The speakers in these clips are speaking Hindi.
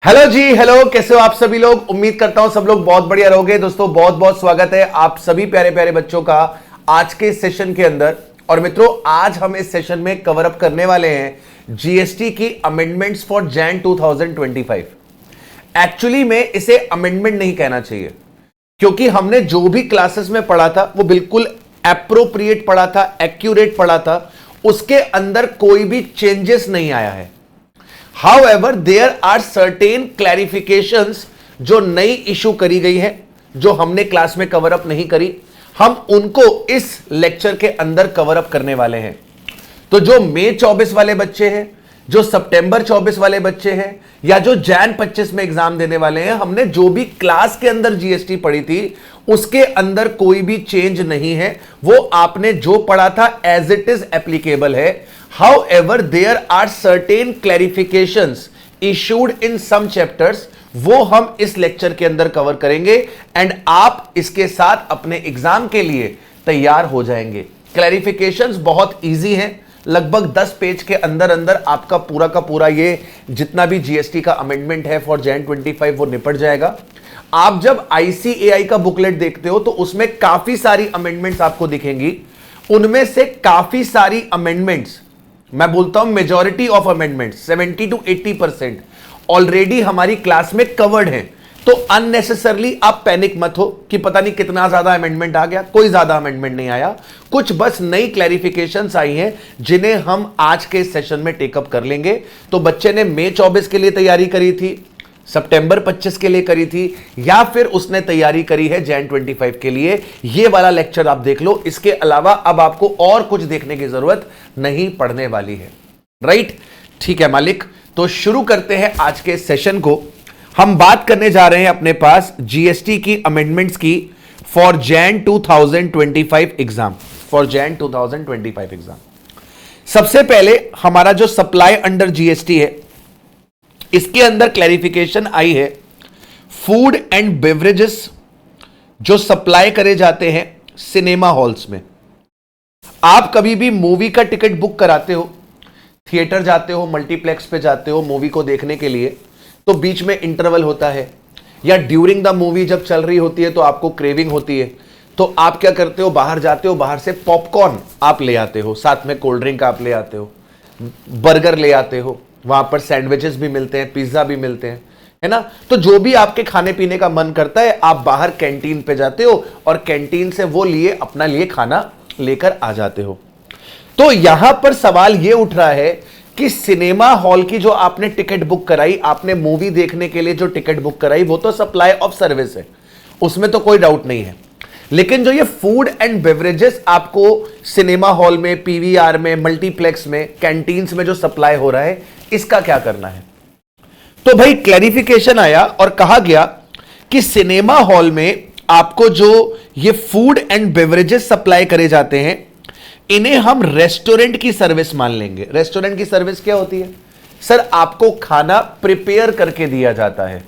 हेलो जी, हेलो, कैसे हो आप सभी लोग। उम्मीद करता हूं सब लोग बहुत बढ़िया रहोगे। दोस्तों बहुत बहुत स्वागत है आप सभी प्यारे प्यारे बच्चों का आज के सेशन के अंदर। और मित्रों, आज हम इस सेशन में कवर अप करने वाले हैं जीएसटी की अमेंडमेंट्स फॉर जैन 2025। एक्चुअली में इसे अमेंडमेंट नहीं कहना चाहिए, क्योंकि हमने जो भी क्लासेस में पढ़ा था वो बिल्कुल एप्रोप्रिएट पढ़ा था, एक्यूरेट पढ़ा था, उसके अंदर कोई भी चेंजेस नहीं आया है। However, there are certain clarifications जो नई इशू करी गई है, जो हमने क्लास में कवर अप नहीं करी, हम उनको इस लेक्चर के अंदर कवर अप करने वाले हैं। तो जो मई 24 वाले बच्चे हैं, जो सितंबर 24 वाले बच्चे हैं, या जो जैन 25 में एग्जाम देने वाले हैं, हमने जो भी क्लास के अंदर जीएसटी पढ़ी थी उसके अंदर कोई भी चेंज नहीं है। वो आपने जो पढ़ा था एज इट इज एप्लीकेबल है। However, there are certain clarifications issued in some chapters, वो हम इस लेक्चर के अंदर कवर करेंगे एंड आप इसके साथ अपने एग्जाम के लिए तैयार हो जाएंगे। क्लैरिफिकेशंस बहुत इजी हैं, लगभग 10 पेज के अंदर अंदर आपका पूरा का पूरा ये जितना भी जीएसटी का अमेंडमेंट है फॉर जैन 25 वो निपट जाएगा। आप जब आईसीएआई का बुकलेट देखते हो तो उसमें काफी सारी अमेंडमेंट्स आपको दिखेंगी। उनमें से काफी सारी अमेंडमेंट्स, मैं बोलता हूं majority of amendment 70 to 80% already हमारी क्लास में कवर्ड है। तो अननेसेसरली आप पैनिक मत हो कि पता नहीं कितना ज्यादा अमेंडमेंट आ गया। कोई ज्यादा अमेंडमेंट नहीं आया, कुछ बस नई क्लैरिफिकेशंस आई हैं जिन्हें हम आज के सेशन में टेकअप कर लेंगे। तो बच्चे ने मई 24 के लिए तैयारी करी थी, सितंबर 25 के लिए करी थी, या फिर उसने तैयारी करी है जैन 25 के लिए, ये वाला लेक्चर आप देख लो। इसके अलावा अब आपको और कुछ देखने की जरूरत नहीं पड़ने वाली है। राइट, ठीक है मालिक। तो शुरू करते हैं आज के सेशन को। हम बात करने जा रहे हैं अपने पास जीएसटी की अमेंडमेंट्स की for Jain 2025 exam, for Jain 2025 exam. सबसे पहले हमारा जो सप्लाई अंडर जीएसटी है, इसके अंदर क्लैरिफिकेशन आई है फूड एंड बेवरेजेस जो सप्लाई करे जाते हैं सिनेमा हॉल्स में। आप कभी भी मूवी का टिकट बुक कराते हो, थिएटर जाते हो, मल्टीप्लेक्स पे जाते हो मूवी को देखने के लिए, तो बीच में इंटरवल होता है, या ड्यूरिंग द मूवी जब चल रही होती है तो आपको क्रेविंग होती है, तो आप क्या करते हो, बाहर जाते हो, बाहर से पॉपकॉर्न आप ले आते हो, साथ में कोल्ड ड्रिंक आप ले आते हो, बर्गर ले आते हो, वहां पर सैंडविचेस भी मिलते हैं, पिज्जा भी मिलते हैं, है ना। तो जो भी आपके खाने पीने का मन करता है आप बाहर कैंटीन पे जाते हो और कैंटीन से वो लिए अपना लिए खाना लेकर आ जाते हो। तो यहां पर सवाल ये उठ रहा है कि सिनेमा हॉल की जो आपने टिकट बुक कराई, आपने मूवी देखने के लिए जो टिकट बुक कराई, वो तो सप्लाई ऑफ सर्विस है, उसमें तो कोई डाउट नहीं है। लेकिन जो ये फूड एंड बेवरेजेस आपको सिनेमा हॉल में, पीवीआर में, मल्टीप्लेक्स में, कैंटीन्स में जो सप्लाई हो रहा है, इसका क्या करना है। तो भाई क्लैरिफिकेशन आया और कहा गया कि सिनेमा हॉल में आपको जो ये फूड एंड बेवरेजेस सप्लाई करे जाते हैं, इन्हें हम रेस्टोरेंट की सर्विस मान लेंगे। रेस्टोरेंट की सर्विस क्या होती है सर? आपको खाना प्रिपेयर करके दिया जाता है,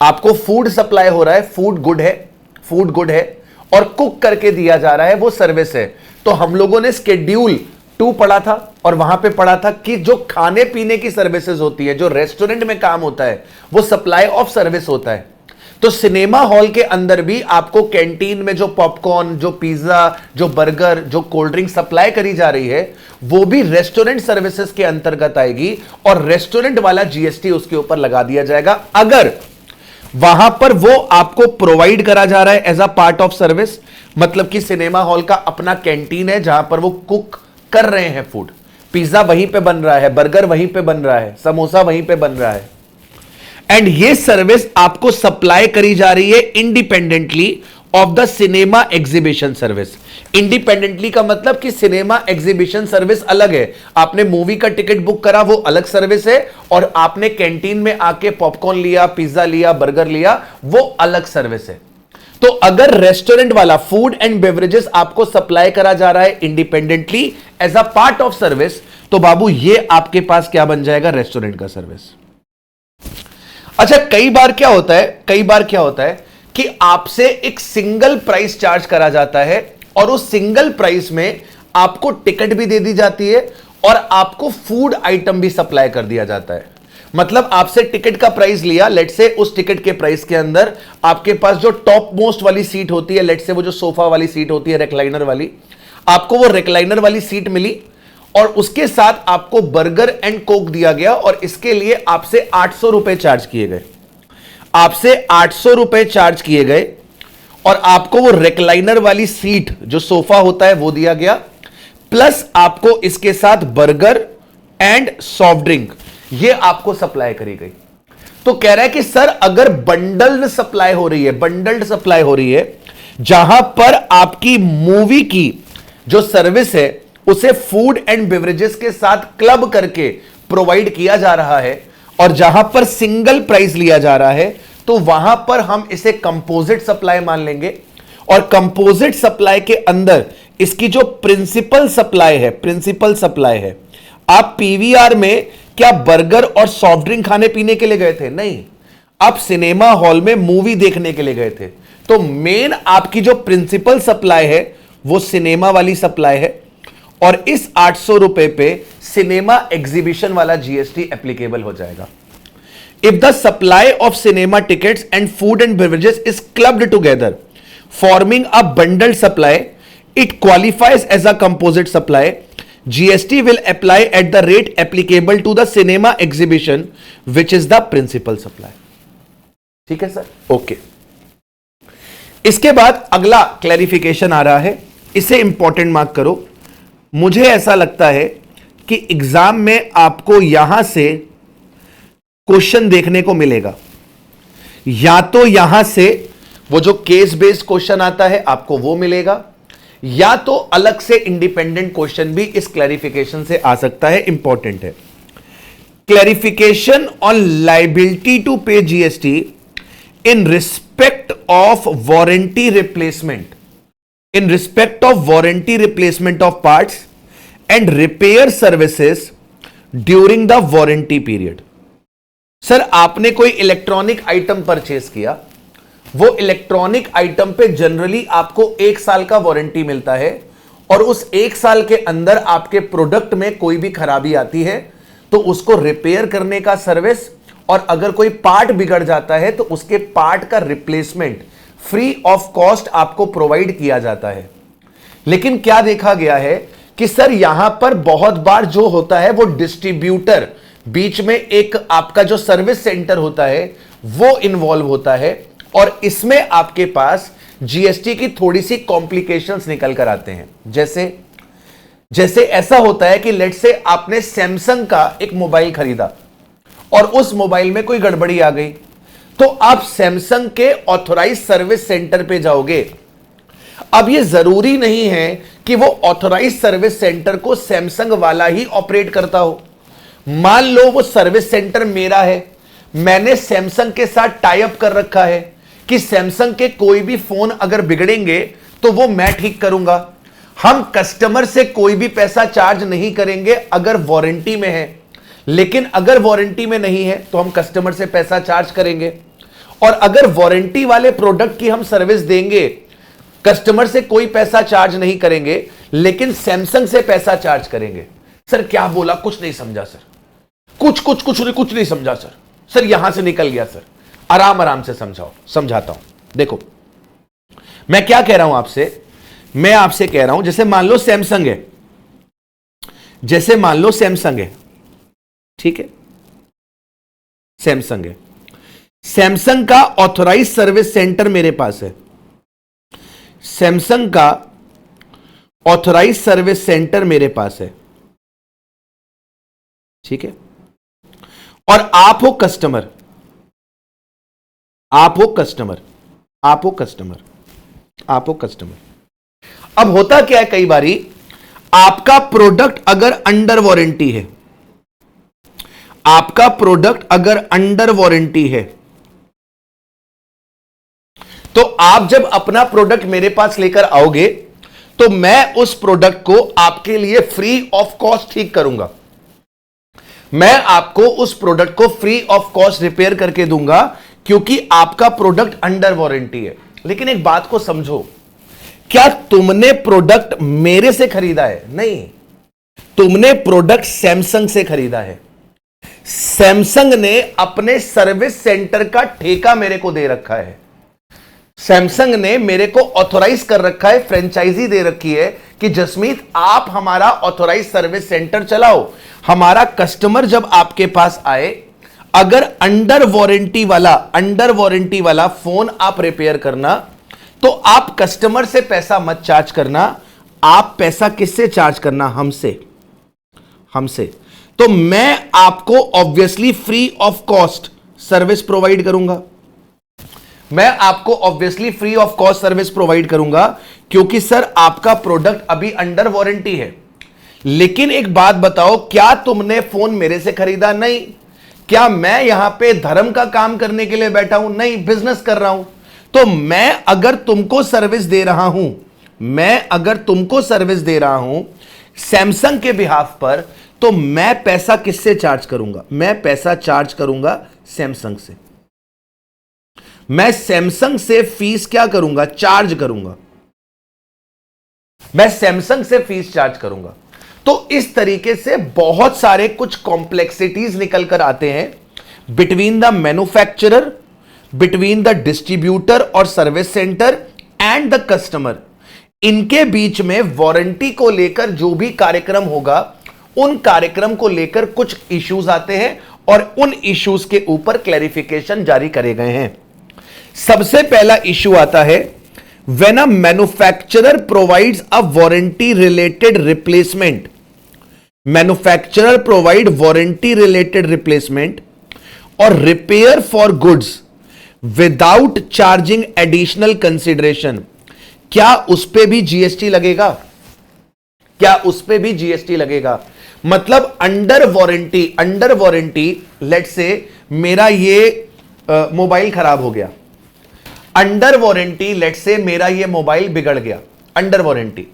आपको फूड सप्लाई हो रहा है, फूड गुड है, फूड गुड है, और कुक करके दिया जा रहा है, वो सर्विस है। तो हम लोगों ने स्केड्यूल 2 पढ़ा था और वहां पे पढ़ा था कि जो खाने पीने की सर्विसेज होती है, जो रेस्टोरेंट में काम होता है, वो सप्लाई ऑफ सर्विस होता है। तो सिनेमा हॉल के अंदर भी आपको कैंटीन में जो पॉपकॉर्न, जो पिज्जा, जो बर्गर, जो कोल्ड ड्रिंक सप्लाई करी जा रही है, वो भी रेस्टोरेंट सर्विसेज के अंतर्गत आएगी और रेस्टोरेंट वाला जीएसटी उसके ऊपर लगा दिया जाएगा, अगर वहां पर वो आपको प्रोवाइड करा जा रहा है as a part of service. मतलब कि सिनेमा हॉल का अपना कैंटीन है जहां पर वो कुक कर रहे हैं फूड, पिज्जा वहीं पे बन रहा है, बर्गर वहीं पे बन रहा है, समोसा वहीं पे बन रहा है, एंड ये सर्विस आपको सप्लाई करी जा रही है independently of the cinema exhibition service. Independently का मतलब कि सिनेमा एग्जीबिशन सर्विस अलग है, आपने मूवी का टिकट बुक करा वो अलग सर्विस है, और आपने कैंटीन में आके पॉपकॉर्न लिया, पिज्जा लिया, बर्गर लिया, वो अलग सर्विस है। तो अगर रेस्टोरेंट वाला फूड एंड बेवरेजेस आपको सप्लाई करा जा रहा है independently as a part of service, तो बाबू ये आपके पास क्या बन जाएगा? रेस्टोरेंट का सर्विस। अच्छा, कई बार क्या होता है कि आपसे एक सिंगल प्राइस चार्ज करा जाता है और उस सिंगल प्राइस में आपको टिकट भी दे दी जाती है और आपको फूड आइटम भी सप्लाई कर दिया जाता है। मतलब आपसे टिकट का प्राइस लिया, लेट से उस टिकट के प्राइस के अंदर आपके पास जो टॉप मोस्ट वाली सीट होती है, लेट से वो जो सोफा वाली सीट होती है रिक्लाइनर वाली, आपको वो रिक्लाइनर वाली सीट मिली और उसके साथ आपको बर्गर एंड कोक दिया गया और इसके लिए आपसे 800 रुपए चार्ज किए गए। आपसे 800 रुपए चार्ज किए गए और आपको वो रिक्लाइनर वाली सीट जो सोफा होता है वो दिया गया, प्लस आपको इसके साथ बर्गर एंड सॉफ्ट ड्रिंक ये आपको सप्लाई करी गई। तो कह रहा है कि सर अगर बंडल्ड सप्लाई हो रही है, बंडल्ड सप्लाई हो रही है जहां पर आपकी मूवी की जो सर्विस है उसे फूड एंड बेवरेजेस के साथ क्लब करके प्रोवाइड किया जा रहा है और जहां पर सिंगल प्राइस लिया जा रहा है, तो वहां पर हम इसे कंपोजिट सप्लाई मान लेंगे। और कंपोजिट सप्लाई के अंदर इसकी जो प्रिंसिपल सप्लाई है, आप पीवीआर में क्या बर्गर और सॉफ्ट ड्रिंक खाने पीने के लिए गए थे? नहीं, आप सिनेमा हॉल में मूवी देखने के लिए गए थे। तो मेन आपकी जो प्रिंसिपल सप्लाई है वो सिनेमा वाली सप्लाई है और इस 800 रुपए पे सिनेमा एग्जीबिशन वाला जीएसटी एप्लीकेबल हो जाएगा। If the supply of cinema tickets and food and beverages is clubbed together, forming a bundled supply, it qualifies as a composite supply. GST will apply at the rate applicable to the cinema exhibition, which is the principal supply. ठीक है सर? ओके। इसके बाद अगला क्लैरिफिकेशन आ रहा है, इसे इंपॉर्टेंट मार्क करो। मुझे ऐसा लगता है कि एग्जाम में आपको यहां से क्वेश्चन देखने को मिलेगा, या तो यहां से वो जो केस बेस्ड क्वेश्चन आता है आपको वो मिलेगा, या तो अलग से इंडिपेंडेंट क्वेश्चन भी इस क्लैरिफिकेशन से आ सकता है। इंपॉर्टेंट है क्लैरिफिकेशन ऑन लायबिलिटी टू पे GST in respect of warranty replacement of parts and repair services during the warranty period. Sir आपने कोई इलेक्ट्रॉनिक आइटम परचेस किया, वो इलेक्ट्रॉनिक आइटम पे जनरली आपको 1 साल का वारंटी मिलता है और उस 1 साल के अंदर आपके प्रोडक्ट में कोई भी खराबी आती है तो उसको रिपेयर करने का सर्विस, और अगर कोई पार्ट बिगड़ जाता है तो उसके पार्ट का रिप्लेसमेंट फ्री ऑफ कॉस्ट आपको प्रोवाइड किया जाता है। लेकिन क्या देखा गया है कि सर यहां पर बहुत बार जो होता है वो डिस्ट्रीब्यूटर, बीच में एक आपका जो सर्विस सेंटर होता है वो इन्वॉल्व होता है और इसमें आपके पास जीएसटी की थोड़ी सी कॉम्प्लिकेशंस निकल कर आते हैं। जैसे ऐसा होता है कि लेट से आपने सैमसंग का एक मोबाइल खरीदा और उस मोबाइल में कोई गड़बड़ी आ गई, तो आप सैमसंग के ऑथोराइज सर्विस सेंटर पे जाओगे। अब यह जरूरी नहीं है कि वो ऑथोराइज सर्विस सेंटर को सैमसंग वाला ही ऑपरेट करता हो। मान लो वो सर्विस सेंटर मेरा है, मैंने सैमसंग के साथ टाई अप कर रखा है कि सैमसंग के कोई भी फोन अगर बिगड़ेंगे तो वो मैं ठीक करूंगा। हम कस्टमर से कोई भी पैसा चार्ज नहीं करेंगे अगर वारंटी में है, लेकिन अगर वारंटी में नहीं है तो हम कस्टमर से पैसा चार्ज करेंगे। और अगर वारंटी वाले प्रोडक्ट की हम सर्विस देंगे, कस्टमर से कोई पैसा चार्ज नहीं करेंगे लेकिन सैमसंग से पैसा चार्ज करेंगे। सर क्या बोला? कुछ नहीं समझा सर, कुछ नहीं समझा सर यहां से निकल गया सर। आराम से समझाता हूं। देखो मैं क्या कह रहा हूं आपसे, मैं आपसे कह रहा हूं जैसे मान लो सैमसंग है, ठीक है, सैमसंग है, सैमसंग का ऑथोराइज सर्विस सेंटर मेरे पास है, सैमसंग का ऑथोराइज सर्विस सेंटर मेरे पास है, ठीक है, और आप हो कस्टमर। अब होता क्या है, कई बारी आपका प्रोडक्ट अगर अंडर वारंटी है, तो आप जब अपना प्रोडक्ट मेरे पास लेकर आओगे तो मैं उस प्रोडक्ट को आपके लिए फ्री ऑफ कॉस्ट ठीक करूंगा, मैं आपको उस प्रोडक्ट को फ्री ऑफ कॉस्ट रिपेयर करके दूंगा क्योंकि आपका प्रोडक्ट अंडर वारंटी है। लेकिन एक बात को समझो, क्या तुमने प्रोडक्ट मेरे से खरीदा है? नहीं, तुमने प्रोडक्ट सैमसंग से खरीदा है। सैमसंग ने अपने सर्विस सेंटर का ठेका मेरे को दे रखा है। सैमसंग ने मेरे को ऑथोराइज कर रखा है, फ्रेंचाइजी दे रखी है कि जसमीत आप हमारा ऑथोराइज सर्विस सेंटर चलाओ। हमारा कस्टमर जब आपके पास आए, अगर अंडर वारंटी वाला फोन आप रिपेयर करना, तो आप कस्टमर से पैसा मत चार्ज करना। आप पैसा किससे चार्ज करना? हमसे। तो मैं आपको obviously free of cost service provide करूंगा। क्योंकि सर आपका प्रोडक्ट अभी अंडर वारंटी है। लेकिन एक बात बताओ, क्या तुमने फोन मेरे से खरीदा? नहीं। क्या मैं यहां पे धर्म का काम करने के लिए बैठा हूं? नहीं, बिजनेस कर रहा हूं। तो मैं अगर तुमको सर्विस दे रहा हूं सैमसंग के बिहाफ पर, तो मैं पैसा किससे चार्ज करूंगा? मैं पैसा चार्ज करूंगा सैमसंग से। मैं सैमसंग से फीस क्या करूंगा? चार्ज करूंगा। मैं सैमसंग से फीस चार्ज करूंगा। तो इस तरीके से बहुत सारे कुछ कॉम्प्लेक्सिटीज निकल कर आते हैं between the manufacturer, between the distributor और service centre and the customer. इनके बीच में वारंटी को लेकर जो भी कार्यक्रम होगा, उन कार्यक्रम को लेकर कुछ इश्यूज आते हैं और उन इश्यूज के ऊपर क्लैरिफिकेशन जारी करे गए हैं। सबसे पहला इश्यू आता है when a manufacturer provides a warranty related replacement. Manufacturer provide warranty related replacement और repair for goods without charging additional consideration. क्या उस पे भी जीएसटी लगेगा? मतलब अंडर वारंटी लेट्स से मेरा ये मोबाइल खराब हो गया, अंडर वारंटी लेट्स से मेरा ये मोबाइल बिगड़ गया, अंडर वारंटी।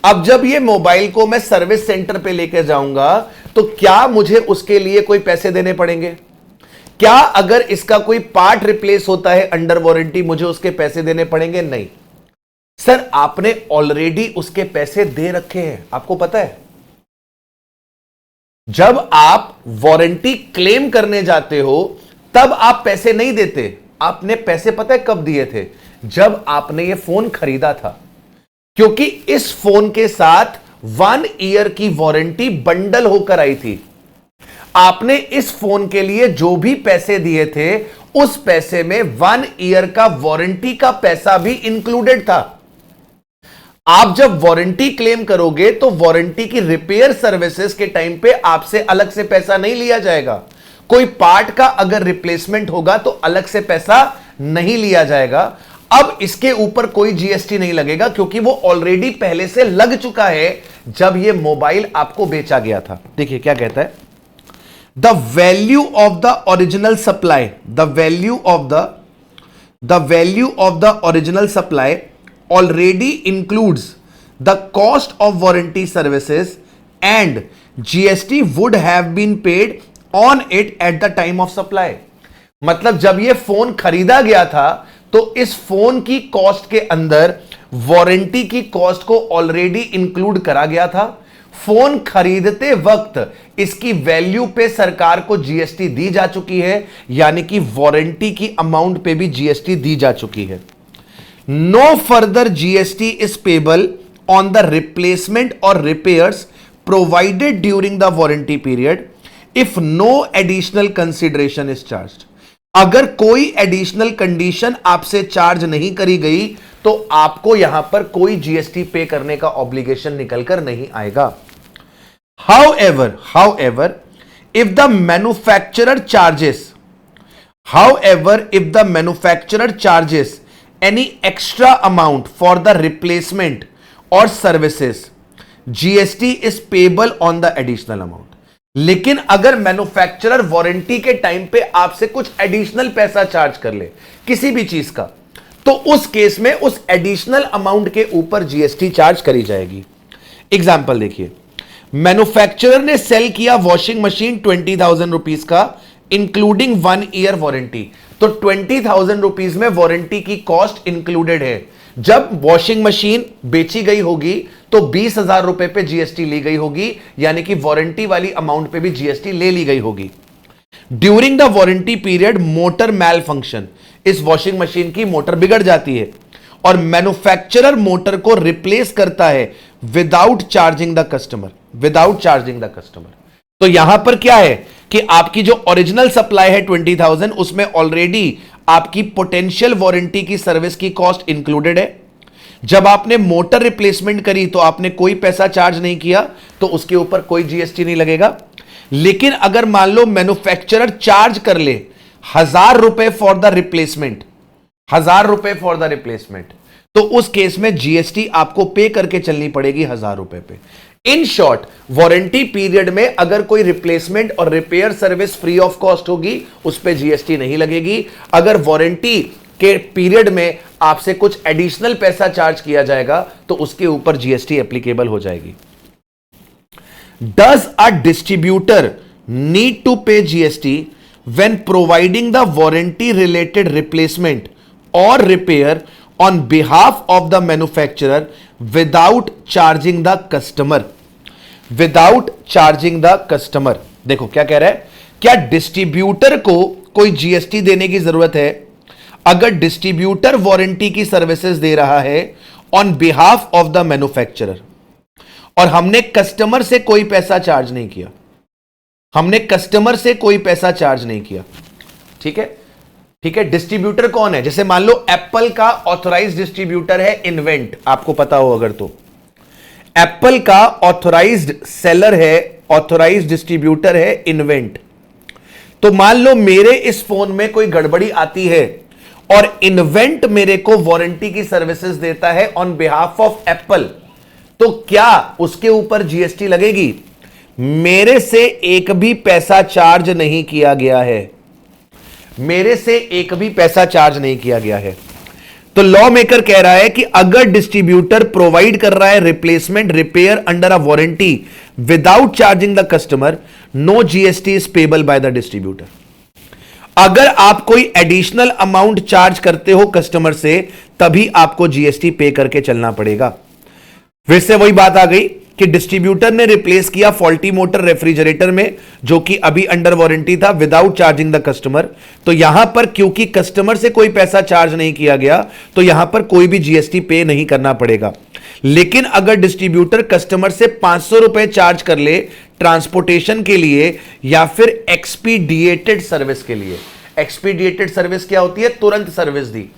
अब जब ये मोबाइल को मैं सर्विस सेंटर पे लेकर जाऊंगा, तो क्या मुझे उसके लिए कोई पैसे देने पड़ेंगे? क्या अगर इसका कोई पार्ट रिप्लेस होता है अंडर वारंटी, मुझे उसके पैसे देने पड़ेंगे? नहीं सर, आपने ऑलरेडी उसके पैसे दे रखे हैं। आपको पता है, जब आप वारंटी क्लेम करने जाते हो तब आप पैसे नहीं देते। आपने पैसे पता है कब दिए थे? जब आपने ये फोन खरीदा था, क्योंकि इस फोन के साथ 1 ईयर की वारंटी बंडल होकर आई थी। आपने इस फोन के लिए जो भी पैसे दिए थे, उस पैसे में 1 ईयर का वारंटी का पैसा भी इंक्लूडेड था। आप जब वारंटी क्लेम करोगे तो वारंटी की रिपेयर सर्विसेज के टाइम पे आपसे अलग से पैसा नहीं लिया जाएगा। कोई पार्ट का अगर रिप्लेसमेंट होगा तो अलग से पैसा नहीं लिया जाएगा। अब इसके ऊपर कोई जीएसटी नहीं लगेगा, क्योंकि वो ऑलरेडी पहले से लग चुका है जब ये मोबाइल आपको बेचा गया था। देखिए क्या कहता है, the value of the original supply, the value of the original supply already includes the cost of warranty services and GST would have been paid on it at the time of supply। मतलब जब ये फोन खरीदा गया था तो इस फोन की कॉस्ट के अंदर वारंटी की कॉस्ट को ऑलरेडी इंक्लूड करा गया था। फोन खरीदते वक्त इसकी वैल्यू पे सरकार को जीएसटी दी जा चुकी है, यानी कि वारंटी की अमाउंट पे भी जीएसटी दी जा चुकी है। No further GST is payable on the replacement or repairs provided during the warranty period if no additional consideration is charged। अगर कोई एडिशनल कंडीशन आपसे चार्ज नहीं करी गई तो आपको यहां पर कोई जीएसटी पे करने का ऑब्लिगेशन निकलकर नहीं आएगा। However, if the manufacturer charges any extra amount for the replacement or services, GST is payable on the additional amount। लेकिन अगर मैन्युफैक्चरर वारंटी के टाइम पे आपसे कुछ एडिशनल पैसा चार्ज कर ले किसी भी चीज का, तो उस केस में उस एडिशनल अमाउंट के ऊपर जीएसटी चार्ज करी जाएगी। एग्जाम्पल देखिए, मैन्युफैक्चरर ने सेल किया वॉशिंग मशीन 20,000 रुपीज का इंक्लूडिंग 1 ईयर वारंटी, तो 20,000 रुपीज में वारंटी की कॉस्ट इंक्लूडेड है। जब वॉशिंग मशीन बेची गई होगी तो 20,000 रुपए पे जीएसटी ली गई होगी, यानी कि वारंटी वाली अमाउंट पे भी जीएसटी ले ली गई होगी। During the warranty period motor malfunction, इस वॉशिंग मशीन की मोटर बिगड़ जाती है और मैन्युफैक्चरर मोटर को रिप्लेस करता है without charging the customer, without charging the customer. तो यहां पर क्या है कि आपकी जो ओरिजिनल सप्लाई है 20,000, उसमें ऑलरेडी आपकी पोटेंशियल वारंटी की सर्विस की कॉस्ट इंक्लूडेड है। जब आपने मोटर रिप्लेसमेंट करी तो आपने कोई पैसा चार्ज नहीं किया, तो उसके ऊपर कोई जीएसटी नहीं लगेगा। लेकिन अगर मान लो मैन्युफैक्चरर चार्ज कर ले 1,000 रुपए फॉर द रिप्लेसमेंट, 1,000 रुपए फॉर द रिप्लेसमेंट, तो उस केस में जीएसटी आपको पे करके चलनी पड़ेगी 1,000 रुपए पे। इन शॉर्ट, वारंटी पीरियड में अगर कोई रिप्लेसमेंट और repair service free of cost होगी, उस पर जीएसटी नहीं लगेगी। अगर वारंटी के पीरियड में आपसे कुछ एडिशनल पैसा चार्ज किया जाएगा तो उसके ऊपर जीएसटी एप्लीकेबल हो जाएगी। Does a distributor need to pay GST when providing the warranty related replacement or repair on behalf of the manufacturer without charging the customer? Without charging the customer. देखो क्या कह रहा है, क्या डिस्ट्रीब्यूटर को कोई जीएसटी देने की जरूरत है अगर डिस्ट्रीब्यूटर वारंटी की सर्विसेज दे रहा है on behalf of the manufacturer और हमने कस्टमर से कोई पैसा चार्ज नहीं किया, हमने कस्टमर से कोई पैसा चार्ज नहीं किया। ठीक है, ठीक है। डिस्ट्रीब्यूटर कौन है? जैसे मान लो एप्पल का ऑथराइज्ड डिस्ट्रीब्यूटर है इन्वेंट, आपको पता हो अगर, तो एप्पल का ऑथराइज्ड सेलर है, ऑथराइज्ड डिस्ट्रीब्यूटर है इन्वेंट। तो मान लो मेरे इस फोन में कोई गड़बड़ी आती है और इन्वेंट मेरे को वारंटी की सर्विसेज देता है ऑन बिहाफ ऑफ एप्पल, तो क्या उसके ऊपर जीएसटी लगेगी? मेरे से एक भी पैसा चार्ज नहीं किया गया है, मेरे से एक भी पैसा चार्ज नहीं किया गया है। तो लॉ मेकर कह रहा है कि अगर डिस्ट्रीब्यूटर प्रोवाइड कर रहा है replacement repair under a warranty without charging the customer, no GST is payable by the distributor. अगर आप कोई एडिशनल अमाउंट चार्ज करते हो कस्टमर से, तभी आपको जीएसटी पे करके चलना पड़ेगा। फिर से वही बात आ गई कि डिस्ट्रीब्यूटर ने रिप्लेस किया फॉल्टी मोटर रेफ्रिजरेटर में जो कि अभी अंडर वारंटी था विदाउट चार्जिंग द कस्टमर, तो यहां पर क्योंकि कस्टमर से कोई पैसा चार्ज नहीं किया गया तो यहां पर कोई भी जीएसटी पे नहीं करना पड़ेगा। लेकिन अगर डिस्ट्रीब्यूटर कस्टमर से 500 रुपए चार्ज कर ले ट्रांसपोर्टेशन के लिए या फिर एक्सपीडिएटेड सर्विस के लिए, एक्सपीडिएटेड सर्विस क्या होती है? तुरंत सर्विस दी।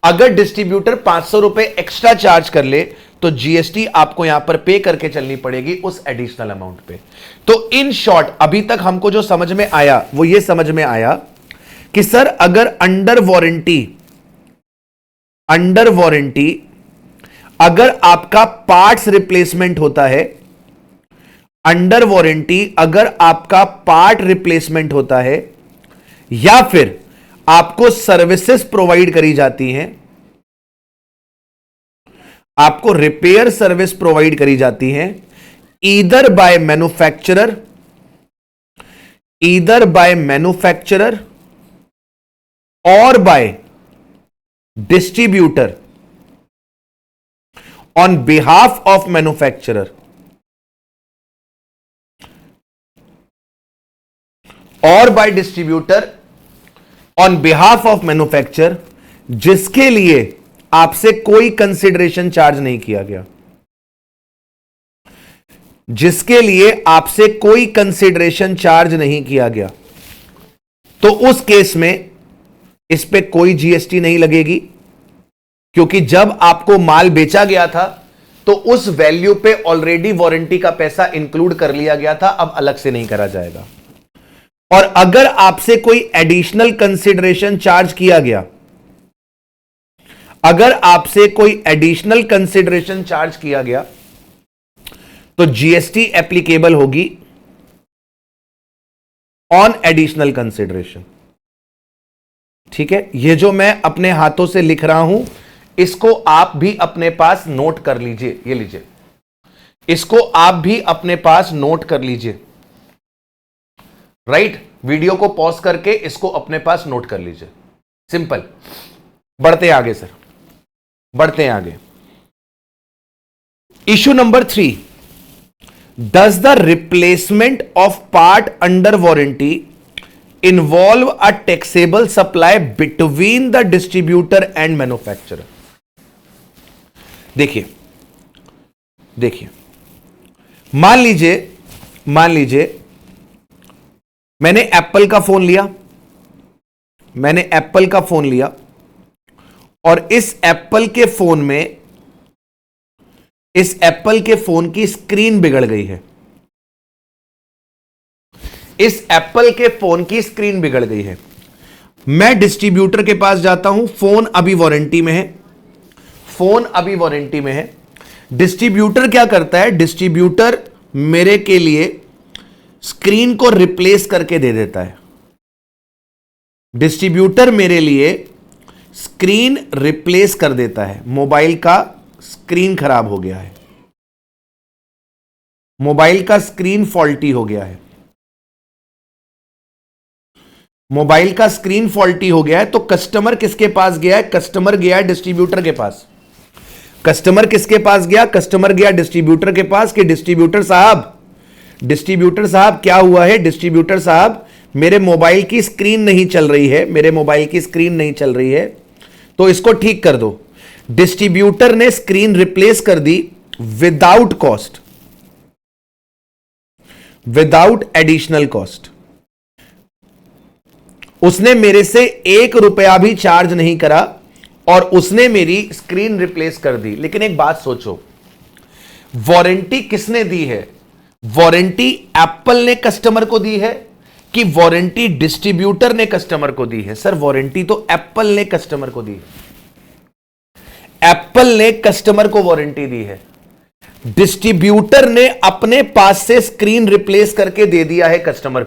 अगर डिस्ट्रीब्यूटर 500 रुपए एक्स्ट्रा चार्ज कर ले तो जीएसटी आपको यहां पर पे करके चलनी पड़ेगी उस एडिशनल अमाउंट पे। तो इन शॉर्ट अभी तक हमको जो समझ में आया वो ये समझ में आया कि सर अगर अंडर वारंटी अगर आपका पार्ट्स रिप्लेसमेंट होता है, अंडर वारंटी अगर आपका पार्ट रिप्लेसमेंट होता है या फिर आपको सर्विसेज प्रोवाइड करी जाती हैं, आपको रिपेयर सर्विस प्रोवाइड करी जाती हैं ईदर बाय मैन्युफैक्चरर और by distributor on behalf of manufacturer, और by distributor on behalf of manufacturer, जिसके लिए आपसे कोई कंसिडरेशन चार्ज नहीं किया गया, जिसके लिए आपसे कोई कंसिडरेशन चार्ज नहीं किया गया, तो उस केस में इस पे कोई जीएसटी नहीं लगेगी, क्योंकि जब आपको माल बेचा गया था तो उस वैल्यू पे ऑलरेडी वारंटी का पैसा इंक्लूड कर लिया गया था, अब अलग से नहीं करा जाएगा। और अगर आपसे कोई एडिशनल कंसिडरेशन चार्ज किया गया, अगर आपसे कोई एडिशनल कंसिडरेशन चार्ज किया गया तो जीएसटी एप्लीकेबल होगी ऑन एडिशनल कंसिडरेशन। ठीक है, ये जो मैं अपने हाथों से लिख रहा हूं इसको आप भी अपने पास नोट कर लीजिए, ये लीजिए, इसको आप भी अपने पास नोट कर लीजिए। राइट, वीडियो को पॉज करके इसको अपने पास नोट कर लीजिए। सिंपल। बढ़ते हैं आगे सर, बढ़ते हैं आगे। Issue number 3, does the replacement of part under warranty involve a taxable supply between the distributor and manufacturer. देखिए देखिए, मान लीजिए मैंने एप्पल का फोन लिया और इस एप्पल के फोन की स्क्रीन बिगड़ गई है। मैं डिस्ट्रीब्यूटर के पास जाता हूं, फोन अभी वारंटी में है। डिस्ट्रीब्यूटर क्या करता है? डिस्ट्रीब्यूटर मेरे के लिए स्क्रीन को रिप्लेस करके दे देता है। डिस्ट्रीब्यूटर मेरे लिए स्क्रीन रिप्लेस कर देता है। मोबाइल का स्क्रीन खराब हो गया है, मोबाइल का स्क्रीन फॉल्टी हो गया है, तो कस्टमर किसके पास गया है? कस्टमर गया है डिस्ट्रीब्यूटर के पास। कस्टमर किसके पास गया? कस्टमर गया डिस्ट्रीब्यूटर के पास कि डिस्ट्रीब्यूटर साहब क्या हुआ है? डिस्ट्रीब्यूटर साहब, मेरे मोबाइल की स्क्रीन नहीं चल रही है, तो इसको ठीक कर दो। डिस्ट्रीब्यूटर ने स्क्रीन रिप्लेस कर दी without cost, without additional cost. उसने मेरे से 1 रुपया भी चार्ज नहीं करा और उसने मेरी स्क्रीन रिप्लेस कर दी। लेकिन एक बात सोचो, वारंटी किसने दी है? वारंटी एप्पल ने कस्टमर को दी है कि वारंटी डिस्ट्रीब्यूटर ने कस्टमर को दी है? सर, वारंटी तो एप्पल ने कस्टमर को दी है। एप्पल ने कस्टमर को वारंटी दी है, डिस्ट्रीब्यूटर ने अपने पास से स्क्रीन रिप्लेस करके दे दिया है कस्टमर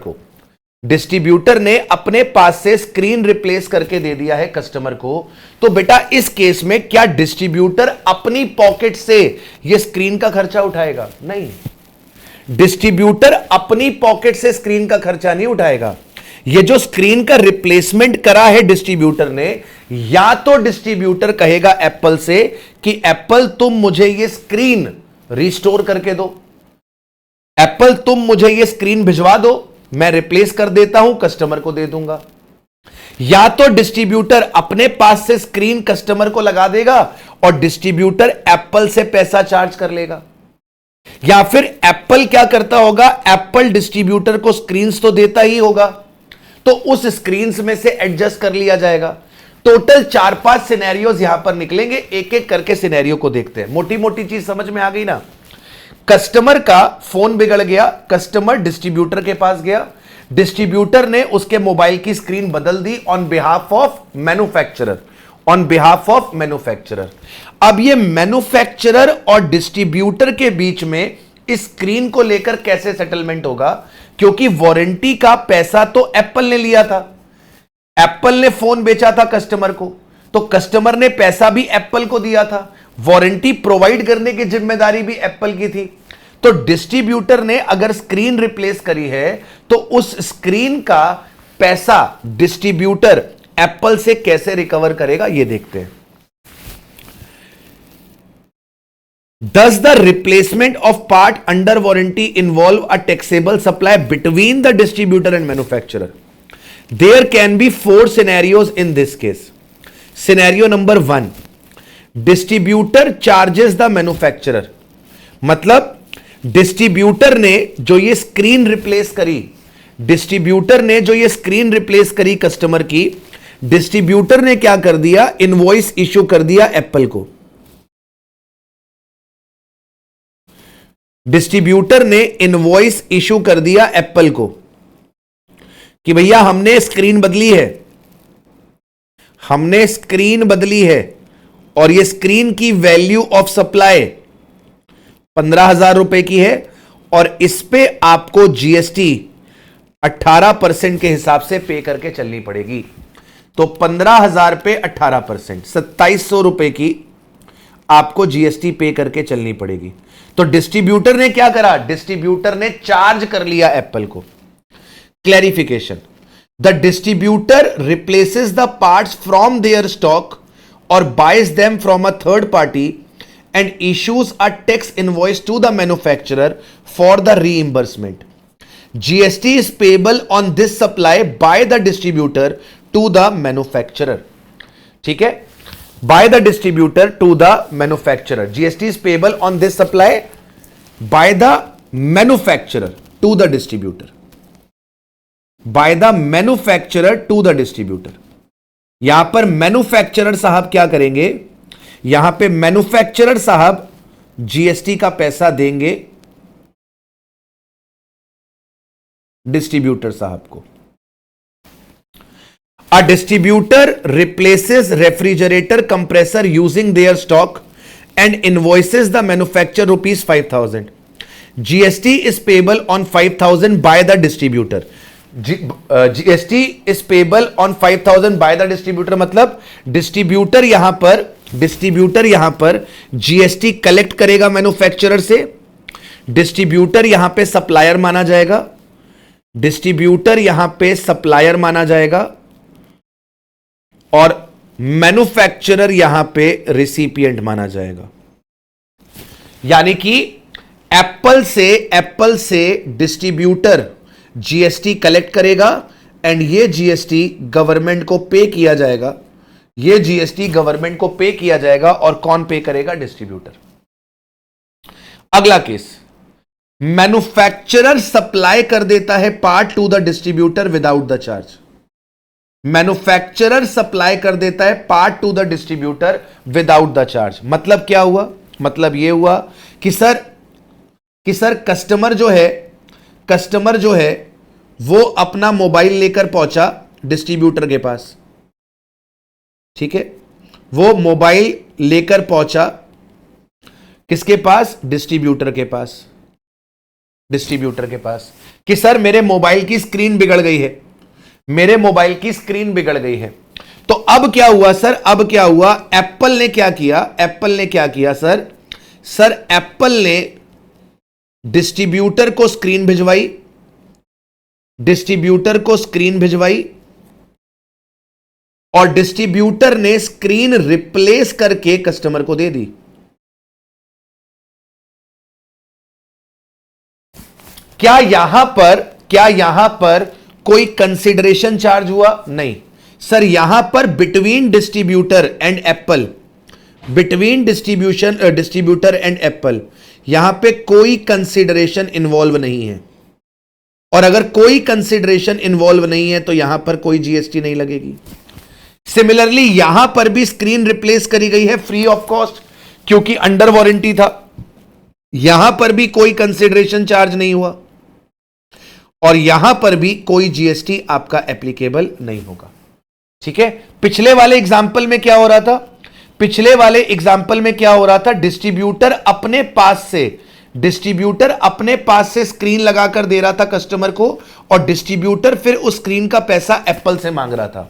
को। तो बेटा इस केस में क्या डिस्ट्रीब्यूटर अपनी पॉकेट से यह स्क्रीन का खर्चा उठाएगा? नहीं, डिस्ट्रीब्यूटर अपनी पॉकेट से स्क्रीन का खर्चा नहीं उठाएगा। ये जो स्क्रीन का रिप्लेसमेंट करा है डिस्ट्रीब्यूटर ने, या तो डिस्ट्रीब्यूटर कहेगा एप्पल से कि एप्पल तुम मुझे ये स्क्रीन रिस्टोर करके दो, एप्पल तुम मुझे ये स्क्रीन भिजवा दो, मैं रिप्लेस कर देता हूं, कस्टमर को दे दूंगा। या तो डिस्ट्रीब्यूटर अपने पास से स्क्रीन कस्टमर को लगा देगा और डिस्ट्रीब्यूटर एप्पल से पैसा चार्ज कर लेगा। या फिर एप्पल क्या करता होगा? एप्पल डिस्ट्रीब्यूटर को स्क्रीन्स तो देता ही होगा, तो उस स्क्रीन्स में से एडजस्ट कर लिया जाएगा। टोटल 4-5 सिनेरियोज यहां पर निकलेंगे, एक एक करके सिनेरियो को देखते हैं। मोटी मोटी चीज समझ में आ गई ना? कस्टमर का फोन बिगड़ गया, कस्टमर डिस्ट्रीब्यूटर के पास गया, डिस्ट्रीब्यूटर ने उसके मोबाइल की स्क्रीन बदल दी ऑन बिहाफ ऑफ मैन्युफैक्चरर। अब ये मैन्युफैक्चरर और डिस्ट्रीब्यूटर के बीच में इस स्क्रीन को लेकर कैसे सेटलमेंट होगा? क्योंकि वारंटी का पैसा तो एप्पल ने लिया था, एप्पल ने फोन बेचा था कस्टमर को, तो कस्टमर ने पैसा भी एप्पल को दिया था, वारंटी प्रोवाइड करने की जिम्मेदारी भी एप्पल की थी। तो डिस्ट्रीब्यूटर ने अगर स्क्रीन रिप्लेस करी है तो उस स्क्रीन का पैसा डिस्ट्रीब्यूटर एप्पल से कैसे रिकवर करेगा, यह देखते हैं। Does the replacement of part under warranty involve a taxable supply between the distributor and manufacturer? There can be 4 scenarios in this case. Scenario number 1, distributor charges the manufacturer. मतलब डिस्ट्रीब्यूटर ने जो ये स्क्रीन रिप्लेस करी कस्टमर की, डिस्ट्रीब्यूटर ने क्या कर दिया? इनवॉइस इश्यू कर दिया एप्पल को। डिस्ट्रीब्यूटर ने इनवॉइस इशू कर दिया एप्पल को कि भैया हमने स्क्रीन बदली है और ये स्क्रीन की वैल्यू ऑफ सप्लाई 15,000 रुपए की है और इस पे आपको जीएसटी 18% के हिसाब से पे करके चलनी पड़ेगी। तो 15,000 पे 18%, 2,700 रुपए की आपको जीएसटी पे करके चलनी पड़ेगी। तो डिस्ट्रीब्यूटर ने क्या करा? डिस्ट्रीब्यूटर ने चार्ज कर लिया एप्पल को। Clarification, the distributor replaces the parts from their stock और buys them from a third party and issues a tax invoice to the manufacturer for the reimbursement. GST is payable on this supply by the distributor to the manufacturer. ठीक है, by the distributor to the manufacturer. GST is payable on this supply by the manufacturer to the distributor, by the manufacturer to the distributor. यहां पर मैन्युफैक्चरर साहब क्या करेंगे, यहां पे मैन्युफैक्चरर साहब जीएसटी का पैसा देंगे डिस्ट्रीब्यूटर साहब को। अ distributor replaces refrigerator compressor using their stock and invoices the manufacturer rupees 5,000। GST is payable on 5,000 bye the distributor. GST is payable on 5,000 bye the distributor, मतलब डिस्ट्रीब्यूटर यहां पर जीएसटी कलेक्ट करेगा मैन्युफैक्चरर से। डिस्ट्रीब्यूटर यहां पे सप्लायर माना जाएगा, डिस्ट्रीब्यूटर यहां पे सप्लायर माना जाएगा और मैन्युफैक्चरर यहां पे रिसिपिएंट माना जाएगा। यानी कि एप्पल से डिस्ट्रीब्यूटर जीएसटी कलेक्ट करेगा एंड ये जीएसटी गवर्नमेंट को पे किया जाएगा, ये जीएसटी गवर्नमेंट को पे किया जाएगा। और कौन पे करेगा? डिस्ट्रीब्यूटर। अगला केस, मैन्युफैक्चरर सप्लाई कर देता है part to the distributor without the charge. Manufacturer supply कर देता है part to the distributor without the charge. मतलब क्या हुआ? मतलब यह हुआ कि सर कस्टमर जो है वो अपना मोबाइल लेकर पहुंचा डिस्ट्रीब्यूटर के पास। ठीक है, वो मोबाइल लेकर पहुंचा किसके पास? डिस्ट्रीब्यूटर के पास। डिस्ट्रीब्यूटर के पास कि सर मेरे मोबाइल की स्क्रीन बिगड़ गई है, मेरे मोबाइल की स्क्रीन बिगड़ गई है। तो अब क्या हुआ सर? अब क्या हुआ? एप्पल ने क्या किया सर एप्पल ने डिस्ट्रीब्यूटर को स्क्रीन भिजवाई और डिस्ट्रीब्यूटर ने स्क्रीन रिप्लेस करके कस्टमर को दे दी। क्या यहां पर कोई कंसिडरेशन चार्ज हुआ? नहीं सर, यहां पर बिटवीन डिस्ट्रीब्यूटर एंड एप्पल यहां पे कोई कंसिडरेशन इन्वॉल्व नहीं है। और अगर कोई कंसिडरेशन इन्वॉल्व नहीं है तो यहां पर कोई जीएसटी नहीं लगेगी। सिमिलरली यहां पर भी स्क्रीन रिप्लेस करी गई है फ्री ऑफ कॉस्ट, क्योंकि अंडर वारंटी था। यहां पर भी कोई कंसिडरेशन चार्ज नहीं हुआ और यहां पर भी कोई जीएसटी आपका एप्लीकेबल नहीं होगा। ठीक है, पिछले वाले एग्जाम्पल में क्या हो रहा था? डिस्ट्रीब्यूटर अपने पास से स्क्रीन लगाकर दे रहा था कस्टमर को और डिस्ट्रीब्यूटर फिर उस स्क्रीन का पैसा एप्पल से मांग रहा था।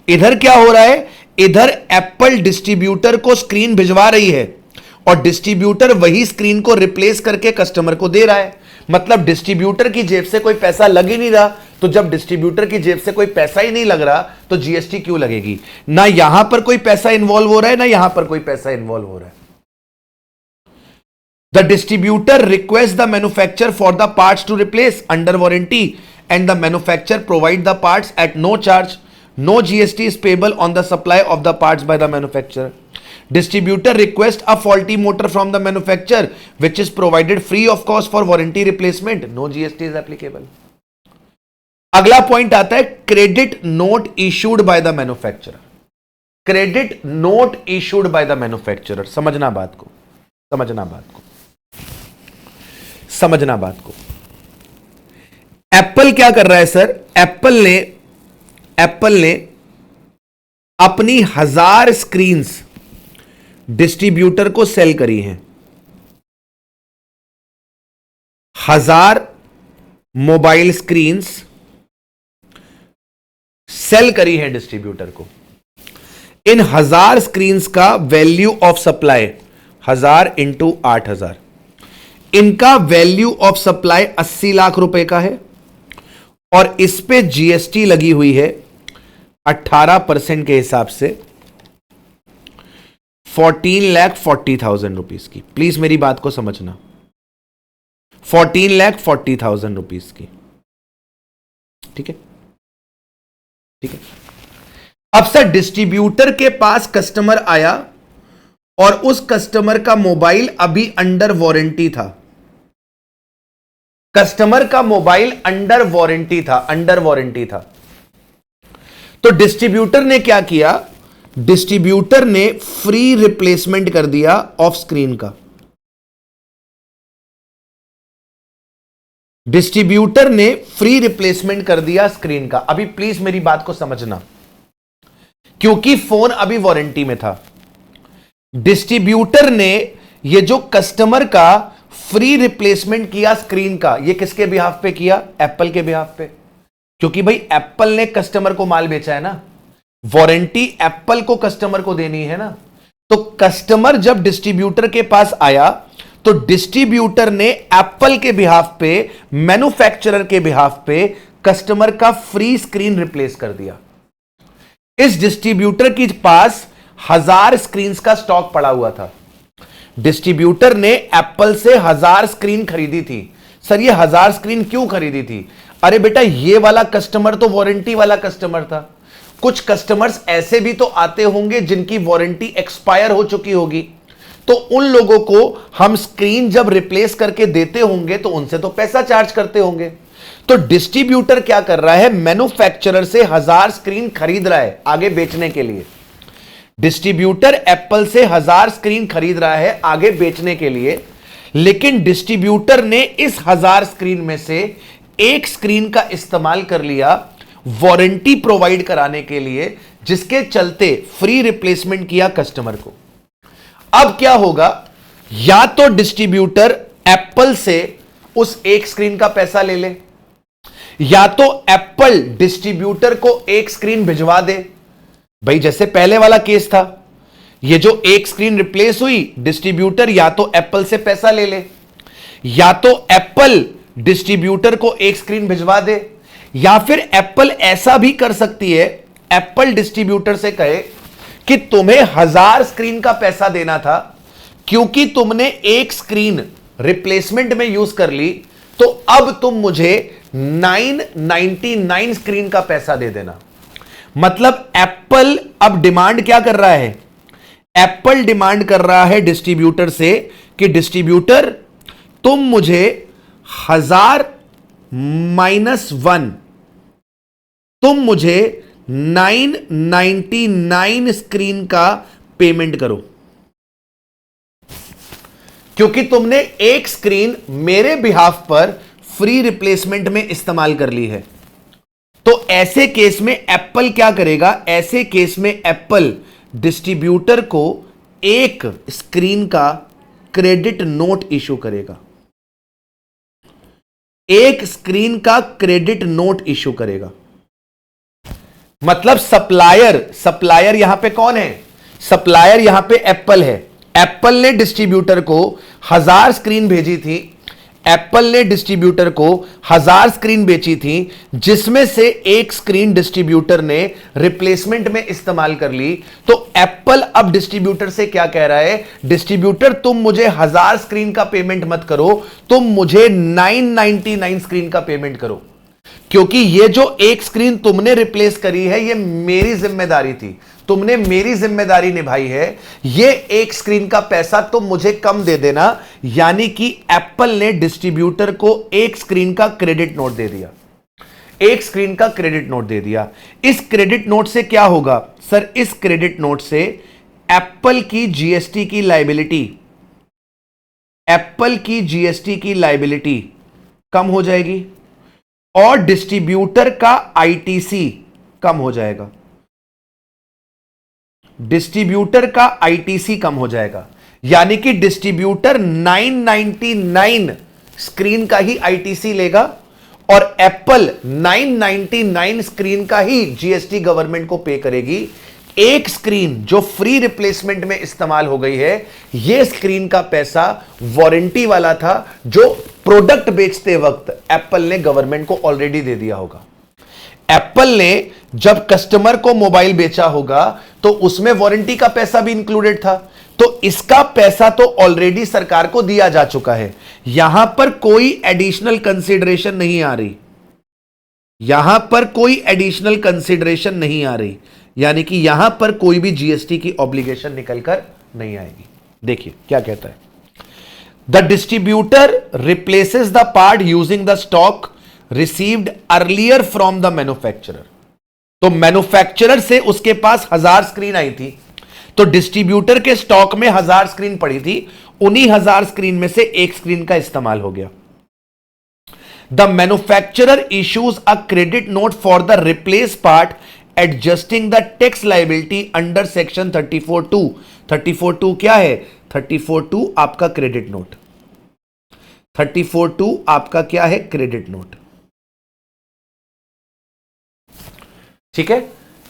इधर क्या हो रहा है? इधर एप्पल डिस्ट्रीब्यूटर को स्क्रीन भिजवा रही है और डिस्ट्रीब्यूटर वही स्क्रीन को रिप्लेस करके कस्टमर को दे रहा है। मतलब डिस्ट्रीब्यूटर की जेब से कोई पैसा लग ही नहीं रहा। तो जब डिस्ट्रीब्यूटर की जेब से कोई पैसा ही नहीं लग रहा तो जीएसटी क्यों लगेगी? ना यहां पर कोई पैसा इन्वॉल्व हो रहा है, ना यहां पर कोई पैसा इन्वॉल्व हो रहा है। The distributor request the manufacturer for the parts to replace under warranty and the manufacturer provide the parts at no charge. No GST is payable on the supply of the parts by the manufacturer. Distributor request a faulty motor from the manufacturer which is provided free of cost for warranty replacement. No GST is applicable. अगला पॉइंट आता है credit note issued by the manufacturer. Credit note issued by the manufacturer. समझना बात को। एप्पल क्या कर रहा है सर? एप्पल ने अपनी 1000 स्क्रीन्स डिस्ट्रीब्यूटर को सेल करी हैं। 1000 मोबाइल स्क्रीन्स सेल करी है डिस्ट्रीब्यूटर को। इन 1000 स्क्रीन्स का वैल्यू ऑफ सप्लाई 1000 इंटू 8000, इनका वैल्यू ऑफ सप्लाई 80 लाख रुपए का है और इस पे जीएसटी लगी हुई है 18% के हिसाब से 14,40,000 रुपीज की। प्लीज मेरी बात को समझना, 14,40,000 रुपीज की। ठीक है, ठीक है। अब सर डिस्ट्रीब्यूटर के पास कस्टमर आया और उस कस्टमर का मोबाइल अभी अंडर वारंटी था। कस्टमर का मोबाइल अंडर वारंटी था, अंडर वारंटी था। तो डिस्ट्रीब्यूटर ने क्या किया? डिस्ट्रीब्यूटर ने फ्री रिप्लेसमेंट कर दिया ऑफ स्क्रीन का। डिस्ट्रीब्यूटर ने फ्री रिप्लेसमेंट कर दिया स्क्रीन का। अभी प्लीज मेरी बात को समझना, क्योंकि फोन अभी वारंटी में था। डिस्ट्रीब्यूटर ने ये जो कस्टमर का फ्री रिप्लेसमेंट किया स्क्रीन का, ये किसके बिहाफ पे किया? एप्पल के बिहाफ पे, क्योंकि भाई एप्पल ने कस्टमर को माल बेचा है ना, वारंटी एप्पल को कस्टमर को देनी है ना। तो कस्टमर जब डिस्ट्रीब्यूटर के पास आया तो डिस्ट्रीब्यूटर ने एप्पल के बिहाफ पे, मैन्युफैक्चरर के बिहाफ पे कस्टमर का फ्री स्क्रीन रिप्लेस कर दिया। इस डिस्ट्रीब्यूटर के पास 1000 स्क्रीन का स्टॉक पड़ा हुआ था। डिस्ट्रीब्यूटर ने एप्पल से 1000 स्क्रीन खरीदी थी। सर ये 1000 स्क्रीन क्यों खरीदी थी? अरे बेटा ये वाला कस्टमर तो वारंटी वाला कस्टमर था। कुछ कस्टमर्स ऐसे भी तो आते होंगे जिनकी वारंटी एक्सपायर हो चुकी होगी, तो उन लोगों को हम स्क्रीन जब रिप्लेस करके देते होंगे तो उनसे तो पैसा चार्ज करते होंगे। तो डिस्ट्रीब्यूटर क्या कर रहा है? मैन्युफैक्चरर से 1000 स्क्रीन खरीद रहा है आगे बेचने के लिए। डिस्ट्रीब्यूटर एप्पल से 1000 स्क्रीन खरीद रहा है आगे बेचने के लिए, लेकिन डिस्ट्रीब्यूटर ने इस 1000 स्क्रीन में से एक स्क्रीन का इस्तेमाल कर लिया वारंटी प्रोवाइड कराने के लिए, जिसके चलते फ्री रिप्लेसमेंट किया कस्टमर को। अब क्या होगा? या तो डिस्ट्रीब्यूटर एप्पल से उस एक स्क्रीन का पैसा ले ले, या तो एप्पल डिस्ट्रीब्यूटर को एक स्क्रीन भिजवा दे। भाई जैसे पहले वाला केस था, ये जो एक स्क्रीन रिप्लेस हुई, डिस्ट्रीब्यूटर या तो एप्पल से पैसा ले ले, या तो एप्पल डिस्ट्रीब्यूटर को एक स्क्रीन भिजवा दे, या फिर एप्पल ऐसा भी कर सकती है, एप्पल डिस्ट्रीब्यूटर से कहे कि तुम्हें 1000 स्क्रीन का पैसा देना था, क्योंकि तुमने एक स्क्रीन रिप्लेसमेंट में यूज कर ली, तो अब तुम मुझे 999 स्क्रीन का पैसा दे देना। मतलब एप्पल अब डिमांड क्या कर रहा है? एप्पल डिमांड कर रहा है डिस्ट्रीब्यूटर से कि डिस्ट्रीब्यूटर तुम मुझे 1000 -1 तुम मुझे 999 स्क्रीन का पेमेंट करो, क्योंकि तुमने एक स्क्रीन मेरे बिहाफ पर फ्री रिप्लेसमेंट में इस्तेमाल कर ली है। तो ऐसे केस में एप्पल क्या करेगा? ऐसे केस में एप्पल डिस्ट्रीब्यूटर को एक स्क्रीन का क्रेडिट नोट इशू करेगा, एक स्क्रीन का क्रेडिट नोट इशू करेगा। मतलब सप्लायर यहां पे कौन है? सप्लायर यहां पे एप्पल है। एप्पल ने डिस्ट्रीब्यूटर को 1000 स्क्रीन भेजी थी, एप्पल ने डिस्ट्रीब्यूटर को 1000 स्क्रीन बेची थी, जिसमें से एक स्क्रीन डिस्ट्रीब्यूटर ने रिप्लेसमेंट में इस्तेमाल कर ली। तो एप्पल अब डिस्ट्रीब्यूटर से क्या कह रहा है? डिस्ट्रीब्यूटर तुम मुझे 1000 स्क्रीन का पेमेंट मत करो, तुम मुझे 999 स्क्रीन का पेमेंट करो, क्योंकि ये जो एक स्क्रीन तुमने रिप्लेस करी है ये मेरी जिम्मेदारी थी, तुमने मेरी जिम्मेदारी निभाई है, ये एक स्क्रीन का पैसा तुम मुझे कम दे देना। यानी कि एप्पल ने डिस्ट्रीब्यूटर को एक स्क्रीन का क्रेडिट नोट दे दिया, एक स्क्रीन का क्रेडिट नोट दे दिया। इस क्रेडिट नोट से क्या होगा? सर इस क्रेडिट नोट से एप्पल की जीएसटी की लायबिलिटी, एप्पल की जीएसटी की लायबिलिटी कम हो जाएगी और डिस्ट्रीब्यूटर का आईटीसी कम हो जाएगा, डिस्ट्रीब्यूटर का आईटीसी कम हो जाएगा। यानी कि डिस्ट्रीब्यूटर 999 स्क्रीन का ही आईटीसी लेगा और एप्पल 999 स्क्रीन का ही जीएसटी गवर्नमेंट को पे करेगी। एक स्क्रीन जो फ्री रिप्लेसमेंट में इस्तेमाल हो गई है, यह स्क्रीन का पैसा वारंटी वाला था, जो प्रोडक्ट बेचते वक्त एप्पल ने गवर्नमेंट को ऑलरेडी दे दिया होगा। एप्पल ने जब कस्टमर को मोबाइल बेचा होगा तो उसमें वारंटी का पैसा भी इंक्लूडेड था, तो इसका पैसा तो ऑलरेडी सरकार को दिया जा चुका है। यहां पर कोई एडिशनल कंसीडरेशन नहीं आ रही, यहां पर कोई एडिशनल कंसिडरेशन नहीं आ रही, यानी कि यहां पर कोई भी जीएसटी की ऑब्लिगेशन निकलकर नहीं आएगी। देखिए क्या कहता है, the distributor replaces the part using the stock received earlier from the manufacturer. तो मैन्युफैक्चरर से उसके पास 1000 स्क्रीन आई थी, तो डिस्ट्रीब्यूटर के स्टॉक में 1000 स्क्रीन पड़ी थी, उन्हीं 1000 स्क्रीन में से एक स्क्रीन का इस्तेमाल हो गया। The manufacturer issues a credit note for the replace part adjusting the tax liability under section 34(2). 34(2) क्या है? 34(2) आपका क्रेडिट नोट। 34(2) आपका क्या है? Credit note. ठीक है,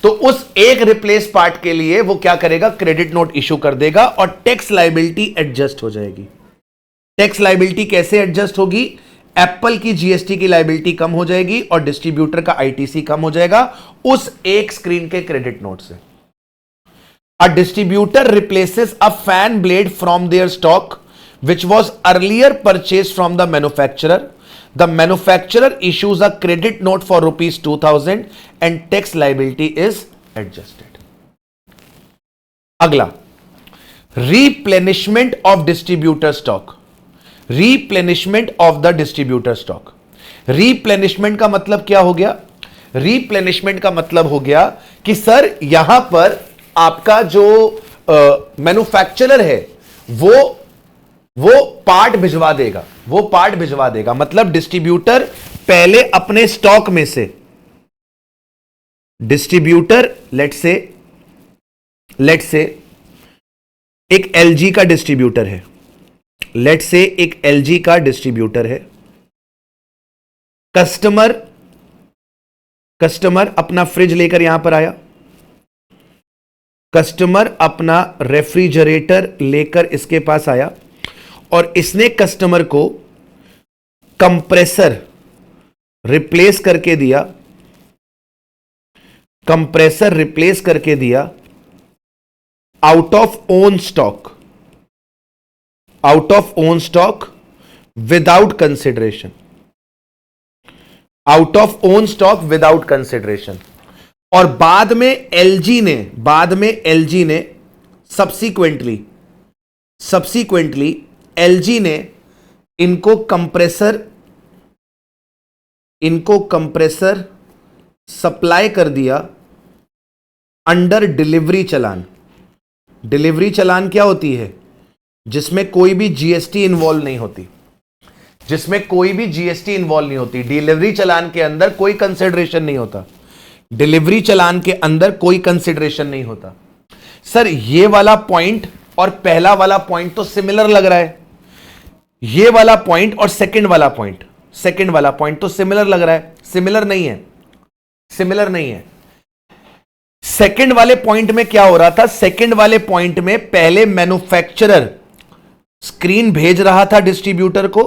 तो उस एक रिप्लेस पार्ट के लिए वो क्या करेगा? क्रेडिट नोट इशू कर देगा और टैक्स लायबिलिटी एडजस्ट हो जाएगी। टैक्स लायबिलिटी कैसे एडजस्ट होगी? एप्पल की जीएसटी की लायबिलिटी कम हो जाएगी और डिस्ट्रीब्यूटर का आईटीसी कम हो जाएगा उस एक स्क्रीन के क्रेडिट नोट से। अ distributor replaces a fan blade from their stock which was earlier purchase from the manufacturer. The manufacturer issues a credit note for ₹2000 and tax liability is adjusted. अगला, replenishment of distributor stock. Replenishment of the distributor stock. Replenishment का मतलब क्या हो गया? Replenishment का मतलब हो गया कि सर यहां पर आपका जो मैन्युफैक्चरर है वो पार्ट भिजवा देगा, वो पार्ट भिजवा देगा। मतलब डिस्ट्रीब्यूटर पहले अपने स्टॉक में से, डिस्ट्रीब्यूटर लेट से एक एलजी का डिस्ट्रीब्यूटर है, लेट से एक एलजी का डिस्ट्रीब्यूटर है। कस्टमर अपना फ्रिज लेकर यहां पर आया, कस्टमर अपना रेफ्रिजरेटर लेकर इसके पास आया और इसने कस्टमर को कंप्रेसर रिप्लेस करके दिया, कंप्रेसर रिप्लेस करके दिया out of own stock, out of own stock without consideration, out of own stock without consideration. और बाद में एलजी ने सब्सीक्वेंटली एलजी ने इनको कंप्रेसर सप्लाई कर दिया अंडर डिलीवरी चलान। डिलीवरी चलान क्या होती है? जिसमें कोई भी जीएसटी इन्वॉल्व नहीं होती, जिसमें कोई भी जीएसटी इन्वॉल्व नहीं होती। डिलीवरी चलान के अंदर कोई कंसिडरेशन नहीं होता, डिलीवरी चलान के अंदर कोई कंसिडरेशन नहीं होता। सर ये वाला पॉइंट और पहला वाला पॉइंट तो सिमिलर लग रहा है, ये वाला पॉइंट और सेकंड वाला पॉइंट तो सिमिलर लग रहा है। सिमिलर नहीं है, सिमिलर नहीं है। सेकंड वाले पॉइंट में क्या हो रहा था? सेकंड वाले पॉइंट में पहले मैन्युफैक्चरर स्क्रीन भेज रहा था डिस्ट्रीब्यूटर को,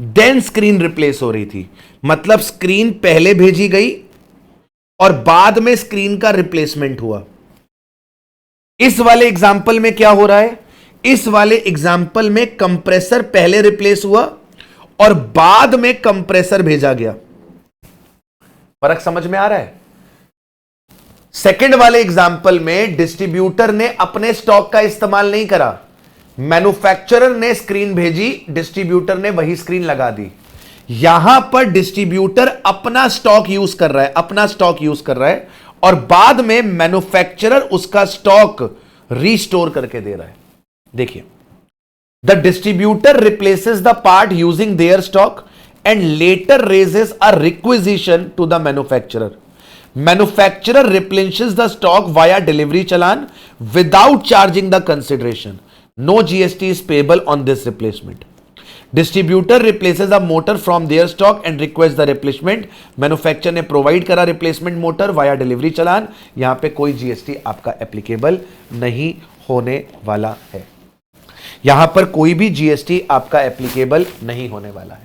देन स्क्रीन रिप्लेस हो रही थी। मतलब स्क्रीन पहले भेजी गई और बाद में स्क्रीन का रिप्लेसमेंट हुआ। इस वाले एग्जाम्पल में क्या हो रहा है? इस वाले एग्जाम्पल में कंप्रेसर पहले रिप्लेस हुआ और बाद में कंप्रेसर भेजा गया। फर्क समझ में आ रहा है? सेकंड वाले एग्जाम्पल में डिस्ट्रीब्यूटर ने अपने स्टॉक का इस्तेमाल नहीं करा, मैन्युफैक्चरर ने स्क्रीन भेजी, डिस्ट्रीब्यूटर ने वही स्क्रीन लगा दी। यहां पर डिस्ट्रीब्यूटर अपना स्टॉक यूज कर रहा है और बाद में मैन्युफैक्चरर उसका स्टॉक रीस्टोर करके दे रहा है। देखिए, the distributor replaces the part using their stock and later raises a requisition to the manufacturer. Manufacturer replenishes the stock via delivery challan without charging the consideration. No GST is payable on this replacement. Distributor replaces a motor from their stock and request the replacement. Manufacturer ने प्रोवाइड करा replacement motor via delivery challan. यहां पे कोई जीएसटी आपका एप्लीकेबल नहीं होने वाला है, यहां पर कोई भी जीएसटी आपका एप्लीकेबल नहीं होने वाला है।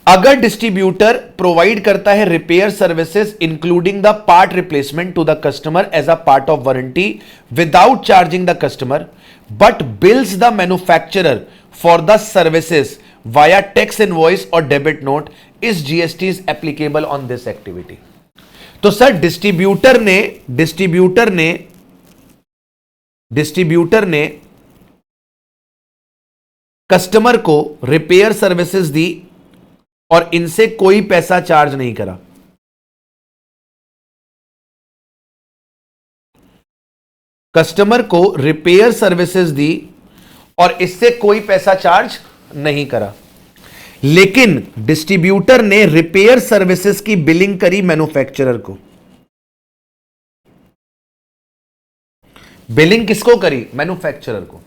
अगर डिस्ट्रीब्यूटर प्रोवाइड करता है repair services including the part replacement to the customer as a part of warranty without charging the customer but bills the manufacturer for the services via tax invoice or debit note is GST is applicable on this activity. तो सर डिस्ट्रीब्यूटर ने कस्टमर को रिपेयर सर्विसेज दी और इनसे कोई पैसा चार्ज नहीं करा। कस्टमर को रिपेयर सर्विसेज दी और इससे कोई पैसा चार्ज नहीं करा, लेकिन डिस्ट्रीब्यूटर ने रिपेयर सर्विसेज की बिलिंग करी मैन्युफैक्चरर को। बिलिंग किसको करी? मैन्युफैक्चरर को।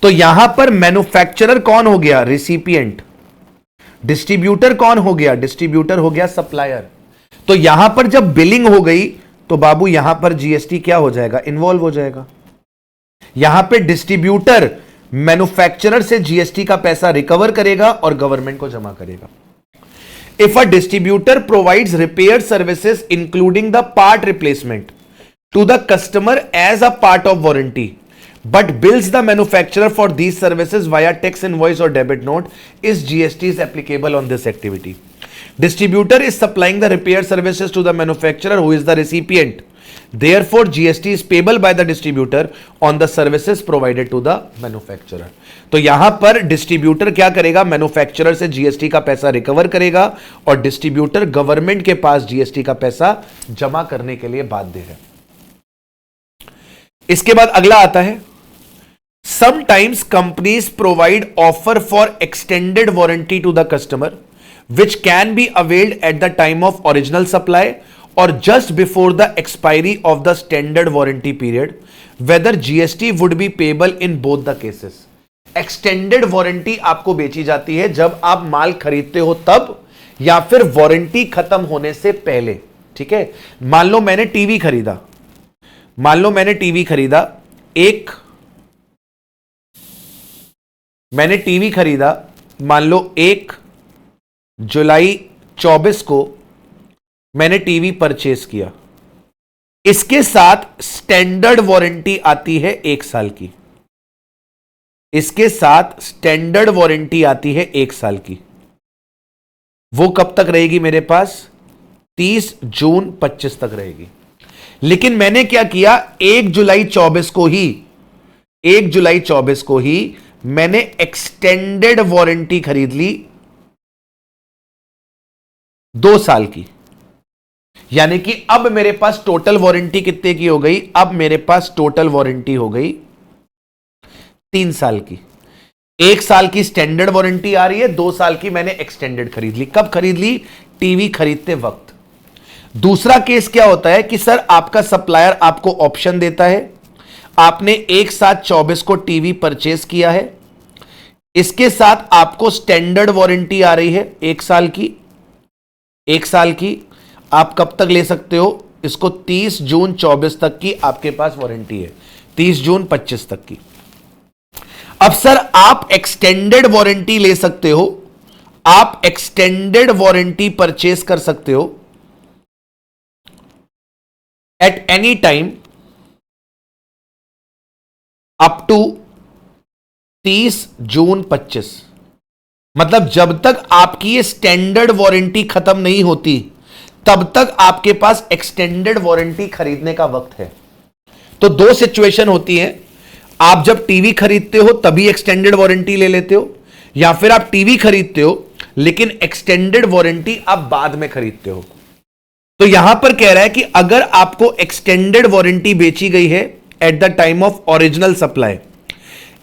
तो यहां पर मैन्युफैक्चरर कौन हो गया? रिसिपिएंट। डिस्ट्रीब्यूटर कौन हो गया? डिस्ट्रीब्यूटर हो गया सप्लायर। तो यहां पर जब बिलिंग हो गई तो बाबू यहां पर जीएसटी क्या हो जाएगा? इन्वॉल्व हो जाएगा। यहां पे डिस्ट्रीब्यूटर मैन्युफैक्चरर से जीएसटी का पैसा रिकवर करेगा और गवर्नमेंट को जमा करेगा। If a distributor provides repair services including the part replacement to the customer as a part of warranty but bills the manufacturer for these services via tax invoice or debit note is GST is applicable on this activity. Distributor is supplying the repair services to the manufacturer who is the recipient. Therefore, GST is payable by the distributor on the services provided to the manufacturer. तो यहां पर डिस्ट्रीब्यूटर क्या करेगा? मैन्युफैक्चरर से जीएसटी का पैसा रिकवर करेगा और डिस्ट्रीब्यूटर गवर्नमेंट के पास जीएसटी का पैसा जमा करने के लिए बाध्य है। इसके बाद अगला आता है, sometimes companies provide offer for extended warranty to the customer which can be availed at the time of original supply or just before the expiry of the standard warranty period, whether GST would be payable in both the cases. Extended warranty आपको बेची जाती है जब आप माल खरीदते हो तब, या फिर वारंटी खत्म होने से पहले। ठीक है, मान लो मैंने टीवी खरीदा, मान लो 1 जुलाई 24 को मैंने टीवी परचेस किया। इसके साथ स्टैंडर्ड वारंटी आती है 1 साल की। इसके साथ स्टैंडर्ड वारंटी आती है 1 साल की। वो कब तक रहेगी मेरे पास? 30 जून 25 तक रहेगी। लेकिन मैंने क्या किया? 1 जुलाई 24 को ही मैंने एक्सटेंडेड वारंटी खरीद ली 2 साल की। यानी कि अब मेरे पास टोटल वारंटी कितने की हो गई? अब मेरे पास टोटल वारंटी हो गई 3 साल की। 1 साल की स्टैंडर्ड वारंटी आ रही है, 2 साल की मैंने एक्सटेंडेड खरीद ली। कब खरीद ली? टीवी खरीदते वक्त। दूसरा केस क्या होता है कि सर आपका सप्लायर आपको ऑप्शन देता है, आपने 1/7/24 को टीवी परचेस किया है, इसके साथ आपको स्टैंडर्ड वारंटी आ रही है 1 साल की। 1 साल की आप कब तक ले सकते हो? इसको 30 जून 24 तक की आपके पास वारंटी है, 30 जून 25 तक की। अब सर आप एक्सटेंडेड वारंटी ले सकते हो, आप एक्सटेंडेड वारंटी परचेस कर सकते हो at any time up to 30 June 25। मतलब जब तक आपकी ये स्टैंडर्ड वारंटी खत्म नहीं होती तब तक आपके पास एक्सटेंडेड वारंटी खरीदने का वक्त है। तो 2 सिचुएशन होती है, आप जब टीवी खरीदते हो तभी एक्सटेंडेड वारंटी ले लेते हो, या फिर आप टीवी खरीदते हो लेकिन एक्सटेंडेड वारंटी आप बाद में खरीदते हो। तो यहां पर कह रहा है कि अगर आपको एक्सटेंडेड वारंटी बेची गई है at the time of original supply,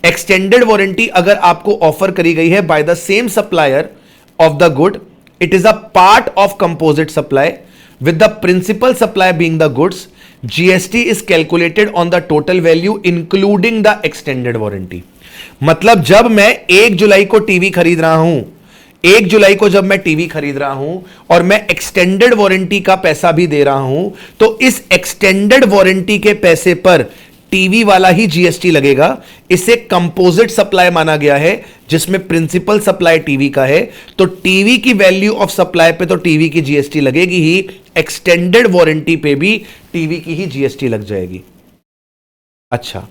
extended warranty अगर आपको ऑफर करी गई है by the same supplier of the good, it is a part of composite supply with the principal supply being the goods, GST is calculated on the total value including the extended warranty. मतलब जब मैं 1 जुलाई को टीवी खरीद रहा हूं, 1 जुलाई को जब मैं टीवी खरीद रहा हूं और मैं एक्सटेंडेड वारंटी का पैसा भी दे रहा हूं, तो इस एक्सटेंडेड वारंटी के पैसे पर टीवी वाला ही जीएसटी लगेगा। इसे कंपोजिट सप्लाई माना गया है जिसमें प्रिंसिपल सप्लाई टीवी का है, तो टीवी की वैल्यू ऑफ सप्लाई पे तो टीवी की जीएसटी लगेगी ही, एक्सटेंडेड वारंटी पे भी टीवी की ही जीएसटी लग जाएगी। अच्छा,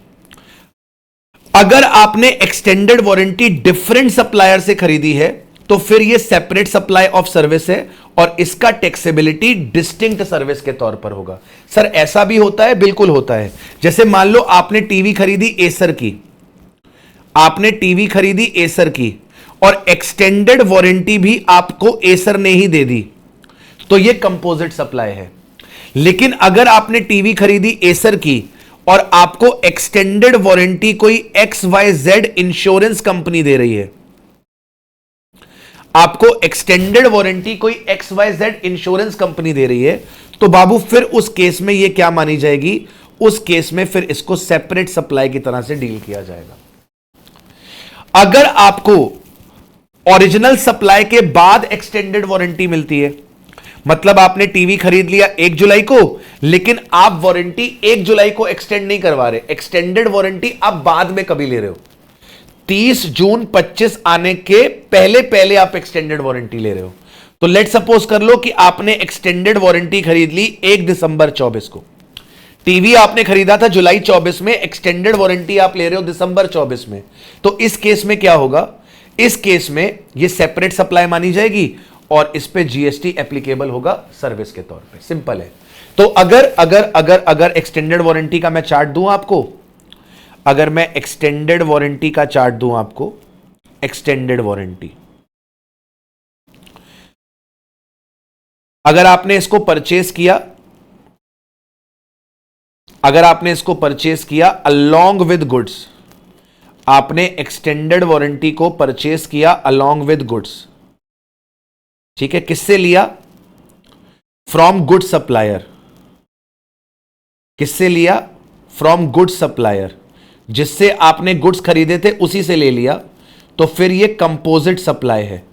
अगर आपने एक्सटेंडेड वारंटी डिफरेंट सप्लायर से खरीदी है तो फिर यह सेपरेट सप्लाई ऑफ सर्विस है और इसका टैक्सेबिलिटी डिस्टिंक्ट सर्विस के तौर पर होगा। सर ऐसा भी होता है? बिल्कुल होता है। जैसे मान लो आपने टीवी खरीदी एसर की, आपने टीवी खरीदी एसर की और एक्सटेंडेड वारंटी भी आपको एसर ने ही दे दी, तो यह कंपोजिट सप्लाई है। लेकिन अगर आपने टीवी खरीदी एसर की और आपको एक्सटेंडेड वारंटी कोई XYZ इंश्योरेंस कंपनी दे रही है, आपको एक्सटेंडेड वारंटी कोई XYZ इंश्योरेंस कंपनी दे रही है, तो बाबू फिर उस केस में यह क्या मानी जाएगी? उस केस में फिर इसको सेपरेट सप्लाई की तरह से डील किया जाएगा। अगर आपको ओरिजिनल सप्लाई के बाद एक्सटेंडेड वारंटी मिलती है, मतलब आपने टीवी खरीद लिया 1 जुलाई को, लेकिन आप वारंटी 1 जुलाई को एक्सटेंड नहीं करवा रहे, एक्सटेंडेड वारंटी आप बाद में कभी ले रहे हो, 30 जून 25 आने के पहले पहले आप एक्सटेंडेड वारंटी ले रहे हो। तो लेट सपोज कर लो कि आपने एक्सटेंडेड वारंटी खरीद ली 1 दिसंबर 24 को, टीवी आपने खरीदा था जुलाई 24 में, एक्सटेंडेड वारंटी आप ले रहे हो दिसंबर 24 में, तो इस केस में क्या होगा? इस केस में यह सेपरेट सप्लाई मानी जाएगी और इस पे जीएसटी एप्लीकेबल होगा सर्विस के तौर पे। सिंपल है। तो अगर अगर अगर अगर एक्सटेंडेड वारंटी का मैं चार्ट दूं आपको, अगर मैं एक्सटेंडेड वारंटी का चार्ट दूं आपको, एक्सटेंडेड वारंटी, अगर आपने इसको परचेस किया, अगर आपने इसको परचेस किया अलोंग विद गुड्स, आपने एक्सटेंडेड वारंटी को परचेस किया अलोंग विद गुड्स, ठीक है, किससे लिया? From good supplier. किससे लिया? फ्रॉम गुड सप्लायर, जिससे आपने गुड्स खरीदे थे उसी से ले लिया, तो फिर यह कंपोजिट सप्लाई है,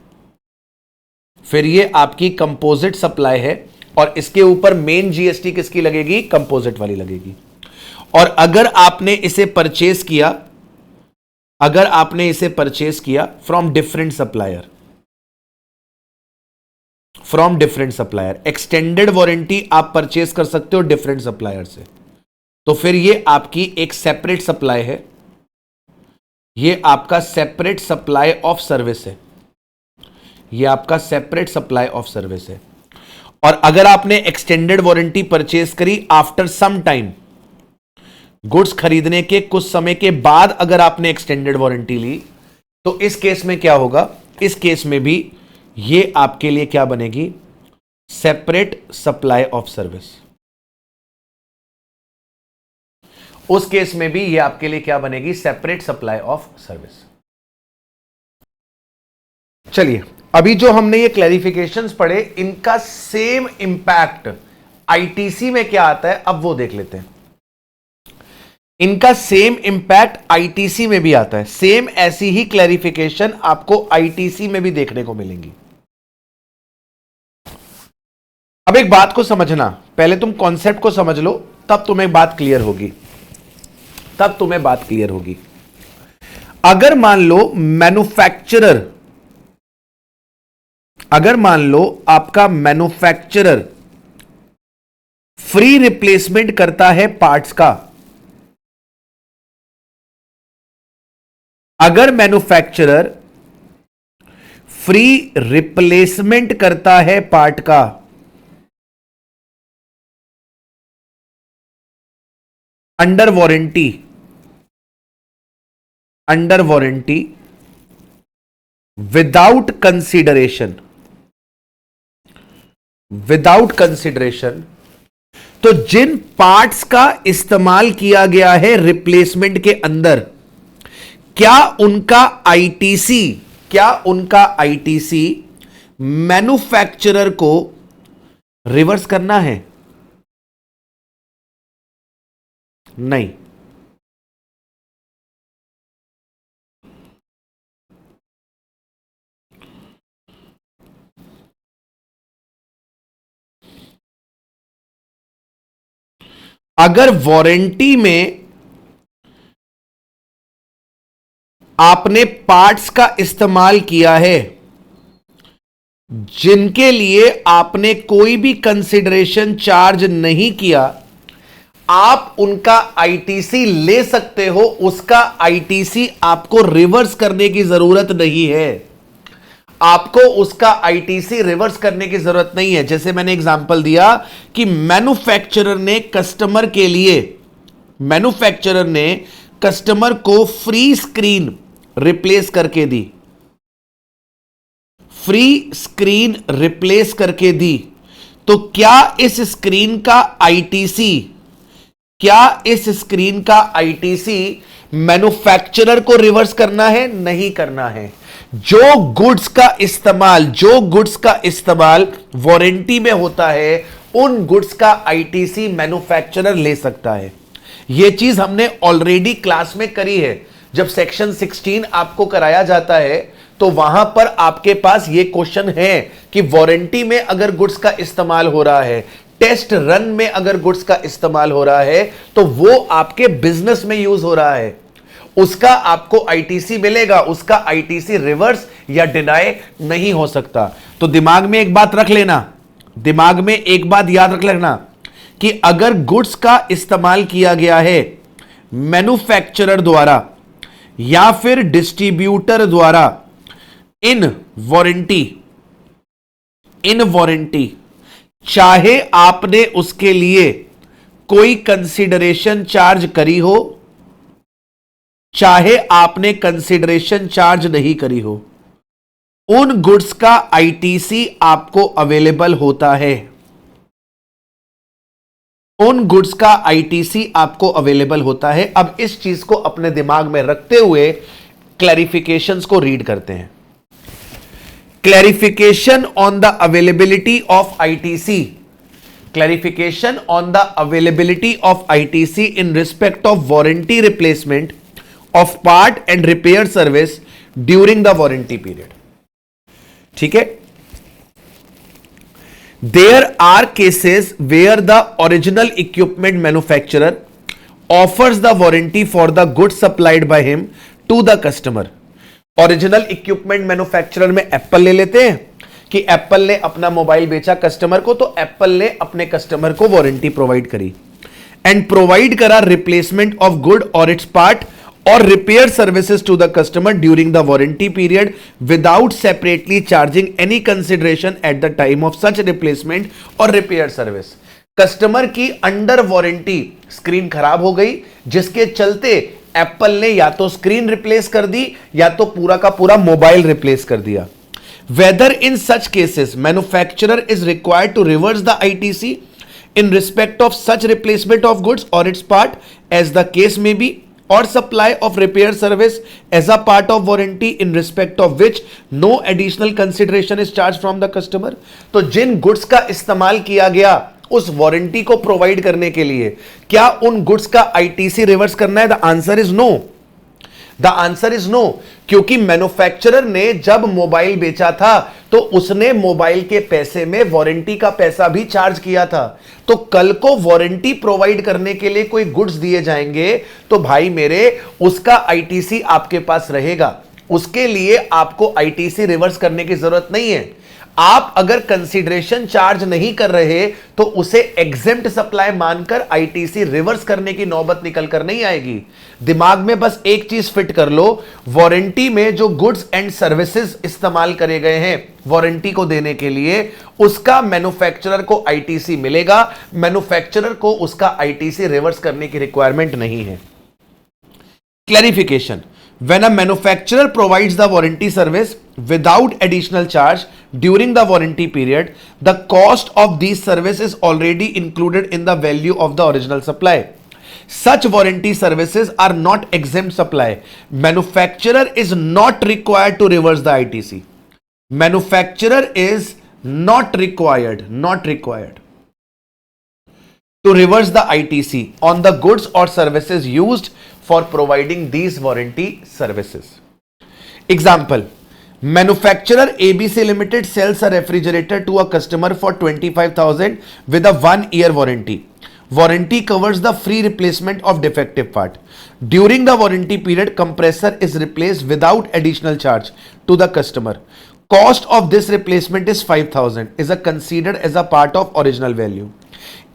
फिर यह आपकी कंपोजिट सप्लाई है और इसके ऊपर मेन जीएसटी किसकी लगेगी? कंपोजिट वाली लगेगी। और अगर आपने इसे परचेस किया, अगर आपने इसे परचेस किया from different supplier, from different supplier, extended warranty आप परचेस कर सकते हो डिफरेंट सप्लायर से, तो फिर ये आपकी एक सेपरेट सप्लाई है, ये आपका सेपरेट सप्लाई ऑफ सर्विस है, ये आपका सेपरेट सप्लाई ऑफ सर्विस है। और अगर आपने एक्सटेंडेड वारंटी परचेस करी आफ्टर सम टाइम, गुड्स खरीदने के कुछ समय के बाद अगर आपने एक्सटेंडेड वारंटी ली, तो इस केस में क्या होगा? इस केस में भी ये आपके लिए क्या बनेगी? Separate supply of service. उस केस में भी ये आपके लिए क्या बनेगी? Separate supply of service. चलिए, अभी जो हमने ये क्लैरिफिकेशंस पढ़े, इनका सेम इंपैक्ट आईटीसी में क्या आता है, अब वो देख लेते हैं। इनका सेम इंपैक्ट आईटीसी में भी आता है, सेम ऐसी ही क्लैरिफिकेशन आपको आईटीसी में भी देखने को मिलेंगी। अब एक बात को समझना, पहले तुम कॉन्सेप्ट को समझ लो, तब तुम्हें बात क्लियर होगी, तब तुम्हें बात क्लियर होगी। अगर मान लो मैन्युफैक्चरर, अगर मान लो आपका मैन्युफैक्चरर फ्री रिप्लेसमेंट करता है पार्ट्स का, अगर मैन्युफैक्चरर फ्री रिप्लेसमेंट करता है पार्ट का, under warranty, under warranty, without consideration, without consideration, तो जिन पार्ट्स का इस्तेमाल किया गया है रिप्लेसमेंट के अंदर, क्या उनका आईटीसी, क्या उनका आईटीसी मैन्युफैक्चरर को रिवर्स करना है? नहीं। अगर वारंटी में आपने पार्ट्स का इस्तेमाल किया है जिनके लिए आपने कोई भी कंसिडरेशन चार्ज नहीं किया, आप उनका आईटीसी ले सकते हो, उसका आईटीसी आपको रिवर्स करने की जरूरत नहीं है। आपको उसका आईटीसी रिवर्स करने की जरूरत नहीं है। जैसे मैंने एग्जांपल दिया कि मैन्युफैक्चरर ने कस्टमर को फ्री स्क्रीन रिप्लेस करके दी, फ्री स्क्रीन रिप्लेस करके दी। तो क्या इस स्क्रीन का आईटीसी मैन्युफैक्चरर को रिवर्स करना है? नहीं करना है। जो गुड्स का इस्तेमाल वारंटी में होता है, उन गुड्स का आईटीसी मैन्युफैक्चरर ले सकता है। यह चीज हमने ऑलरेडी क्लास में करी है। जब सेक्शन 16 आपको कराया जाता है तो वहां पर आपके पास यह क्वेश्चन है कि वारंटी में अगर गुड्स का इस्तेमाल हो रहा है, टेस्ट रन में अगर गुड्स का इस्तेमाल हो रहा है, तो वो आपके बिजनेस में यूज हो रहा है, उसका आपको आईटीसी मिलेगा। उसका आईटीसी रिवर्स या डिनाई नहीं हो सकता। तो दिमाग में एक बात याद रख लेना कि अगर गुड्स का इस्तेमाल किया गया है मैन्युफैक्चरर द्वारा या फिर डिस्ट्रीब्यूटर द्वारा इन वारंटी, चाहे आपने उसके लिए कोई कंसीडरेशन चार्ज करी हो, चाहे आपने कंसीडरेशन चार्ज नहीं करी हो, उन गुड्स का आईटीसी आपको अवेलेबल होता है। अब इस चीज को अपने दिमाग में रखते हुए क्लैरिफिकेशंस को रीड करते हैं। Clarification on the availability of ITC in respect of warranty replacement of part and repair service during the warranty period. ठीक है? There are cases where the original equipment manufacturer offers the warranty for the goods supplied by him to the customer. Original equipment manufacturer में एप्पल ले लेते हैं कि एप्पल ने अपना मोबाइल बेचा कस्टमर को, तो एप्पल ने अपने कस्टमर को वारंटी प्रोवाइड करी एंड प्रोवाइड करा रिप्लेसमेंट ऑफ गुड और it's part or repair services to the customer during the warranty period without separately charging any consideration at the time of such replacement or repair service. Customer की अंडर वारंटी स्क्रीन खराब हो गई, जिसके चलते एप्पल ने या तो स्क्रीन रिप्लेस कर दी या तो पूरा का पूरा मोबाइल रिप्लेस कर दिया। Whether in such cases manufacturer is required to reverse the ITC in respect of such replacement of goods or its part as the case may be, or supply of repair service as a part of warranty in respect of which no additional consideration is charged from the customer. तो जिन गुड्स का इस्तेमाल किया गया उस वारंटी को प्रोवाइड करने के लिए, क्या उन गुड्स का आईटीसी रिवर्स करना है? The answer is no. क्योंकि मैन्युफैक्चरर ने जब मोबाइल बेचा था तो उसने मोबाइल के पैसे में वारंटी का पैसा भी चार्ज किया था। तो कल को वारंटी प्रोवाइड करने के लिए कोई गुड्स दिए जाएंगे तो भाई मेरे, उसका आईटीसी आपके पास रहेगा। उसके लिए आपको आईटीसी रिवर्स करने की जरूरत नहीं है। आप अगर कंसीडरेशन चार्ज नहीं कर रहे तो उसे एग्जेम्प्ट सप्लाई मानकर आईटीसी रिवर्स करने की नौबत निकल कर नहीं आएगी। दिमाग में बस एक चीज फिट कर लो, वारंटी में जो गुड्स एंड सर्विसेज इस्तेमाल करे गए हैं वारंटी को देने के लिए, उसका मैन्युफैक्चरर को आईटीसी मिलेगा। मैन्युफैक्चरर को उसका आईटीसी रिवर्स करने की रिक्वायरमेंट नहीं है। Clarification: when a manufacturer provides the warranty service without additional charge during the warranty period, the cost of these services is already included in the value of the original supply. Such warranty services are not exempt supply. Manufacturer is not required to reverse the ITC. Manufacturer is not required to reverse the ITC on the goods or services used for providing these warranty services. Example: manufacturer ABC Limited sells a refrigerator to a customer for 25,000 with a 1-year warranty. Warranty covers the free replacement of defective part. During the warranty period, compressor is replaced without additional charge to the customer. Cost of this replacement is 5,000, is considered as a part of original value.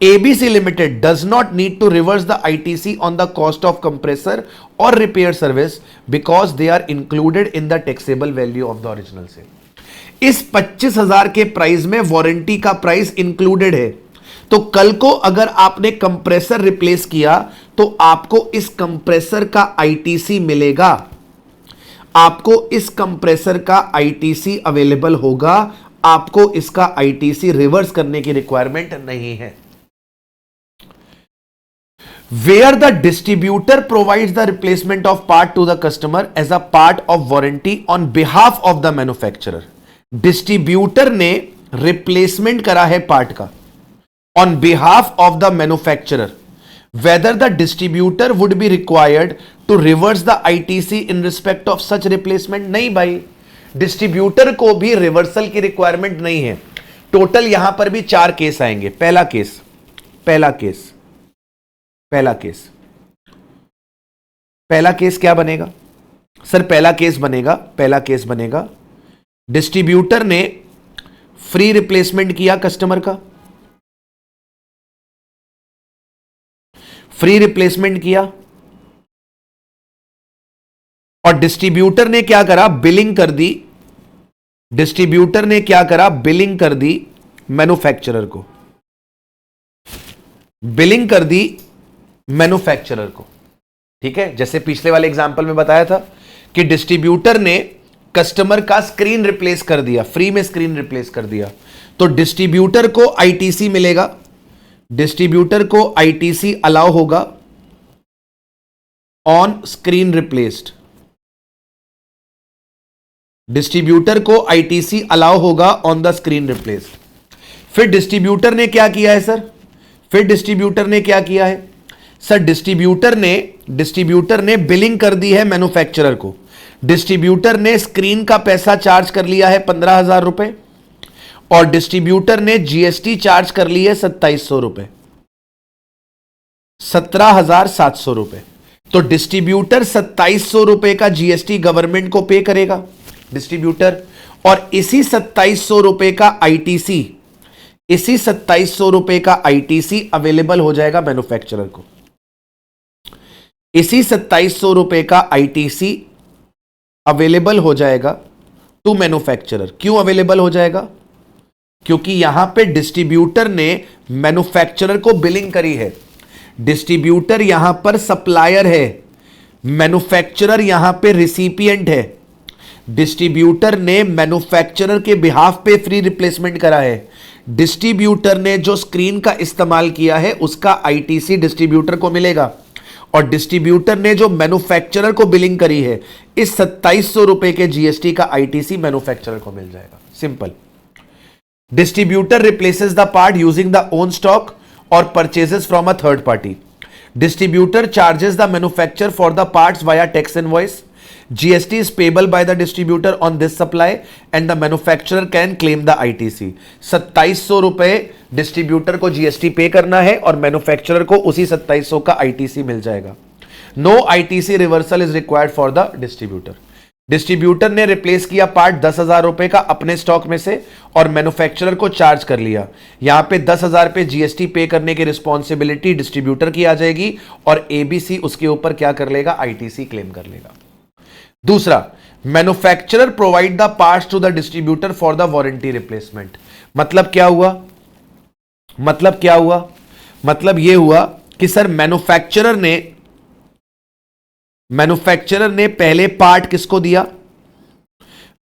ABC Limited does not need to reverse the ITC on the cost of compressor or repair service because they are included in the taxable value of the original sale. इस 25,000 के प्राइस में वारंटी का प्राइस इंक्लूडेड है, तो कल को अगर आपने कंप्रेसर रिप्लेस किया तो आपको इस कंप्रेसर का आईटीसी मिलेगा, आपको इस कंप्रेसर का आईटीसी अवेलेबल होगा, आपको इसका आईटीसी रिवर्स करने की रिक्वायरमेंट नहीं है. Where the distributor provides the replacement of part to the customer as a part of warranty on behalf of the manufacturer. Distributor ने रिप्लेसमेंट करा है पार्ट का on behalf of the manufacturer. Whether the distributor would be required to reverse the ITC in respect of such replacement. नहीं भाई, डिस्ट्रीब्यूटर को भी रिवर्सल की रिक्वायरमेंट नहीं है. टोटल यहां पर भी 4 केस आएंगे. पहला केस क्या बनेगा सर? पहला केस बनेगा डिस्ट्रीब्यूटर ने फ्री रिप्लेसमेंट किया कस्टमर का, फ्री रिप्लेसमेंट किया, और डिस्ट्रीब्यूटर ने क्या करा? बिलिंग कर दी. डिस्ट्रीब्यूटर ने क्या करा? बिलिंग कर दी मैन्युफैक्चरर को, बिलिंग कर दी मैन्युफैक्चरर को. ठीक है, जैसे पिछले वाले एग्जांपल में बताया था कि डिस्ट्रीब्यूटर ने कस्टमर का स्क्रीन रिप्लेस कर दिया, फ्री में स्क्रीन रिप्लेस कर दिया, तो डिस्ट्रीब्यूटर को आईटीसी मिलेगा, डिस्ट्रीब्यूटर को आईटीसी अलाउ होगा ऑन स्क्रीन रिप्लेस्ड. डिस्ट्रीब्यूटर को आईटीसी अलाउ होगा ऑन द स्क्रीन रिप्लेस्ड. फिर डिस्ट्रीब्यूटर ने क्या किया है सर? डिस्ट्रीब्यूटर ने बिलिंग कर दी है मैन्युफैक्चरर को. डिस्ट्रीब्यूटर ने स्क्रीन का पैसा चार्ज कर लिया है 15,000 रुपए, और डिस्ट्रीब्यूटर ने जीएसटी चार्ज कर ली है 2700 रुपए, 17,700 रुपए. तो डिस्ट्रीब्यूटर 2700 रुपए का जीएसटी गवर्नमेंट को पे करेगा डिस्ट्रीब्यूटर, और इसी 2700 रुपए का आईटीसी अवेलेबल हो जाएगा मैन्युफैक्चरर को. इसी 2700 रुपए का आईटीसी अवेलेबल हो जाएगा टू मैन्युफैक्चरर. क्यों अवेलेबल हो जाएगा? क्योंकि यहां पे डिस्ट्रीब्यूटर ने मैन्युफैक्चरर को बिलिंग करी है. डिस्ट्रीब्यूटर यहां पर सप्लायर है, मैन्युफैक्चरर यहां पे रिसिपिएंट है. डिस्ट्रीब्यूटर ने मैन्युफैक्चरर के बिहाफ पे फ्री रिप्लेसमेंट करा है. डिस्ट्रीब्यूटर ने जो स्क्रीन का इस्तेमाल किया है उसका आईटीसी डिस्ट्रीब्यूटर को मिलेगा, और डिस्ट्रीब्यूटर ने जो मैन्युफैक्चरर को बिलिंग करी है इस 2700 रुपए के जीएसटी का आईटीसी मैन्युफैक्चरर को मिल जाएगा. Simple. Distributor replaces the part using the own stock और purchases from a third party. Distributor charges the manufacturer for the parts via tax invoice. GST is payable by the distributor on this supply and the manufacturer can claim the ITC. 2700 रुपए डिस्ट्रीब्यूटर को जीएसटी पे करना है और मैन्युफैक्चरर को उसी 2700 का आईटीसी मिल जाएगा. No ITC reversal is required for the distributor. Distributor ने रिप्लेस किया पार्ट 10,000 रुपए का अपने स्टॉक में से और मैन्युफैक्चरर को चार्ज कर लिया. यहां पे 10,000 पे जीएसटी पे करने की रिस्पॉन्सिबिलिटी डिस्ट्रीब्यूटर की आ जाएगी और एबीसी उसके ऊपर क्या कर लेगा? आईटीसी क्लेम कर लेगा. दूसरा, manufacturer provide the parts to the distributor for the warranty replacement. मतलब क्या हुआ? मतलब यह हुआ कि सर मैन्युफैक्चरर ने पहले पार्ट किसको दिया?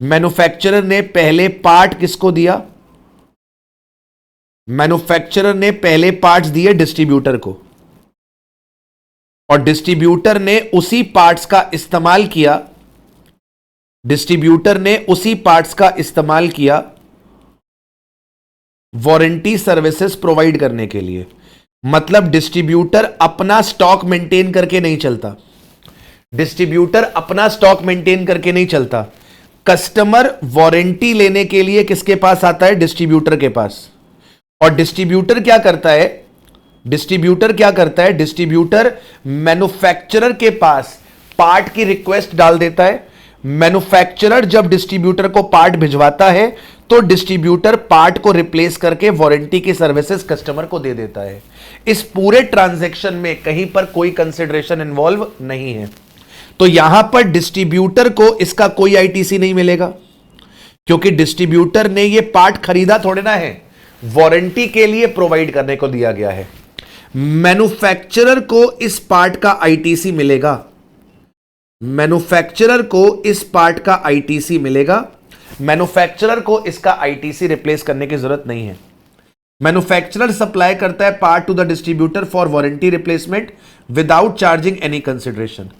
मैन्युफैक्चरर ने पहले पार्ट्स दिए डिस्ट्रीब्यूटर को, और डिस्ट्रीब्यूटर ने उसी पार्ट्स का इस्तेमाल किया वारंटी सर्विसेज प्रोवाइड करने के लिए. मतलब डिस्ट्रीब्यूटर अपना स्टॉक मेंटेन करके नहीं चलता. कस्टमर वारंटी लेने के लिए किसके पास आता है? डिस्ट्रीब्यूटर के पास. और डिस्ट्रीब्यूटर क्या करता है? डिस्ट्रीब्यूटर मैन्युफैक्चरर के पास पार्ट की रिक्वेस्ट डाल देता है. मैन्युफैक्चरर जब डिस्ट्रीब्यूटर को पार्ट भिजवाता है तो डिस्ट्रीब्यूटर पार्ट को रिप्लेस करके वारंटी की सर्विसेज कस्टमर को दे देता है। इस पूरे ट्रांजैक्शन में कहीं पर कोई कंसिडरेशन इन्वॉल्व नहीं है। तो यहां पर डिस्ट्रीब्यूटर को इसका कोई आईटीसी नहीं मिलेगा, क्योंकि डिस्ट्रीब्यूटर ने यह पार्ट खरीदा थोड़े ना है, वारंटी के लिए प्रोवाइड करने को दिया गया है। मैन्युफैक्चरर को इस पार्ट का आईटीसी मिलेगा, मैन्युफैक्चरर को इस पार्ट का आईटीसी मिलेगा। मैन्युफैक्चरर को इसका आईटीसी रिप्लेस करने की जरूरत नहीं है। मैन्युफैक्चरर सप्लाई करता है part to the distributor for warranty replacement without charging any consideration.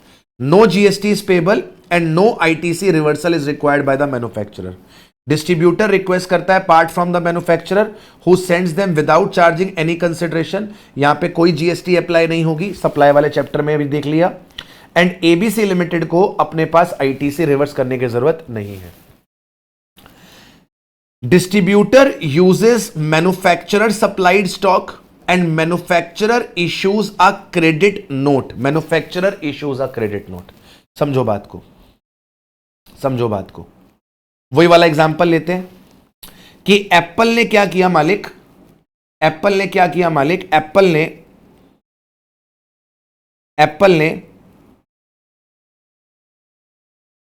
No GST is payable and no ITC reversal is required by the manufacturer. Distributor request करता है part from the manufacturer who sends them without charging any consideration. यहां पे कोई जीएसटी अप्लाई नहीं होगी, सप्लाई वाले चैप्टर में भी देख लिया। एंड एबीसी लिमिटेड को अपने पास आईटीसी रिवर्स करने की जरूरत नहीं है। Distributor uses manufacturer supplied stock and manufacturer issues a credit note. Manufacturer issues a credit note. समझो बात को, समझो बात को। वही वाला एग्जांपल लेते हैं कि एप्पल ने क्या किया मालिक, एप्पल ने क्या किया मालिक, एप्पल ने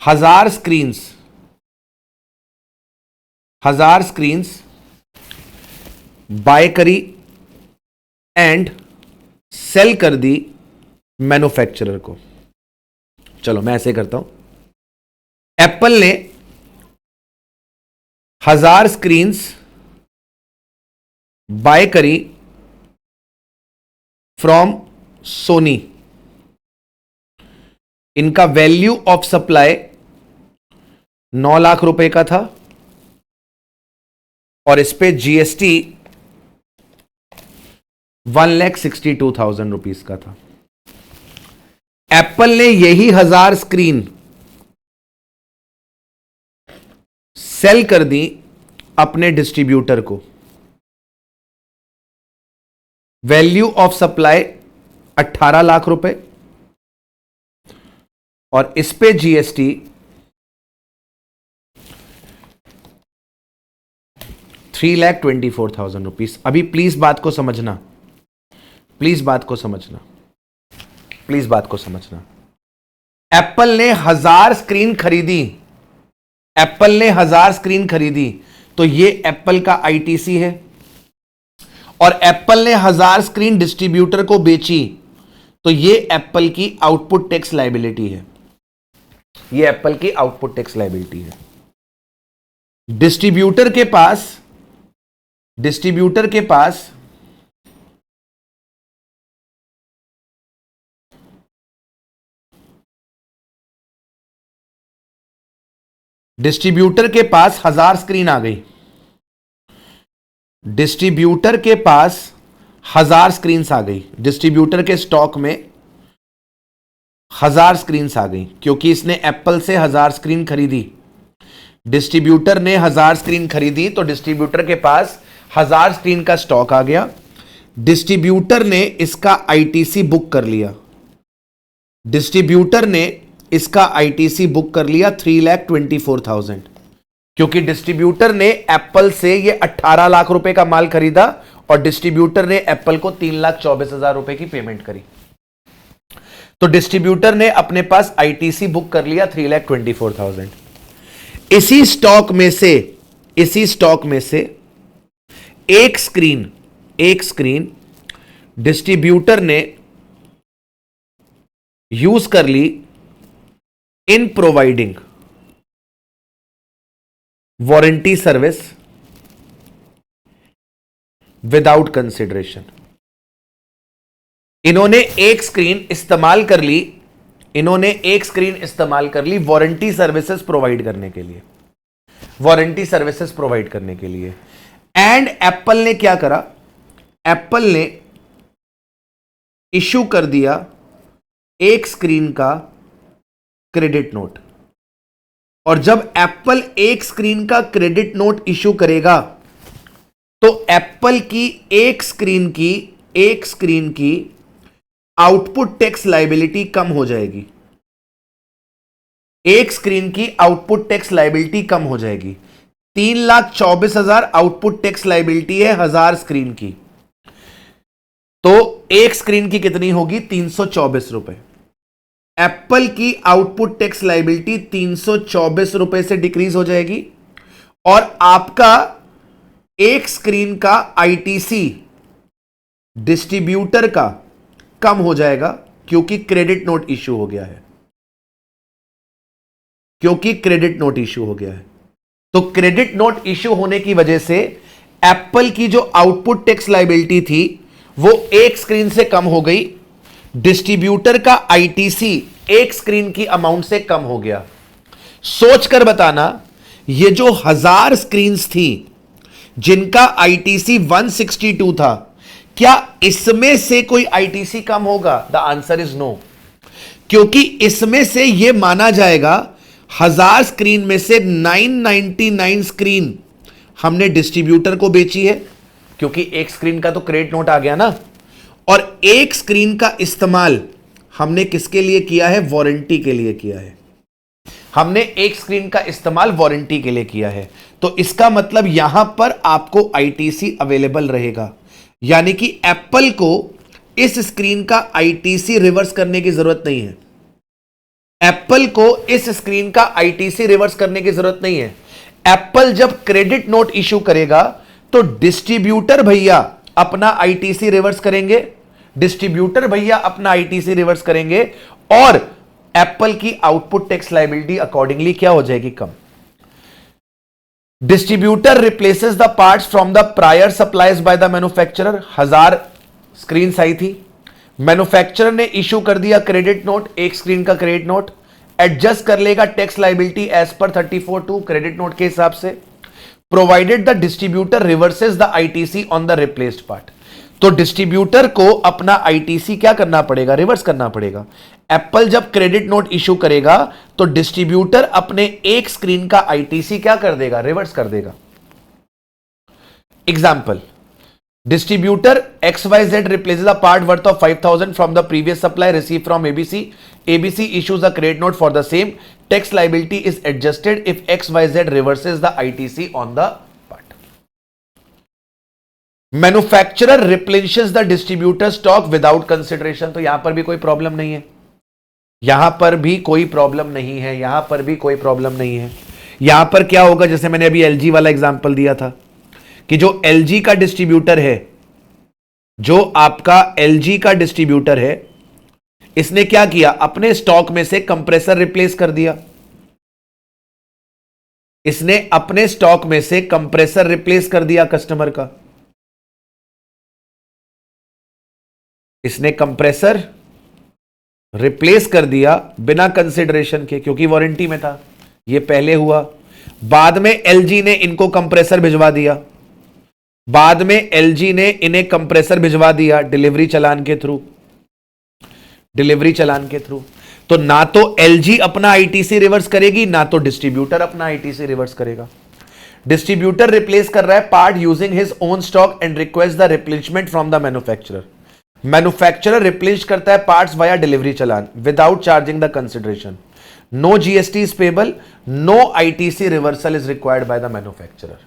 1000 स्क्रीन्स बाय करी एंड सेल कर दी मैन्युफैक्चरर को। चलो मैं ऐसे करता हूं, एप्पल ने 1000 स्क्रीन्स बाय करी फ्रॉम सोनी। इनका वैल्यू ऑफ सप्लाई 9 लाख रुपए का था और इस पे जीएसटी 1,62,000 रुपीज का था। एप्पल ने यही 1000 स्क्रीन सेल कर दी अपने डिस्ट्रीब्यूटर को। वैल्यू ऑफ सप्लाई 18 लाख रुपए और इस पे जीएसटी 3,24,000 रुपीज। अभी प्लीज बात को समझना, प्लीज बात को समझना, प्लीज बात को समझना। एप्पल ने 1000 स्क्रीन खरीदी, एप्पल ने 1000 स्क्रीन खरीदी, तो ये एप्पल का आईटीसी है। और एप्पल ने 1000 स्क्रीन डिस्ट्रीब्यूटर को बेची, तो ये एप्पल की आउटपुट टैक्स लायबिलिटी है, ये एप्पल की आउटपुट टैक्स लायबिलिटी है। डिस्ट्रीब्यूटर के पास डिस्ट्रीब्यूटर के पास 1000 स्क्रीन आ गई, डिस्ट्रीब्यूटर के पास 1000 स्क्रीन आ गई, डिस्ट्रीब्यूटर के स्टॉक में 1000 स्क्रीन आ गई, क्योंकि इसने एप्पल से 1000 स्क्रीन खरीदी। डिस्ट्रीब्यूटर ने 1000 स्क्रीन खरीदी तो डिस्ट्रीब्यूटर के पास 1000 स्क्रीन का स्टॉक आ गया। डिस्ट्रीब्यूटर ने इसका आईटीसी बुक कर लिया, डिस्ट्रीब्यूटर ने इसका आईटीसी बुक कर लिया 3,24,000, क्योंकि डिस्ट्रीब्यूटर ने एप्पल से ये 18 लाख रुपए का माल खरीदा और डिस्ट्रीब्यूटर ने एप्पल को 3,24,000 रुपए की पेमेंट करी। तो डिस्ट्रीब्यूटर ने अपने पास आईटीसी बुक कर लिया 3,24,000। इसी स्टॉक में से एक स्क्रीन डिस्ट्रीब्यूटर ने यूज कर ली in providing warranty service without consideration. इन्होंने एक स्क्रीन इस्तेमाल कर ली, इन्होंने एक स्क्रीन इस्तेमाल कर ली वारंटी सर्विसेज प्रोवाइड करने के लिए, वारंटी सर्विसेज प्रोवाइड करने के लिए। एंड एप्पल ने क्या करा, एप्पल ने इशू कर दिया एक स्क्रीन का क्रेडिट नोट। और जब एप्पल एक स्क्रीन का क्रेडिट नोट इशू करेगा तो एप्पल की एक स्क्रीन की आउटपुट टैक्स लायबिलिटी कम हो जाएगी, एक स्क्रीन की आउटपुट टैक्स लायबिलिटी कम हो जाएगी। 3,24,000 आउटपुट टैक्स लायबिलिटी है 1000 स्क्रीन की, तो एक स्क्रीन की कितनी होगी? 324 रुपए। एप्पल की आउटपुट टैक्स लायबिलिटी 324 रुपए से डिक्रीज हो जाएगी और आपका एक स्क्रीन का आईटीसी डिस्ट्रीब्यूटर का कम हो जाएगा क्योंकि क्रेडिट नोट इश्यू हो गया है, क्योंकि क्रेडिट नोट इश्यू हो गया है। तो क्रेडिट नोट इश्यू होने की वजह से एप्पल की जो आउटपुट टैक्स लायबिलिटी थी वो एक स्क्रीन से कम हो गई, डिस्ट्रीब्यूटर का आईटीसी एक स्क्रीन की अमाउंट से कम हो गया। सोचकर बताना, ये जो 1000 स्क्रीन्स थी जिनका आईटीसी 162 था, क्या इसमें से कोई आईटीसी कम होगा? द आंसर इज नो, क्योंकि इसमें से यह माना जाएगा 1000 स्क्रीन में से 999 स्क्रीन हमने डिस्ट्रीब्यूटर को बेची है, क्योंकि एक स्क्रीन का तो क्रेडिट नोट आ गया ना, और एक स्क्रीन का इस्तेमाल हमने किसके लिए किया है? वारंटी के लिए किया है। हमने एक स्क्रीन का इस्तेमाल वारंटी के लिए किया है, तो इसका मतलब यहां पर आपको आईटीसी अवेलेबल रहेगा, यानी कि एप्पल को इस स्क्रीन का आईटीसी रिवर्स करने की जरूरत नहीं है। एप्पल को इस स्क्रीन का आईटीसी रिवर्स करने की जरूरत नहीं है। एप्पल जब क्रेडिट नोट इशू करेगा तो डिस्ट्रीब्यूटर भैया अपना आईटीसी रिवर्स करेंगे, डिस्ट्रीब्यूटर भैया अपना आईटीसी रिवर्स करेंगे और एप्पल की आउटपुट टैक्स लायबिलिटी अकॉर्डिंगली क्या हो जाएगी? कम। Distributor replaces the parts from the prior supplies by the manufacturer. 1000 screen आई थी, मैन्युफैक्चरर ने इशू कर दिया क्रेडिट नोट, एक स्क्रीन का क्रेडिट नोट, एडजस्ट कर लेगा tax liability as per 34(2) credit note के हिसाब से, provided the distributor reverses the ITC on the replaced part. तो डिस्ट्रीब्यूटर को अपना आईटीसी क्या करना पड़ेगा? रिवर्स करना पड़ेगा। एप्पल जब क्रेडिट नोट इशू करेगा तो डिस्ट्रीब्यूटर अपने एक स्क्रीन का आईटीसी क्या कर देगा? रिवर्स कर देगा। Example, distributor XYZ replaces a part worth of 5,000 from the previous supply received from ABC. ABC issues a credit note for the same. Tax liability is adjusted if XYZ reverses the ITC on the part. Manufacturer replenishes the distributor stock without consideration. तो यहां पर भी कोई प्रॉब्लम नहीं है, यहां पर भी कोई प्रॉब्लम नहीं है, यहां पर भी कोई प्रॉब्लम नहीं है। यहां पर क्या होगा? जैसे मैंने अभी LG वाला एग्जांपल दिया था कि जो LG का डिस्ट्रीब्यूटर है, जो आपका LG का डिस्ट्रीब्यूटर है, इसने क्या किया? अपने स्टॉक में से कंप्रेसर रिप्लेस कर दिया। इसने अपने स्टॉक में से कंप्रेसर रिप्लेस कर दिया कस्टमर का। इसने कंप्रेसर रिप्लेस कर दिया बिना कंसिडरेशन के, क्योंकि वारंटी में था। यह पहले हुआ। बाद में LG ने इनको कंप्रेसर भिजवा दिया, बाद में LG ने इन्हें कंप्रेसर भिजवा दिया डिलीवरी चालान के थ्रू, डिलीवरी चालान के थ्रू। तो ना तो LG अपना आईटीसी रिवर्स करेगी, ना तो डिस्ट्रीब्यूटर अपना आईटीसी रिवर्स करेगा। डिस्ट्रीब्यूटर रिप्लेस कर रहा है part using his own stock and request the replacement from the manufacturer. Manufacturer replace करता है parts via delivery challan without charging the consideration. No GST is payable, no ITC reversal is required by the manufacturer.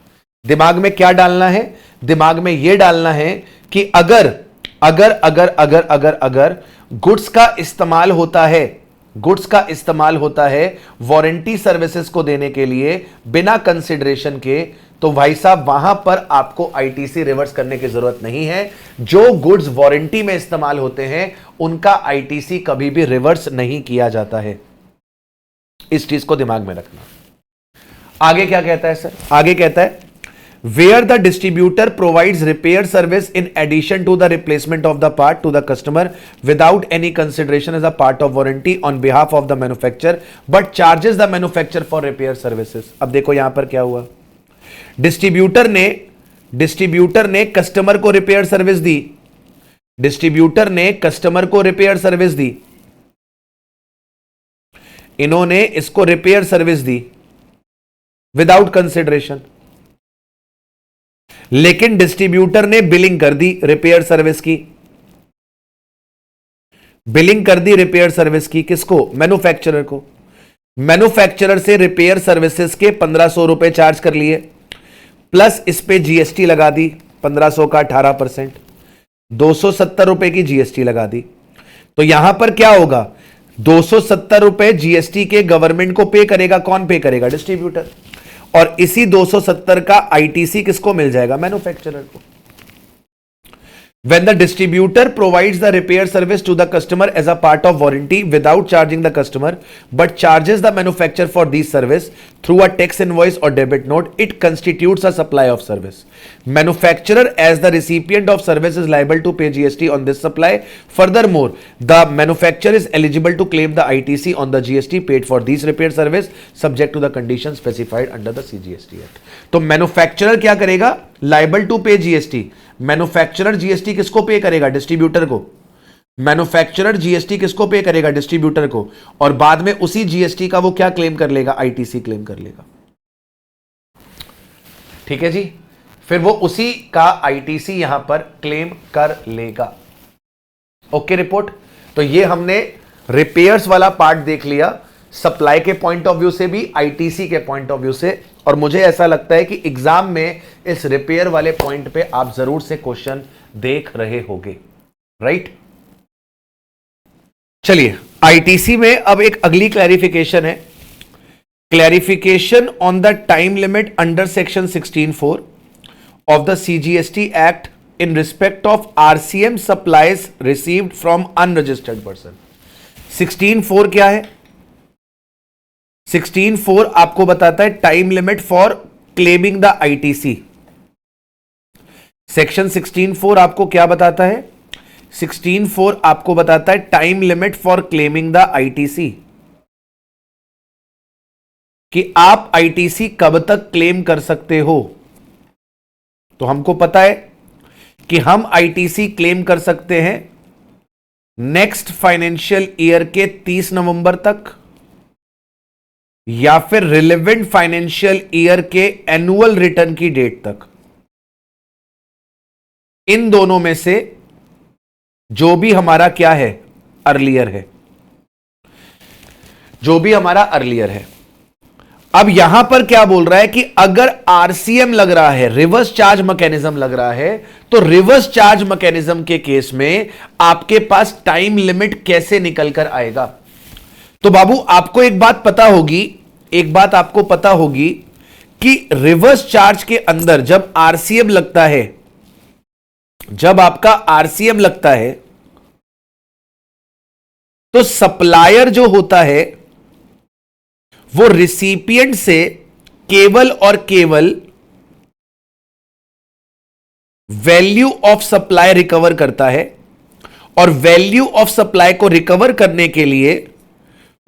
दिमाग में क्या डालना है? दिमाग में यह डालना है कि अगर अगर अगर अगर अगर अगर गुड्स का इस्तेमाल होता है, गुड्स का इस्तेमाल होता है वारंटी सर्विसेज को देने के लिए बिना कंसिडरेशन के, तो भाई साहब वहां पर आपको आईटीसी रिवर्स करने की जरूरत नहीं है। जो गुड्स वारंटी में इस्तेमाल होते हैं उनका आईटीसी कभी भी रिवर्स नहीं किया जाता है। इस चीज को दिमाग में रखना। आगे क्या कहता है सर? आगे कहता है where the distributor provides repair service in addition to the replacement of the part to the customer without any consideration as a part of warranty on behalf of the manufacturer but charges the manufacturer for repair services। अब देखो यहां पर क्या हुआ? डिस्ट्रीब्यूटर ने कस्टमर को रिपेयर सर्विस दी, डिस्ट्रीब्यूटर ने कस्टमर को रिपेयर सर्विस दी, इन्होंने इसको रिपेयर सर्विस दी विदाउट कंसिडरेशन, लेकिन डिस्ट्रीब्यूटर ने बिलिंग कर दी रिपेयर सर्विस की, बिलिंग कर दी रिपेयर सर्विस की। किसको? मैन्युफैक्चरर को। मैन्युफैक्चरर से रिपेयर सर्विसेज के 1500 रुपए चार्ज कर लिए, प्लस इस पे जीएसटी लगा दी 1500 का 18%, 270 रुपए की जीएसटी लगा दी। तो यहां पर क्या होगा, 270 रुपए जीएसटी के गवर्नमेंट को पे करेगा, कौन पे करेगा, डिस्ट्रीब्यूटर। और इसी 270 का आईटीसी किसको मिल जाएगा, मैन्युफैक्चरर को। When the distributor provides the repair service to the customer as a part of warranty without charging the customer, but charges the manufacturer for this service through a tax invoice or debit note, it constitutes a supply of service. Manufacturer as the recipient of service is liable to pay GST on this supply. Furthermore, the manufacturer is eligible to claim the ITC on the GST paid for this repair service subject to the conditions specified under the CGST Act. तो manufacturer क्या करेगा, liable to pay GST। Manufacturer GST किसको पे करेगा, डिस्ट्रीब्यूटर को। मैन्युफैक्चरर जीएसटी किसको पे करेगा, डिस्ट्रीब्यूटर को। और बाद में उसी जीएसटी का वो क्या क्लेम कर लेगा, आईटीसी क्लेम कर लेगा। ठीक है जी, फिर वो उसी का आईटीसी यहां पर क्लेम कर लेगा। Okay report. तो ये हमने रिपेयर्स वाला पार्ट देख लिया, सप्लाई के पॉइंट ऑफ व्यू से भी, आईटीसी के पॉइंट ऑफ व्यू से। और मुझे ऐसा लगता है कि एग्जाम में इस रिपेयर वाले पॉइंट पे आप जरूर से क्वेश्चन देख रहे होंगे, राइट। चलिए, आईटीसी में अब एक अगली क्लैरिफिकेशन है, clarification on the time limit under section 16(4) of the CGST act in respect of RCM supplies received from unregistered person. 16(4) क्या है, 16(4) आपको बताता है time limit for claiming the ITC. Section 16(4) आपको क्या बताता है, 16(4) आपको बताता है time limit for claiming the ITC, कि आप आईटीसी कब तक क्लेम कर सकते हो। तो हमको पता है कि हम आईटीसी क्लेम कर सकते हैं नेक्स्ट फाइनेंशियल ईयर के 30 नवंबर तक, या फिर रिलेवेंट फाइनेंशियल ईयर के एनुअल रिटर्न की डेट तक। इन दोनों में से जो भी हमारा क्या है, अर्लियर है, जो भी हमारा अर्लियर है। अब यहां पर क्या बोल रहा है कि अगर आरसीएम लग रहा है, रिवर्स चार्ज मैकेनिज्म लग रहा है, तो रिवर्स चार्ज मैकेनिज्म के केस में आपके पास टाइम लिमिट कैसे निकल कर आएगा। तो बाबू आपको एक बात पता होगी, एक बात आपको पता होगी कि रिवर्स चार्ज के अंदर जब आरसीएम लगता है, जब आपका आरसीएम लगता है, तो सप्लायर जो होता है वो रिसिपिएंट से केवल और केवल वैल्यू ऑफ सप्लाई रिकवर करता है, और वैल्यू ऑफ सप्लाई को रिकवर करने के लिए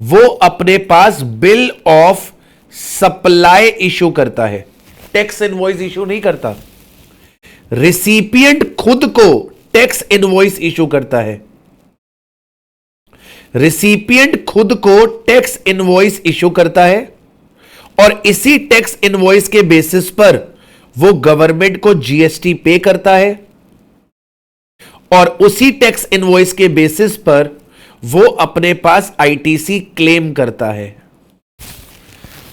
वो अपने पास बिल ऑफ सप्लाई इशू करता है, टैक्स इनवॉइस इशू नहीं करता। रिसिपिएंट खुद को टैक्स इनवॉइस इशू करता है, रिसिपिएंट खुद को टैक्स इनवॉइस इशू करता है, और इसी टैक्स इनवॉइस के बेसिस पर वो गवर्नमेंट को जीएसटी पे करता है, और उसी टैक्स इनवॉइस के बेसिस पर वो अपने पास आईटीसी क्लेम करता है।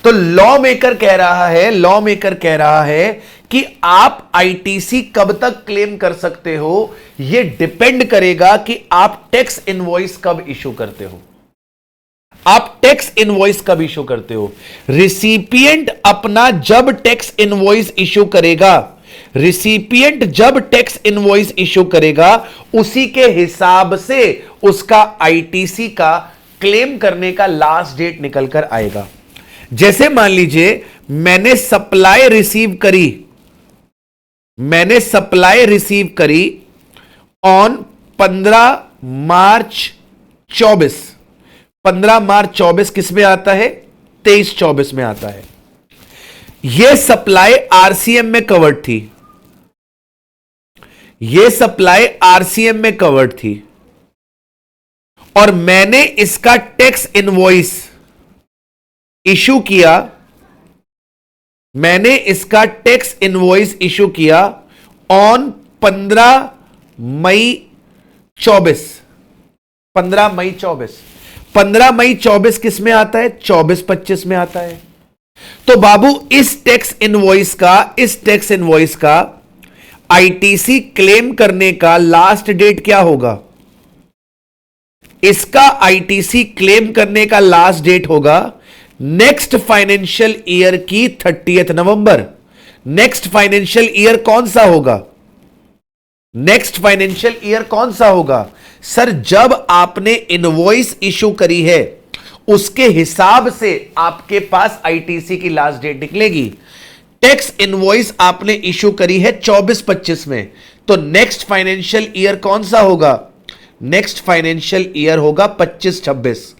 तो लॉ मेकर कह रहा है, लॉ मेकर कह रहा है कि आप आईटीसी कब तक क्लेम कर सकते हो, यह डिपेंड करेगा कि आप टैक्स इनवॉइस कब इशू करते हो। आप टैक्स इनवॉइस कब इशू करते हो। रिसिपिएंट अपना जब टैक्स इनवॉइस इशू करेगा, रिसिपिएंट जब टैक्स इनवॉइस इशू करेगा, उसी के हिसाब से उसका आईटीसी का क्लेम करने का लास्ट डेट निकल कर आएगा। जैसे मान लीजिए मैंने सप्लाई रिसीव करी, मैंने सप्लाई रिसीव करी ऑन 15 मार्च 24। 15 मार्च 24 किस में आता है, 23-24 में आता है। यह सप्लाई आरसीएम में कवर्ड थी, यह सप्लाई आरसीएम में कवर्ड थी, और मैंने इसका टैक्स इनवॉइस इशू किया, मैंने इसका टैक्स इनवॉइस इशू किया ऑन 15 मई 24। 15 मई 24 किस में आता है, 24-25 में आता है। तो बाबू इस टैक्स इनवॉइस का आईटीसी क्लेम करने का लास्ट डेट क्या होगा? इसका आईटीसी क्लेम करने का लास्ट डेट होगा नेक्स्ट फाइनेंशियल ईयर की 30 नवंबर। नेक्स्ट फाइनेंशियल ईयर कौन सा होगा? नेक्स्ट फाइनेंशियल ईयर कौन सा होगा? सर, जब आपने इनवॉइस इशू करी है उसके हिसाब से आपके पास आईटीसी की लास्ट डेट निकलेगी। टैक्स इनवॉइस आपने इशू करी है 24-25 में, तो नेक्स्ट फाइनेंशियल ईयर कौन सा होगा? नेक्स्ट फाइनेंशियल ईयर होगा 25-26।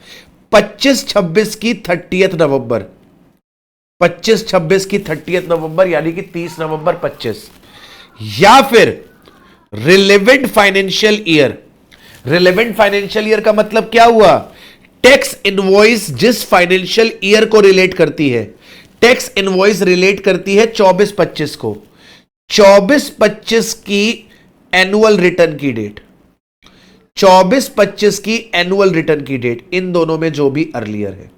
25-26 की 30 नवंबर, 25-26 की 30 नवंबर यानी कि 30 नवंबर 25। या फिर relevant financial year. Relevant financial year का मतलब क्या हुआ? टैक्स इनवॉइस जिस फाइनेंशियल ईयर को रिलेट करती है, टैक्स इनवॉइस रिलेट करती है 24-25 को। 24-25 की एनुअल रिटर्न की डेट, 24-25 की एनुअल रिटर्न की डेट, इन दोनों में जो भी अर्लियर है,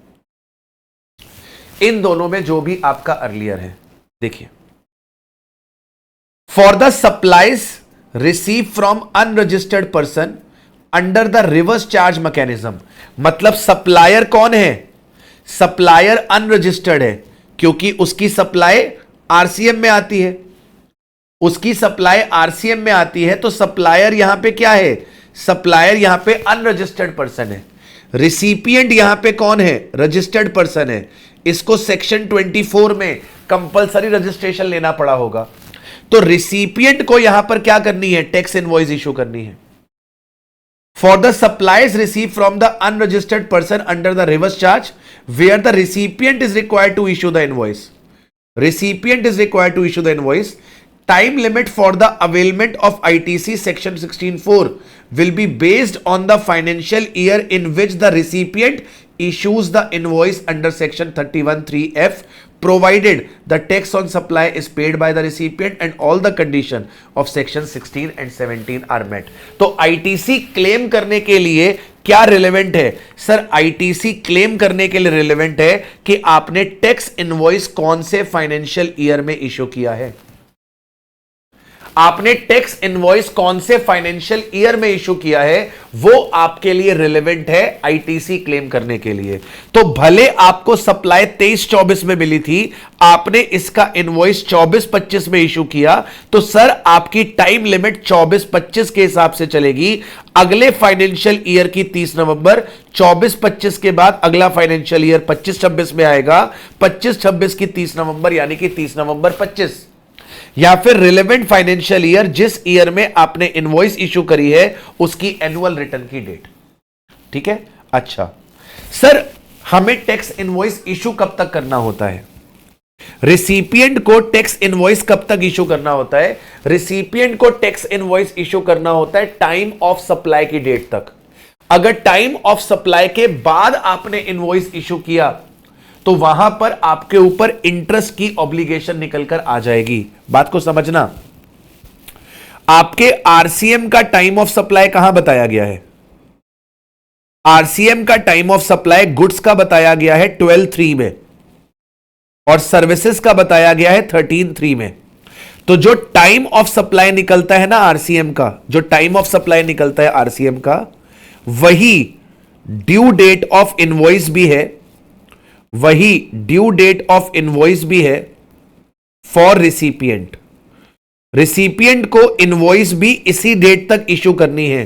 इन दोनों में जो भी आपका अर्लियर है। देखिए, for the supplies receive from unregistered person under the reverse charge mechanism. मतलब सप्लायर कौन है? सप्लायर अनरजिस्टर्ड है, क्योंकि उसकी सप्लाई आरसीएम में आती है, उसकी सप्लाई आरसीएम में आती है, तो सप्लायर यहां पे क्या है? सप्लायर यहां पे अनरजिस्टर्ड पर्सन है। रिसिपिएंट यहां पे कौन है? रजिस्टर्ड पर्सन है। इसको सेक्शन 24 में कंपलसरी रजिस्ट्रेशन लेना पड़ा होगा। तो रिसिपिएंट को यहां पर क्या करनी है? टैक्स इनवॉइस इशू करनी है। For the supplies received from the unregistered person under the reverse charge, where the recipient is required to issue the invoice. Recipient is required to issue the invoice. Time limit for the availment of ITC section 16(4) will be based on the financial year in which the recipient issues the invoice under section 31(3)(f), provided the tax on supply is paid by the recipient and all the condition of section 16 and 17 are met. तो ITC क्लेम करने के लिए क्या रिलेवेंट है? सर, ITC क्लेम करने के लिए रिलेवेंट है कि आपने टैक्स इनवॉइस कौन से फाइनेंशियल ईयर में इशू किया है। आपने टैक्स इनवॉइस कौन से फाइनेंशियल ईयर में इशू किया है, वो आपके लिए रिलेवेंट है आईटीसी क्लेम करने के लिए। तो भले आपको सप्लाई 23-24 में मिली थी, आपने इसका इनवॉइस 24-25 में इशू किया, तो सर आपकी टाइम लिमिट 24-25 के हिसाब से चलेगी। अगले फाइनेंशियल ईयर की 30 नवंबर, 24-25 के बाद अगला फाइनेंशियल ईयर 25-26 में आएगा, 25-26 की 30 नवंबर यानी कि 30 नवंबर 25। या फिर रिलेवेंट फाइनेंशियल ईयर जिस ईयर में आपने इनवॉइस इशू करी है उसकी एनुअल रिटर्न की डेट। ठीक है? अच्छा सर, हमें टैक्स इनवॉइस इशू कब तक करना होता है? रिसिपिएंट को टैक्स इनवॉइस कब तक इशू करना होता है? रिसिपिएंट को टैक्स इनवॉइस इशू करना होता है टाइम ऑफ सप्लाई की डेट तक। अगर टाइम ऑफ सप्लाई के बाद आपने इनवॉइस इशू किया तो वहां पर आपके ऊपर इंटरेस्ट की ऑब्लिगेशन निकलकर आ जाएगी। बात को समझना। आपके आरसीएम का टाइम ऑफ सप्लाई कहां बताया गया है? आरसीएम का टाइम ऑफ सप्लाई गुड्स का बताया गया है 12(3) में और सर्विसेज का बताया गया है 13(3) में। तो जो टाइम ऑफ सप्लाई निकलता है ना आरसीएम का, जो टाइम ऑफ सप्लाई निकलता है आरसीएम का, वही ड्यू डेट ऑफ इनवॉइस भी है, वही ड्यू डेट ऑफ इनवॉइस भी है फॉर रिसिपिएंट। रिसिपिएंट को इनवॉइस भी इसी डेट तक इशू करनी है।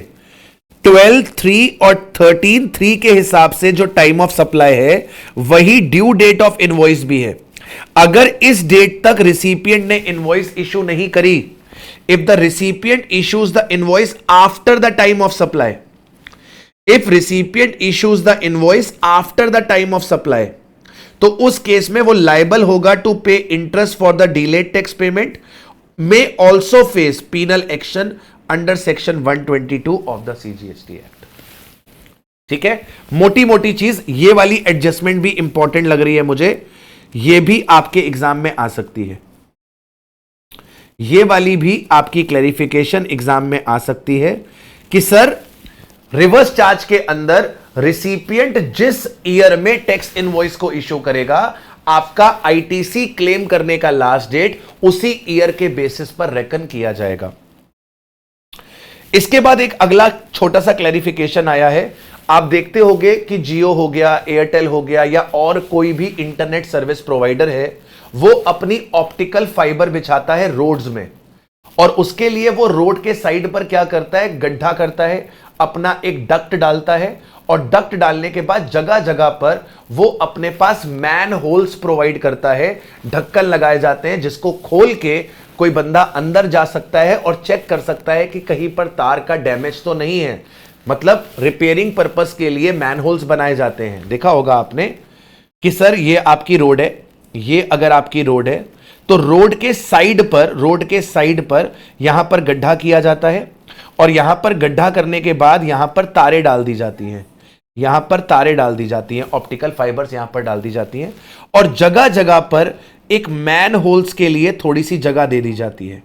12(3) और 13(3) के हिसाब से जो टाइम ऑफ सप्लाई है वही ड्यू डेट ऑफ इनवॉइस भी है। अगर इस डेट तक रिसिपिएंट ने इनवॉइस इशू नहीं करी, if the recipient issues the invoice after the time of supply, if recipient issues the invoice after the time of supply, तो उस केस में वो लायबल होगा to pay interest for the delayed tax payment, may also face penal action under section 122 of the CGST act. ठीक है? मोटी मोटी चीज ये वाली एडजस्टमेंट भी इंपॉर्टेंट लग रही है मुझे, ये भी आपके एग्जाम में आ सकती है, ये वाली भी आपकी क्लैरिफिकेशन एग्जाम में आ सकती है कि सर रिवर्स चार्ज के अंदर रिसिपिएंट जिस ईयर में टैक्स इनवॉइस को इशू करेगा, आपका आईटीसी क्लेम करने का लास्ट डेट उसी ईयर के बेसिस पर रेकन किया जाएगा। इसके बाद एक अगला छोटा सा क्लैरिफिकेशन आया है। आप देखते होंगे कि जियो हो गया, एयरटेल हो गया, या और कोई भी इंटरनेट सर्विस प्रोवाइडर है, वो अपनी ऑप्टिकल फाइबर बिछाता है रोड्स में, और उसके लिए वो रोड के साइड पर क्या करता है, गड्ढा करता है, अपना एक डक्ट डालता है, और डक्ट डालने के बाद जगह जगह पर वो अपने पास मैन होल्स प्रोवाइड करता है, ढक्कन लगाए जाते हैं जिसको खोल के कोई बंदा अंदर जा सकता है और चेक कर सकता है कि कहीं पर तार का डैमेज तो नहीं है। मतलब रिपेयरिंग पर्पस के लिए मैन होल्स बनाए जाते हैं। देखा होगा आपने कि सर ये आपकी रोड है, ये अगर आपकी रोड है तो रोड के साइड पर यहां पर गड्ढा किया जाता है, और यहां पर गड्ढा करने के बाद यहां पर तारें डाल दी जाती हैं, यहां पर तारें डाल दी जाती हैं, ऑप्टिकल फाइबर्स यहां पर डाल दी जाती हैं, और जगह जगह पर एक मैन होल्स के लिए थोड़ी सी जगह दे दी जाती है,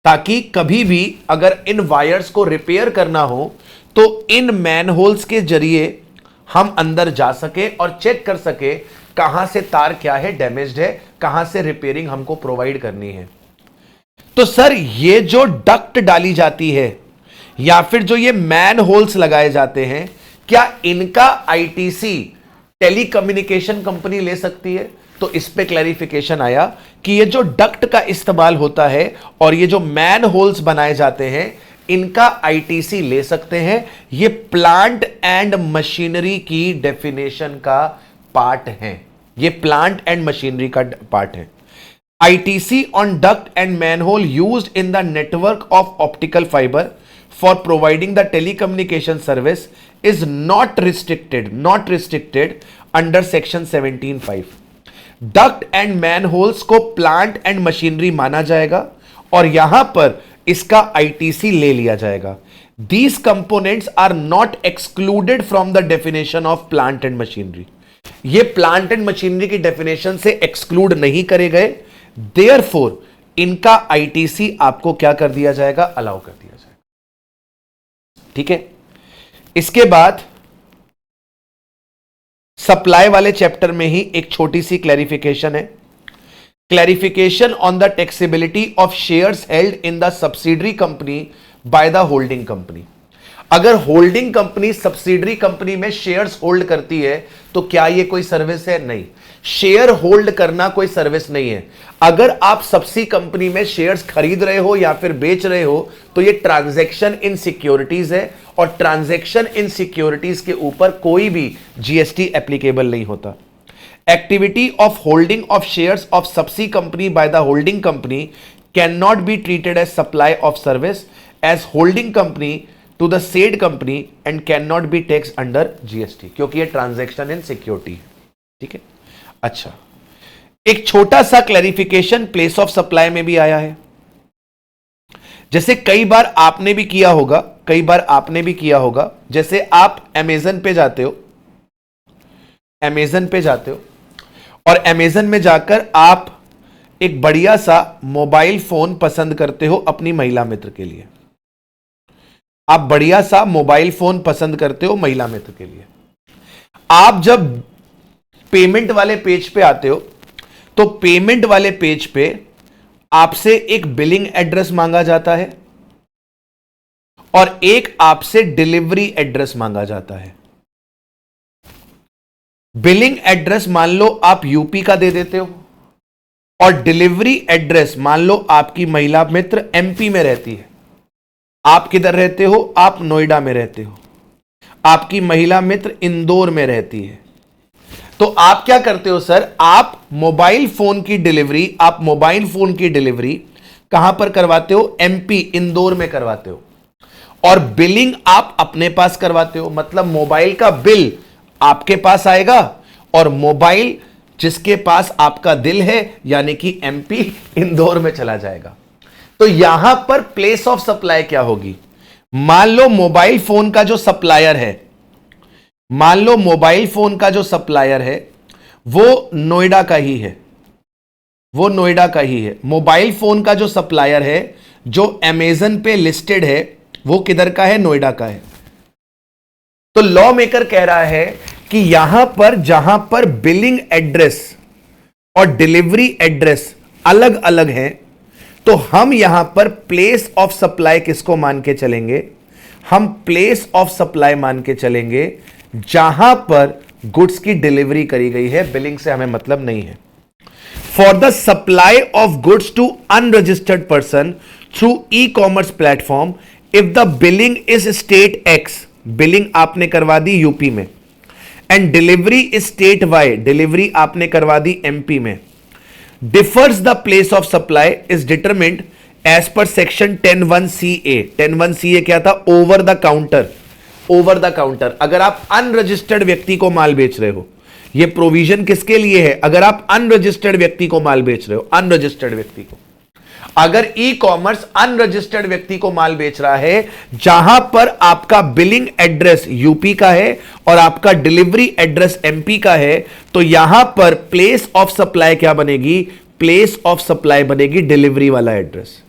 ताकि कभी भी अगर इन वायर्स को रिपेयर करना हो तो इन मैन होल्स के जरिए हम अंदर जा सके और चेक कर सके कहां से तार क्या है, डैमेज्ड है, कहां से रिपेयरिंग हमको प्रोवाइड करनी है। तो सर ये जो डक्ट डाली जाती है या फिर जो ये मैन होल्स लगाए जाते हैं, क्या इनका आईटीसी टेलीकम्युनिकेशन कंपनी ले सकती है? तो इस पे क्लैरिफिकेशन आया कि ये जो डक्ट का इस्तेमाल होता है और ये जो मैन होल्स बनाए जाते हैं, इनका आईटीसी ले सकते हैं। ये प्लांट एंड मशीनरी की डेफिनेशन का पार्ट है, ये प्लांट एंड मशीनरी का पार्ट है। ITC on duct and manhole used in the network of optical fiber for providing the telecommunication service is not restricted under section 17(5). Duct and manholes को प्लांट एंड मशीनरी माना जाएगा और यहां पर इसका आईटीसी ले लिया जाएगा। These components are not excluded from the definition of plant and machinery। ये प्लांट एंड मशीनरी की डेफिनेशन से एक्सक्लूड नहीं करे गए, देयरफॉर इनका आईटीसी आपको क्या कर दिया जाएगा, अलाउ कर दिया जाएगा। ठीक है। इसके बाद सप्लाई वाले चैप्टर में ही एक छोटी सी क्लैरिफिकेशन है। Clarification on the taxability of shares held in the subsidiary company by the holding company. अगर होल्डिंग कंपनी सब्सिडरी कंपनी में शेयर्स होल्ड करती है तो क्या यह कोई सर्विस है? नहीं, शेयर होल्ड करना कोई सर्विस नहीं है। अगर आप सब्सी कंपनी में शेयर्स खरीद रहे हो या फिर बेच रहे हो तो यह ट्रांजैक्शन इन सिक्योरिटीज है, और ट्रांजैक्शन इन सिक्योरिटीज के ऊपर कोई भी जीएसटी एप्लीकेबल नहीं होता। Activity of holding of shares of subsi company by the holding company can not be treated as supply of service as holding company to the said company and can not be taxed under GST, क्योंकि यह ट्रांजैक्शन इन सिक्योरिटी है। ठीक है। अच्छा, एक छोटा सा क्लैरिफिकेशन प्लेस ऑफ सप्लाई में भी आया है। जैसे कई बार आपने भी किया होगा, जैसे आप अमेज़न पे जाते हो और अमेज़न में जाकर आप एक बढ़िया सा मोबाइल फोन पसंद करते हो अपनी महिला मित्र के लिए। आप बढ़िया सा मोबाइल फोन पसंद करते हो महिला मित्र के लिए। आप जब पेमेंट वाले पेज पे आते हो तो पेमेंट वाले पेज पे आपसे एक बिलिंग एड्रेस मांगा जाता है और एक आपसे डिलीवरी एड्रेस मांगा जाता है। बिलिंग एड्रेस मान लो आप यूपी का दे देते हो और डिलीवरी एड्रेस मान लो आपकी महिला मित्र एमपी में रहती है। आप किधर रहते हो? आप नोएडा में रहते हो। आपकी महिला मित्र इंदौर में रहती है। तो आप क्या करते हो सर? आप मोबाइल फोन की डिलीवरी कहां पर करवाते हो? एमपी इंदौर में करवाते हो, और बिलिंग आप अपने पास करवाते हो। मतलब मोबाइल का बिल आपके पास आएगा और मोबाइल जिसके पास आपका दिल है यानी कि एमपी इंदौर में चला जाएगा। तो यहां पर प्लेस ऑफ सप्लाई क्या होगी? मान लो मोबाइल फोन का जो सप्लायर है, वो नोएडा का ही है, मोबाइल फोन का जो सप्लायर है जो अमेज़न पे लिस्टेड है वो किधर का है? नोएडा का है। तो लॉ मेकर कह रहा है कि यहां पर जहां पर बिलिंग एड्रेस और डिलीवरी एड्रेस अलग अलग हैं, तो हम यहां पर प्लेस ऑफ सप्लाई किसको मान के चलेंगे? हम प्लेस ऑफ सप्लाई मान के चलेंगे जहां पर गुड्स की डिलीवरी करी गई है, बिलिंग से हमें मतलब नहीं है। For the supply of goods to unregistered person through e commerce platform, if the billing is state X, billing आपने करवा दी यूपी में, and delivery is state Y, delivery आपने करवा दी एमपी में, differs the place of supply is determined as per section 10(1)(ca). 10(1)(ca) क्या था? Over the counter. Over the counter, अगर आप अनरजिस्टर्ड व्यक्ति को माल बेच रहे हो, यह प्रोविजन किसके लिए है? अगर आप अनरजिस्टर्ड व्यक्ति को माल बेच रहे हो, अनरजिस्टर्ड व्यक्ति को, अगर ई कॉमर्स अनरजिस्टर्ड व्यक्ति को माल बेच रहा है जहां पर आपका बिलिंग एड्रेस यूपी का है और आपका डिलीवरी एड्रेस एमपी का है, तो यहां पर प्लेस ऑफ सप्लाई क्या बनेगी? प्लेस ऑफ सप्लाई बनेगी डिलीवरी वाला एड्रेस।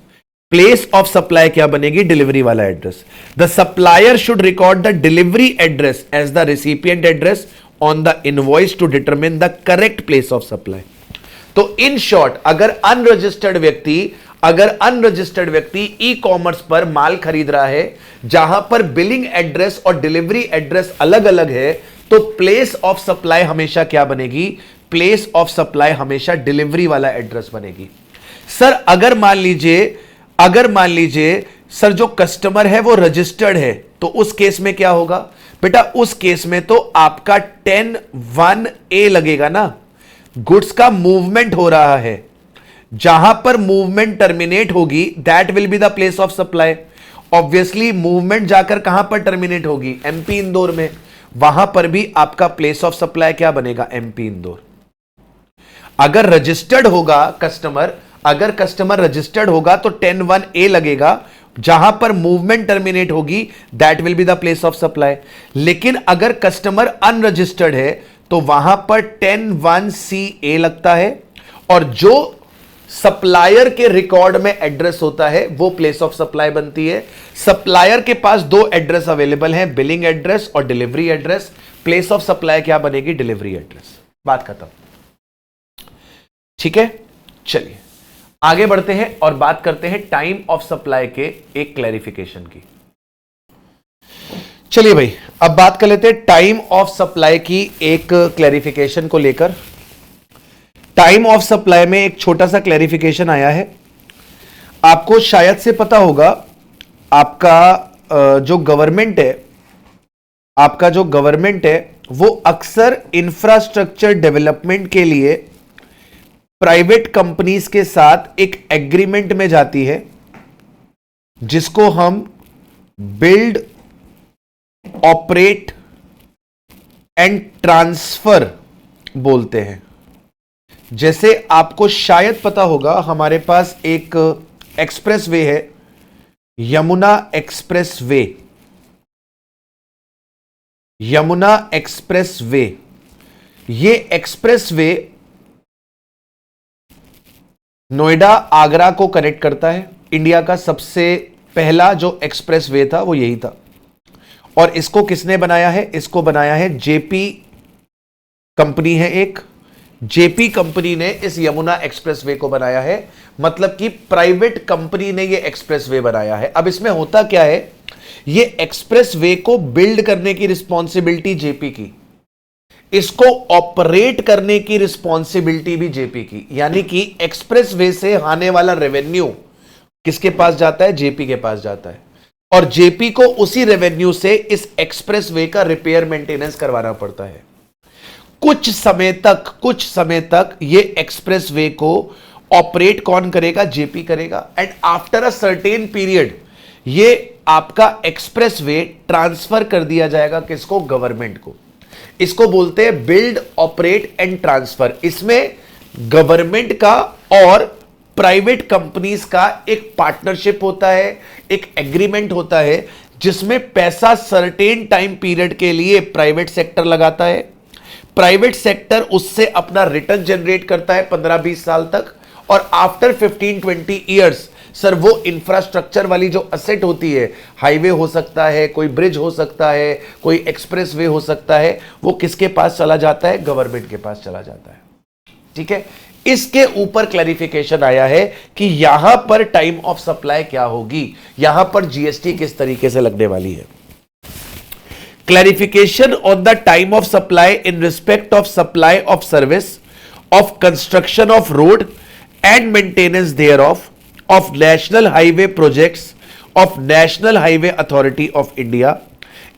प्लेस ऑफ सप्लाई क्या बनेगी? डिलीवरी वाला address. The supplier should record the delivery address as the recipient address on the invoice to determine the correct place of supply. तो इन शॉर्ट, अगर अनरजिस्टर्ड व्यक्ति ई कॉमर्स पर माल खरीद रहा है जहां पर बिलिंग एड्रेस और डिलीवरी एड्रेस अलग अलग है, तो प्लेस ऑफ सप्लाई हमेशा क्या बनेगी? प्लेस ऑफ सप्लाई हमेशा डिलीवरी वाला एड्रेस बनेगी। सर अगर मान लीजिए सर जो कस्टमर है वो रजिस्टर्ड है, तो उस केस में क्या होगा? बेटा उस केस में तो आपका 10(1)(a) लगेगा ना। गुड्स का मूवमेंट हो रहा है, जहां पर मूवमेंट टर्मिनेट होगी that will be the place of supply. Obviously movement जाकर कहां पर टर्मिनेट होगी? एमपी इंदौर में, वहां पर भी आपका प्लेस ऑफ सप्लाई क्या बनेगा? एमपी इंदौर। अगर रजिस्टर्ड होगा कस्टमर, अगर कस्टमर रजिस्टर्ड होगा तो 10(1)(a) लगेगा, जहां पर मूवमेंट टर्मिनेट होगी that will be the place of supply. लेकिन अगर कस्टमर अनरजिस्टर्ड है तो वहां पर 10(1)(c)(a) लगता है, और जो सप्लायर के रिकॉर्ड में एड्रेस होता है वो प्लेस ऑफ सप्लाई बनती है। सप्लायर के पास दो एड्रेस अवेलेबल हैं, बिलिंग एड्रेस और delivery address. Place of supply क्या बनेगी? Delivery address. बात खत्म। ठीक है, चलिए आगे बढ़ते हैं और बात करते हैं टाइम ऑफ सप्लाई के एक क्लैरिफिकेशन की। चलिए भाई, अब बात कर लेते हैं टाइम ऑफ सप्लाई की एक क्लैरिफिकेशन को लेकर। टाइम ऑफ सप्लाई में एक छोटा सा क्लैरिफिकेशन आया है। आपको शायद से पता होगा, आपका जो गवर्नमेंट है वो अक्सर इंफ्रास्ट्रक्चर डेवलपमेंट के लिए प्राइवेट कंपनीज के साथ एक एग्रीमेंट में जाती है, जिसको हम बिल्ड, ऑपरेट एंड ट्रांसफर बोलते हैं। जैसे आपको शायद पता होगा, हमारे पास एक एक्सप्रेस वे है, Yamuna express way. Yamuna express way, ये एक्सप्रेस वे नोएडा आगरा को कनेक्ट करता है। इंडिया का सबसे पहला जो एक्सप्रेस वे था वो यही था, और इसको किसने बनाया है? इसको बनाया है जेपी कंपनी है एक। जेपी कंपनी ने इस यमुना एक्सप्रेस वे को बनाया है, मतलब कि प्राइवेट कंपनी ने ये एक्सप्रेस वे बनाया है। अब इसमें होता क्या है, ये एक्सप्रेस वे को बिल्ड करने की रिस्पॉन्सिबिलिटी जेपी की, इसको ऑपरेट करने की रिस्पॉन्सिबिलिटी भी जेपी की। यानी कि एक्सप्रेस वे से आने वाला रेवेन्यू किसके पास जाता है? जेपी के पास जाता है, और जेपी को उसी रेवेन्यू से इस एक्सप्रेस वे का रिपेयर मेंटेनेंस करवाना पड़ता है। कुछ समय तक ये एक्सप्रेस वे को ऑपरेट कौन करेगा? जेपी करेगा। And after a certain period ये आपका एक्सप्रेस वे ट्रांसफर कर दिया जाएगा किसको? गवर्नमेंट को। इसको बोलते हैं बिल्ड, ऑपरेट एंड ट्रांसफर। इसमें गवर्नमेंट का और प्राइवेट कंपनीज का एक पार्टनरशिप होता है, एक एग्रीमेंट होता है, जिसमें पैसा सर्टेन टाइम पीरियड के लिए प्राइवेट सेक्टर लगाता है। प्राइवेट सेक्टर उससे अपना रिटर्न जनरेट करता है 15-20 साल तक, और आफ्टर 15-20 ईयर्स सर वो इंफ्रास्ट्रक्चर वाली जो असेट होती है, हाईवे हो सकता है, कोई ब्रिज हो सकता है, कोई एक्सप्रेसवे हो सकता है, वो किसके पास चला जाता है? गवर्नमेंट के पास चला जाता है। ठीक है, इसके ऊपर क्लैरिफिकेशन आया है कि यहां पर टाइम ऑफ सप्लाई क्या होगी, यहां पर जीएसटी किस तरीके से लगने वाली है। Clarification on the time of supply in respect of supply of service of construction of road and maintenance thereof of national highway projects of national highway authority of India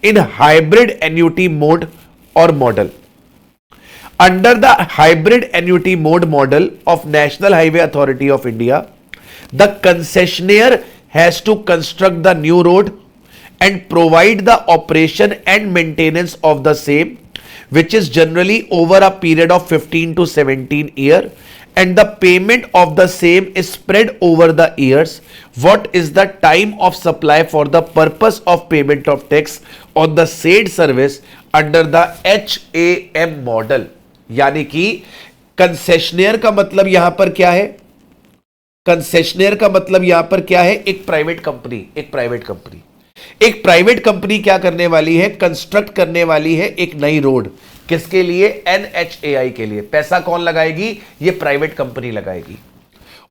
in hybrid annuity mode और model. Under the hybrid annuity mode model of National Highway Authority of India, the concessionaire has to construct the new road and provide the operation and maintenance of the same, which is generally over a period of 15 to 17 years, and the payment of the same is spread over the years. What is the time of supply for the purpose of payment of tax on the said service under the HAM model? यानी कि कंसेशनियर का मतलब यहां पर क्या है? कंसेशनियर का मतलब यहां पर क्या है? एक प्राइवेट कंपनी। एक प्राइवेट कंपनी क्या करने वाली है? कंस्ट्रक्ट करने वाली है एक नई रोड। किसके लिए? NHAI के लिए। पैसा कौन लगाएगी? ये प्राइवेट कंपनी लगाएगी।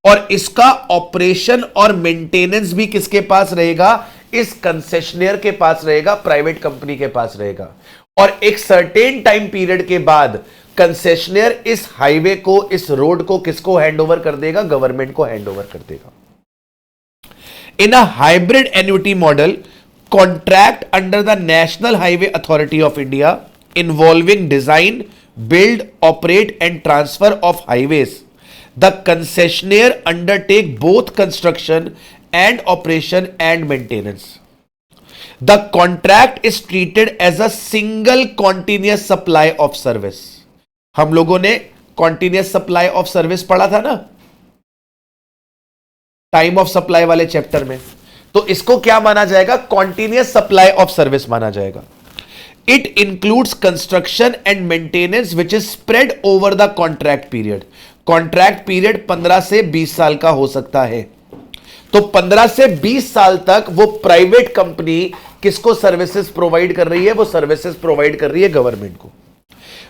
और इसका ऑपरेशन और मेंटेनेंस भी किसके पास रहेगा? इस कंसेशनियर के पास रहेगा, प्राइवेट कंपनी के पास रहेगा। और एक सर्टेन टाइम पीरियड के बाद कंसेशनियर इस हाईवे को, इस रोड को किसको हैंडओवर कर देगा? गवर्नमेंट को हैंडओवर कर देगा। In a hybrid annuity model, contract under the national highway authority of India involving design, build, operate and transfer of highways, the concessionaire undertake both construction and operation and maintenance. The contract is treated as a single continuous supply of service. हम लोगों ने कॉन्टिन्यूअस सप्लाई ऑफ सर्विस पढ़ा था ना टाइम ऑफ सप्लाई वाले चैप्टर में, तो इसको क्या माना जाएगा? कॉन्टिन्यूअस सप्लाई ऑफ सर्विस माना जाएगा। It includes construction and maintenance which is spread over the contract period. Contract period 15 से 20 साल का हो सकता है। तो 15 से 20 साल तक वो प्राइवेट कंपनी किसको सर्विसेज प्रोवाइड कर रही है? वो सर्विसेज प्रोवाइड कर रही है गवर्नमेंट को।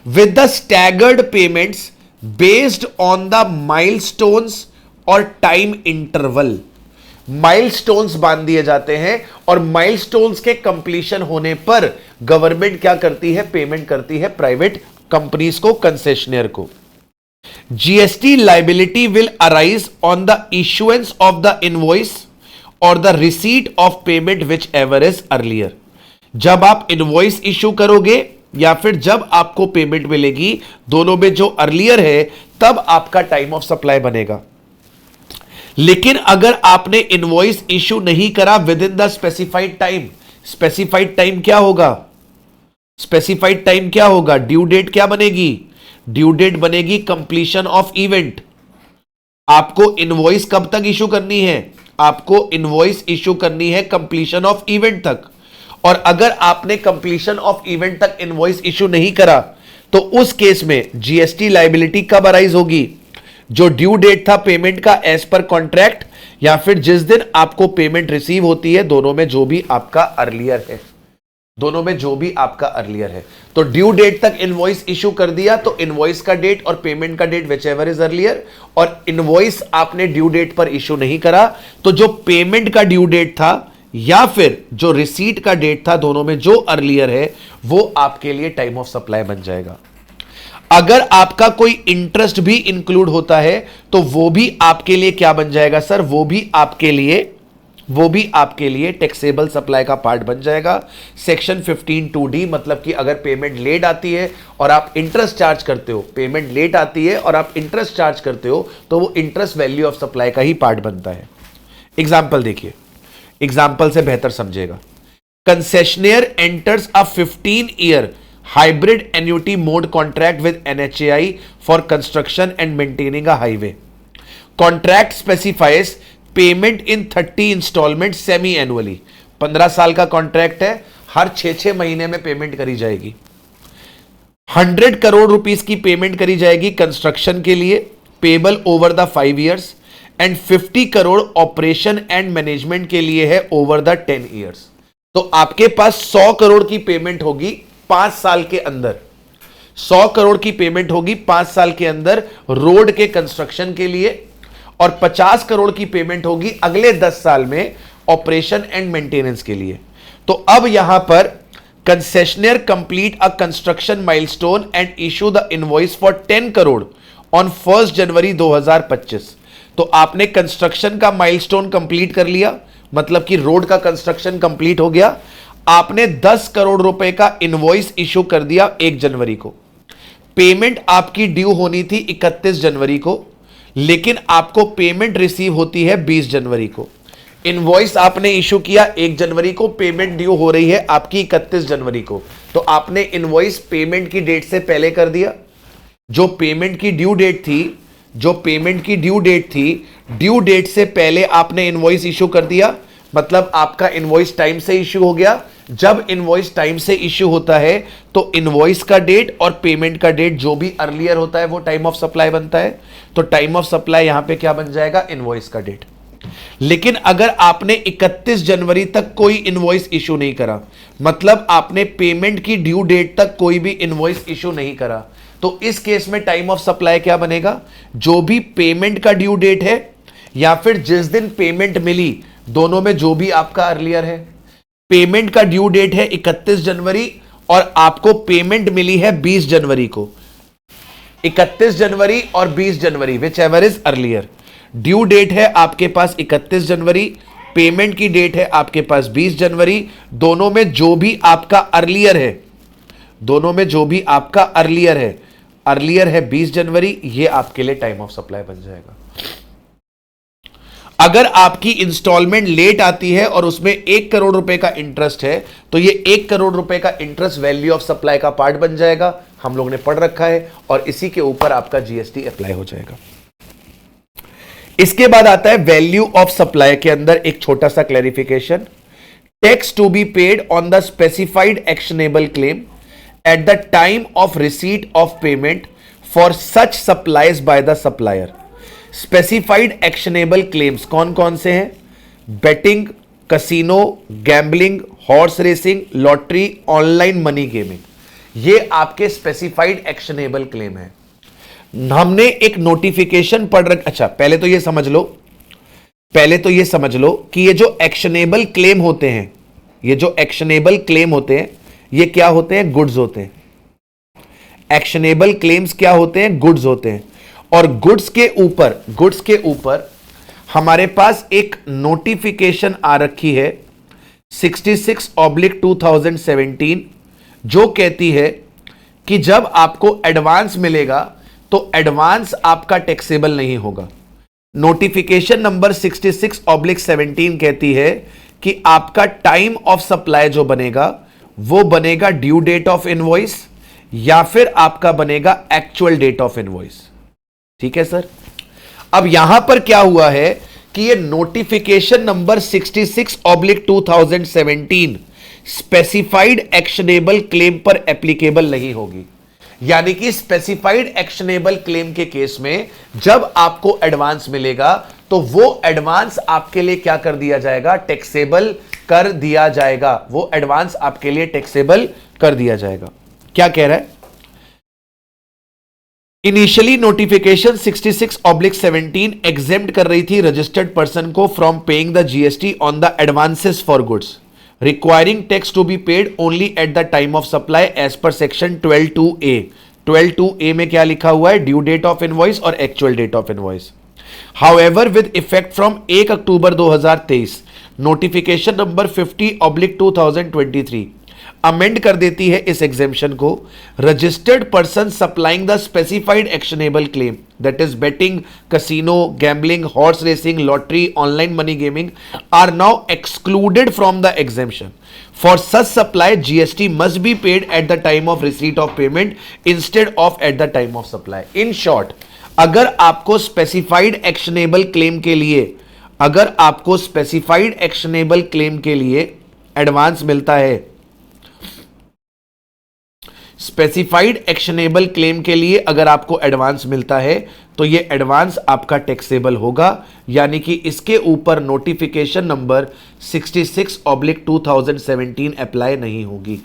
With the staggered payments based on the milestones और time interval, milestones बांध दिए जाते हैं और milestones के completion होने पर गवर्नमेंट क्या करती है? पेमेंट करती है प्राइवेट कंपनीज को, कंसेशनियर को। GST liability will arise on the issuance of the invoice or the receipt of payment whichever is earlier। जब आप इनवॉइस इशू करोगे या फिर जब आपको पेमेंट मिलेगी, दोनों में जो अर्लियर है तब आपका टाइम ऑफ सप्लाई बनेगा। लेकिन अगर आपने इनवॉइस इशू नहीं करा with in the specified time, specified time क्या होगा? स्पेसिफाइड टाइम क्या होगा? ड्यू डेट क्या बनेगी? ड्यू डेट बनेगी कंप्लीशन ऑफ इवेंट। आपको इनवॉइस कब तक इशू करनी है? आपको इनवॉइस इशू करनी है कंप्लीशन ऑफ इवेंट तक। और अगर आपने कंप्लीशन ऑफ इवेंट तक इनवॉइस इशू नहीं करा तो उस केस में जीएसटी लायबिलिटी कब अराइज होगी? जो ड्यू डेट था पेमेंट का एज पर कॉन्ट्रैक्ट, या फिर जिस दिन आपको पेमेंट रिसीव होती है, दोनों में जो भी आपका अर्लियर है, दोनों में जो भी आपका अर्लियर है। तो ड्यू डेट तक इनवॉइस इशू कर दिया तो इनवॉइस का डेट और पेमेंट का डेट विचएवर इज अर्लियर, और इनवॉइस आपने ड्यू डेट पर इशू नहीं करा तो जो पेमेंट का ड्यू डेट था या फिर जो रिसीट का डेट था, दोनों में जो अर्लियर है वो आपके लिए टाइम ऑफ सप्लाई बन जाएगा। अगर आपका कोई इंटरेस्ट भी इंक्लूड होता है तो वो भी आपके लिए क्या बन जाएगा सर? वो भी आपके लिए टैक्सेबल सप्लाई का पार्ट बन जाएगा। सेक्शन 15(2)D, मतलब कि अगर पेमेंट लेट आती है और आप इंटरेस्ट चार्ज करते हो, पेमेंट लेट आती है और आप इंटरेस्ट चार्ज करते हो, तो वो इंटरेस्ट वैल्यू ऑफ सप्लाई का ही पार्ट बनता है। एग्जाम्पल देखिए, एग्जाम्पल से बेहतर समझेगा। Concessionaire enters a 15-year hybrid annuity mode contract with NHAI for construction and maintaining a highway. Contract specifies payment in 30 installments semi-annually. 15 साल का कॉन्ट्रैक्ट है, हर 6 महीने में पेमेंट करी जाएगी। 100 करोड़ रुपीस की पेमेंट करी जाएगी कंस्ट्रक्शन के लिए, payable over the 5 years, and 50 crore operation and management के लिए है ओवर द 10 ईयर्स। तो आपके पास 100 करोड़ की पेमेंट होगी 5 साल के अंदर, 100 करोड़ की पेमेंट होगी 5 साल के अंदर रोड के कंस्ट्रक्शन के लिए, और 50 करोड़ की पेमेंट होगी अगले 10 साल में ऑपरेशन एंड मेंटेनेंस के लिए। तो अब यहां पर concessionaire complete a construction milestone and issue the invoice for 10 crore on 1 January 2025। तो आपने कंस्ट्रक्शन का माइलस्टोन कंप्लीट कर लिया, मतलब कि रोड का कंस्ट्रक्शन कंप्लीट हो गया। आपने 10 करोड़ रुपए का इनवॉइस इशू कर दिया 1 जनवरी को। पेमेंट आपकी ड्यू होनी थी 31 जनवरी को, लेकिन आपको पेमेंट रिसीव होती है 20 जनवरी को। इनवॉइस आपने इशू किया 1 जनवरी को, पेमेंट ड्यू हो रही है आपकी 31 जनवरी को। तो आपने इनवॉइस पेमेंट की डेट से पहले कर दिया। जो पेमेंट की ड्यू डेट थी, ड्यू डेट से पहले आपने इनवॉइस इशू कर दिया, मतलब आपका इनवॉइस टाइम से इशू हो गया। जब इनवॉइस टाइम से इशू होता है तो इनवॉइस का डेट और पेमेंट का डेट जो भी अर्लियर होता है वो टाइम ऑफ सप्लाई बनता है। तो टाइम ऑफ सप्लाई यहां पे क्या बन जाएगा, इनवॉइस का डेट। लेकिन अगर आपने 31 जनवरी तक कोई इनवॉइस इशू नहीं करा, मतलब आपने पेमेंट की ड्यू डेट तक कोई भी इनवॉइस इशू नहीं करा, तो इस केस में टाइम ऑफ सप्लाई क्या बनेगा, जो भी पेमेंट का ड्यू डेट है या फिर जिस दिन पेमेंट मिली, दोनों में जो भी आपका अर्लियर है। पेमेंट का ड्यू डेट है 31 जनवरी और आपको पेमेंट मिली है 20 जनवरी को। 31 जनवरी और 20 जनवरी whichever is earlier. Due date है आपके पास 31 जनवरी, पेमेंट की डेट है आपके पास 20 जनवरी। दोनों में जो भी आपका अर्लियर है, अर्लियर है 20 जनवरी, ये आपके लिए टाइम ऑफ सप्लाई बन जाएगा। अगर आपकी इंस्टॉलमेंट लेट आती है और उसमें 1 करोड़ रुपए का इंटरेस्ट है, तो ये 1 करोड़ रुपए का इंटरेस्ट वैल्यू ऑफ सप्लाई का पार्ट बन जाएगा। हम लोग ने पढ़ रखा है, और इसी के ऊपर आपका जीएसटी अप्लाई हो जाएगा। इसके बाद आता है वैल्यू ऑफ सप्लाई के अंदर एक छोटा सा clarification. Tax to be paid on the specified actionable claim at the time of receipt of payment for such supplies by the supplier। specified actionable claims कौन कौन से हैं, betting, casino, gambling, horse racing, lottery, online money gaming, ये आपके स्पेसिफाइड एक्शनेबल क्लेम है। हमने एक नोटिफिकेशन पढ़ रखा। अच्छा, पहले तो ये समझ लो कि ये जो एक्शनेबल क्लेम होते हैं, ये क्या होते हैं, गुड्स होते हैं। एक्शनेबल क्लेम्स क्या होते हैं, गुड्स होते हैं। और गुड्स के ऊपर हमारे पास एक नोटिफिकेशन आ रखी है 66/2017, जो कहती है कि जब आपको एडवांस मिलेगा तो एडवांस आपका टैक्सेबल नहीं होगा। नोटिफिकेशन नंबर 66/17 कहती है कि आपका टाइम ऑफ सप्लाई जो बनेगा वो बनेगा ड्यू डेट ऑफ इनवॉइस या फिर आपका बनेगा एक्चुअल डेट ऑफ इनवॉइस। ठीक है सर। अब यहां पर क्या हुआ है कि ये notification number 66/2017 specified actionable claim पर एप्लीकेबल नहीं होगी। यानी कि स्पेसिफाइड एक्शनेबल क्लेम के केस में जब आपको एडवांस मिलेगा तो वो एडवांस आपके लिए क्या कर दिया जाएगा, टैक्सेबल कर दिया जाएगा। वो एडवांस आपके लिए टैक्सेबल कर दिया जाएगा। क्या कह रहा है, इनिशियली नोटिफिकेशन 66/17 एग्जेम्प्ट कर रही थी रजिस्टर्ड पर्सन को from paying the GST on the advances for goods, requiring tax to be paid only at the time of supply as per section 12(2)(a)। 12(2)(a) में क्या लिखा हुआ है, ड्यू डेट ऑफ इनवॉइस और actual date of invoice. However with effect from 1 October 2023 notification number 50/2023 amend कर देती है इस एग्जेम्पशन को। Registered person supplying the specified actionable claim that is betting, casino, gambling, horse racing, lottery, online money gaming are now excluded from the exemption. For such supply GST must be paid at the time of receipt of payment instead of at the time of supply. In short, अगर आपको स्पेसिफाइड एक्शनेबल क्लेम के लिए एडवांस मिलता है स्पेसिफाइड एक्शनेबल क्लेम के लिए अगर आपको एडवांस मिलता है तो ये एडवांस आपका टैक्सेबल होगा, यानी कि इसके ऊपर नोटिफिकेशन नंबर 66/2017 अप्लाई नहीं होगी।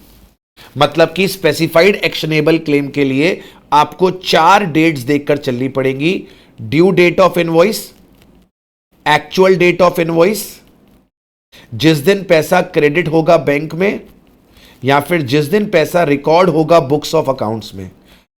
मतलब कि स्पेसिफाइड एक्शनेबल क्लेम के लिए आपको 4 डेट्स देखकर चलनी पड़ेंगी। Due date of invoice, actual date of invoice, जिस दिन पैसा क्रेडिट होगा बैंक में, या फिर जिस दिन पैसा रिकॉर्ड होगा बुक्स ऑफ अकाउंट्स में।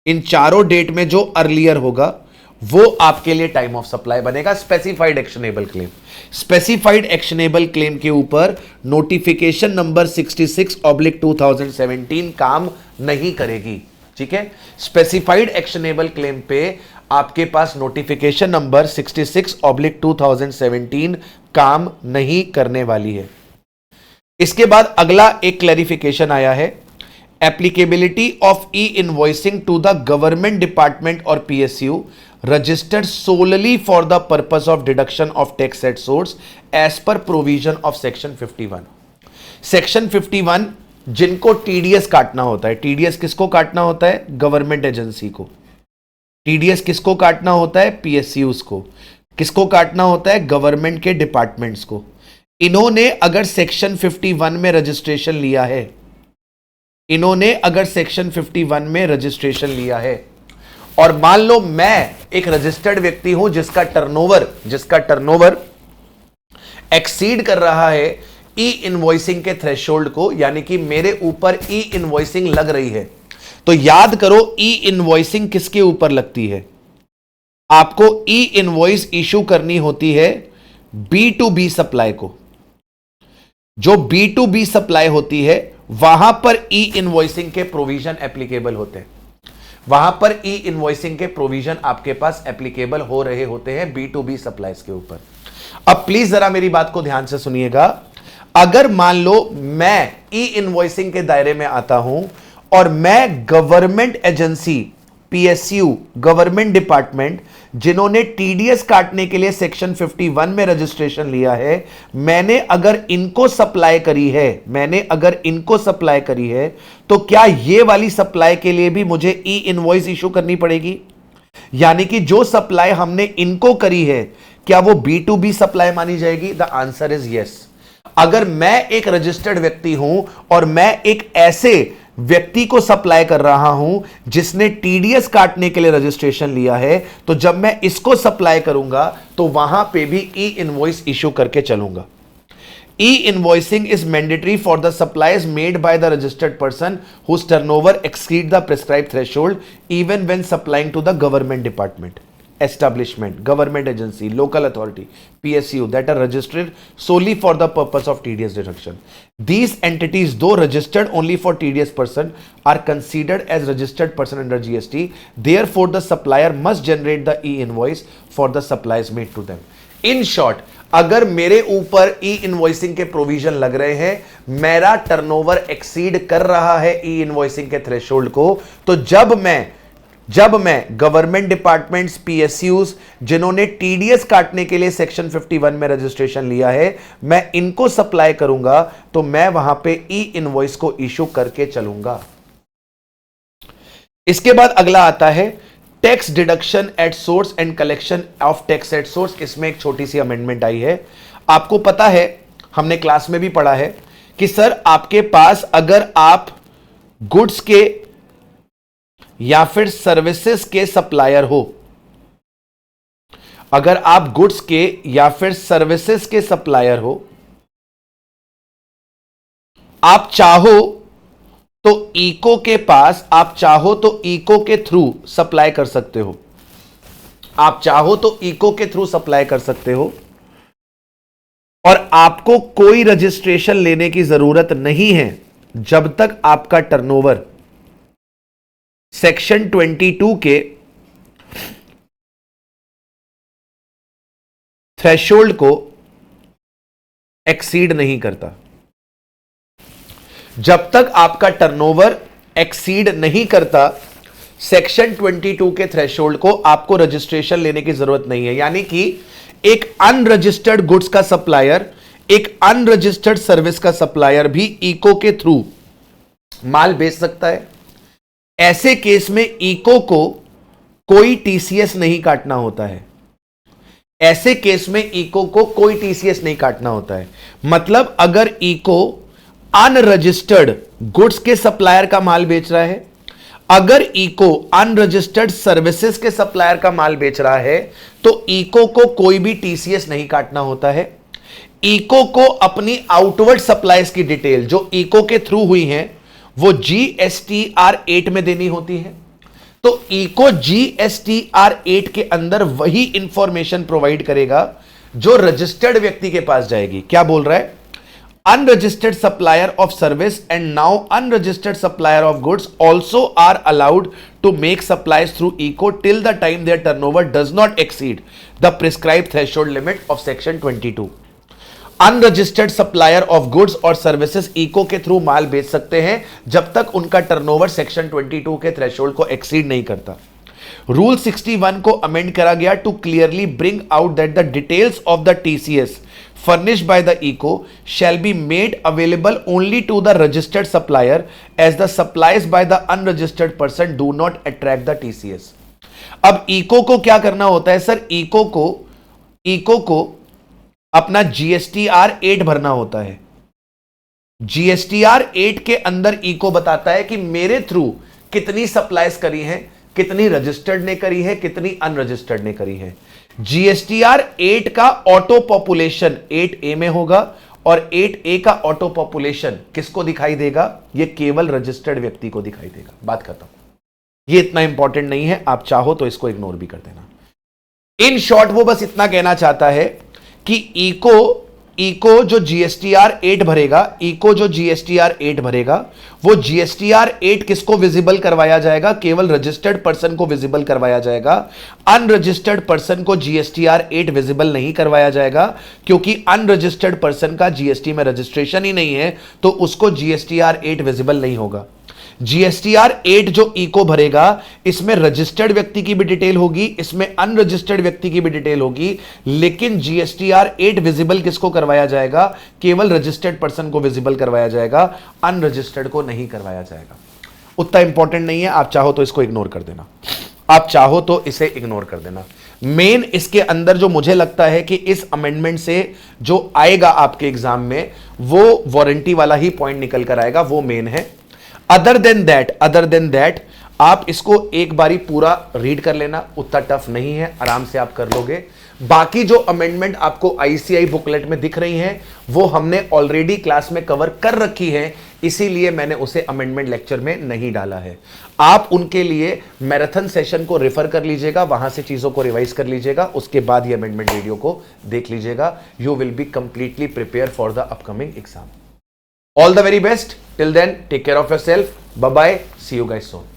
इन चारों डेट में जो अर्लियर होगा वो आपके लिए टाइम ऑफ सप्लाई बनेगा specified actionable claim. Specified actionable claim के ऊपर नोटिफिकेशन नंबर 66/2017 काम नहीं करेगी। ठीक है, स्पेसिफाइड एक्शनेबल क्लेम पे आपके पास नोटिफिकेशन नंबर 66/2017 काम नहीं करने वाली है। इसके बाद अगला एक क्लैरिफिकेशन आया है, applicability of e invoicing to the government department और PSU registered solely for the purpose of deduction of tax at source as per provision of section 51। Section 51 जिनको टीडीएस काटना होता है, टीडीएस किसको काटना होता है? गवर्नमेंट एजेंसी को। टीडीएस किसको काटना होता है? पीएसयूज को। किसको काटना होता है? गवर्नमेंट के डिपार्टमेंट्स को। इन्होंने अगर सेक्शन 51 में रजिस्ट्रेशन लिया है, इन्होंने अगर सेक्शन 51 में रजिस्ट्रेशन लिया है और मान लो मैं एक रजिस्टर्ड व्यक्ति हूं जिसका टर्नओवर एक्सीड कर रहा है ई इनवॉइसिंग के थ्रेशोल्ड को, यानी कि मेरे ऊपर ई इनवॉइसिंग लग रही है। तो याद करो ई इनवॉइसिंग किसके ऊपर लगती है? आपको ई इनवॉइस इशू करनी होती है B2B सप्लाई को। जो B2B सप्लाई होती है वहां पर ई इनवॉइसिंग के प्रोविजन एप्लीकेबल होते हैं। वहां पर ई इनवॉइसिंग के प्रोविजन आपके पास एप्लीकेबल हो रहे होते हैं B2B सप्लाईज के ऊपर। अब प्लीज जरा मेरी बात को ध्यान से सुनिएगा। अगर मान लो मैं ई इनवॉइसिंग के दायरे में आता हूं और मैं government agency, PSU, government department जिन्होंने टीडीएस काटने के लिए सेक्शन 51 में रजिस्ट्रेशन लिया है, मैंने अगर इनको सप्लाई करी है तो क्या ये वाली सप्लाई के लिए भी मुझे ई इनवॉइस इशू करनी पड़ेगी? यानी कि जो सप्लाई हमने इनको करी है क्या वो B2B सप्लाई मानी जाएगी? The answer is yes. अगर मैं एक रजिस्टर्ड व्यक्ति हूं और मैं एक ऐसे व्यक्ति को सप्लाई कर रहा हूं जिसने टीडीएस काटने के लिए रजिस्ट्रेशन लिया है, तो जब मैं इसको सप्लाई करूंगा तो वहां पे भी ई इनवॉइस इशू करके चलूंगा। E invoicing is mandatory for the supplies made by the registered person whose turnover exceed the prescribed threshold even when supplying to the government department, establishment, government agency, local authority, PSU that are registered solely for the purpose of TDS deduction. These entities, though registered only for TDS person, are considered as registered person under GST. Therefore, the supplier must generate the e-invoice for the supplies made to them. In short, अगर मेरे ऊपर ई इनवॉइसिंग के प्रोविजन लग रहे हैं, मेरा टर्नओवर एक्सीड कर रहा है ई इनवॉइसिंग के थ्रेशोल्ड को, तो जब मैं गवर्नमेंट डिपार्टमेंट्स, पीएसयूज जिन्होंने टीडीएस काटने के लिए सेक्शन 51 में रजिस्ट्रेशन लिया है, मैं इनको सप्लाई करूंगा तो मैं वहां पे ई इनवॉइस को इशू करके चलूंगा। इसके बाद अगला आता है tax deduction at source and collection of tax at source. इसमें एक छोटी सी अमेंडमेंट आई है। आपको पता है, हमने क्लास में भी पढ़ा है कि सर आपके पास अगर आप गुड्स के या फिर सर्विसेज के सप्लायर हो, अगर आप गुड्स के या फिर सर्विसेज के सप्लायर हो, आप चाहो तो इको के पास, आप चाहो तो इको के थ्रू सप्लाई कर सकते हो, आप चाहो तो इको के थ्रू सप्लाई कर सकते हो और आपको कोई रजिस्ट्रेशन लेने की जरूरत नहीं है जब तक आपका टर्नओवर सेक्शन 22 के थ्रेशोल्ड को एक्सीड नहीं करता। जब तक आपका टर्नओवर एक्सीड नहीं करता सेक्शन 22 के थ्रेशोल्ड को, आपको रजिस्ट्रेशन लेने की जरूरत नहीं है। यानी कि एक अनरजिस्टर्ड गुड्स का सप्लायर, एक अनरजिस्टर्ड सर्विस का सप्लायर भी इको के थ्रू माल बेच सकता है, ऐसे केस में इको को कोई टीसीएस नहीं काटना होता है। ऐसे केस में इको को कोई टीसीएस नहीं काटना होता है। मतलब अगर इको अनरजिस्टर्ड गुड्स के सप्लायर का माल बेच रहा है, अगर इको अनरजिस्टर्ड सर्विसेज के सप्लायर का माल बेच रहा है, तो इको को कोई भी टीसीएस नहीं काटना होता है। इको को अपनी आउटवर्ड सप्लाईज की डिटेल जो इको के थ्रू हुई हैं वो जीएसटीआर 8 में देनी होती है। तो इको जीएसटीआर 8 के अंदर वही इंफॉर्मेशन प्रोवाइड करेगा जो रजिस्टर्ड व्यक्ति के पास जाएगी। क्या बोल रहा है? Unregistered supplier of service and now unregistered supplier of goods also are allowed to make supplies through ECO till the time their turnover does not exceed the prescribed threshold limit of section 22. Unregistered supplier of goods और services ECO के थ्रू माल बेच सकते हैं जब तक उनका टर्नओवर सेक्शन 22 के थ्रेशोल्ड को एक्सीड नहीं करता। रूल 61 को अमेंड करा गया to clearly bring out that the details of the TCS furnished by the ECO shall be made available only to the registered supplier as the supplies by the unregistered person do not attract the TCS. अब ECO को क्या करना होता है सर? ECO को अपना GSTR 8 भरना होता है। GSTR 8 के अंदर ECO बताता है कि मेरे थ्रू कितनी सप्लाईज करी हैं, कितनी रजिस्टर्ड ने करी है, कितनी अनरजिस्टर्ड ने करी है। जीएसटीआर 8 का ऑटो पॉपुलेशन 8A में होगा और 8A का ऑटो पॉपुलेशन किसको दिखाई देगा? ये केवल रजिस्टर्ड व्यक्ति को दिखाई देगा। बात खत्म। ये इतना इंपॉर्टेंट नहीं है, आप चाहो तो इसको इग्नोर भी कर देना। इन शॉर्ट वो बस इतना कहना चाहता है कि इको जो जीएसटीआर 8 भरेगा, इको जो जीएसटीआर 8 भरेगा, वो जीएसटीआर 8 किसको विजिबल करवाया जाएगा? केवल रजिस्टर्ड पर्सन को विजिबल करवाया जाएगा। अनरजिस्टर्ड पर्सन को जीएसटीआर 8 विजिबल नहीं करवाया जाएगा, क्योंकि अनरजिस्टर्ड पर्सन का जीएसटी में रजिस्ट्रेशन ही नहीं है, तो उसको जीएसटीआर 8 विजिबल नहीं होगा। जीएसटीआर 8 जो इको भरेगा, इसमें रजिस्टर्ड व्यक्ति की भी डिटेल होगी, इसमें अनरजिस्टर्ड व्यक्ति की भी डिटेल होगी, लेकिन जीएसटीआर 8 विजिबल किसको करवाया जाएगा? केवल रजिस्टर्ड पर्सन को विजिबल करवाया जाएगा, अनरजिस्टर्ड को नहीं करवाया जाएगा। उतना इंपॉर्टेंट नहीं है, आप चाहो तो इसको इग्नोर कर देना, आप चाहो तो इसे इग्नोर कर देना। मेन इसके अंदर जो मुझे लगता है कि इस अमेंडमेंट से जो आएगा आपके एग्जाम में, वो वारंटी वाला ही पॉइंट निकल कर आएगा, वो मेन है। अदर देन दैट आप इसको एक बारी पूरा रीड कर लेना, उतना टफ नहीं है, आराम से आप कर लोगे। बाकी जो अमेंडमेंट आपको आईसीआई बुकलेट में दिख रही हैं, वो हमने ऑलरेडी क्लास में कवर कर रखी है, इसीलिए मैंने उसे अमेंडमेंट लेक्चर में नहीं डाला है। आप उनके लिए मैराथन सेशन को रेफर कर लीजिएगा, वहां से चीजों को रिवाइज कर लीजिएगा, उसके बाद ये अमेंडमेंट वीडियो को देख लीजिएगा। You will be completely prepare for the upcoming exam. All the very best. Till then, take care of yourself. Bye bye. See you guys soon.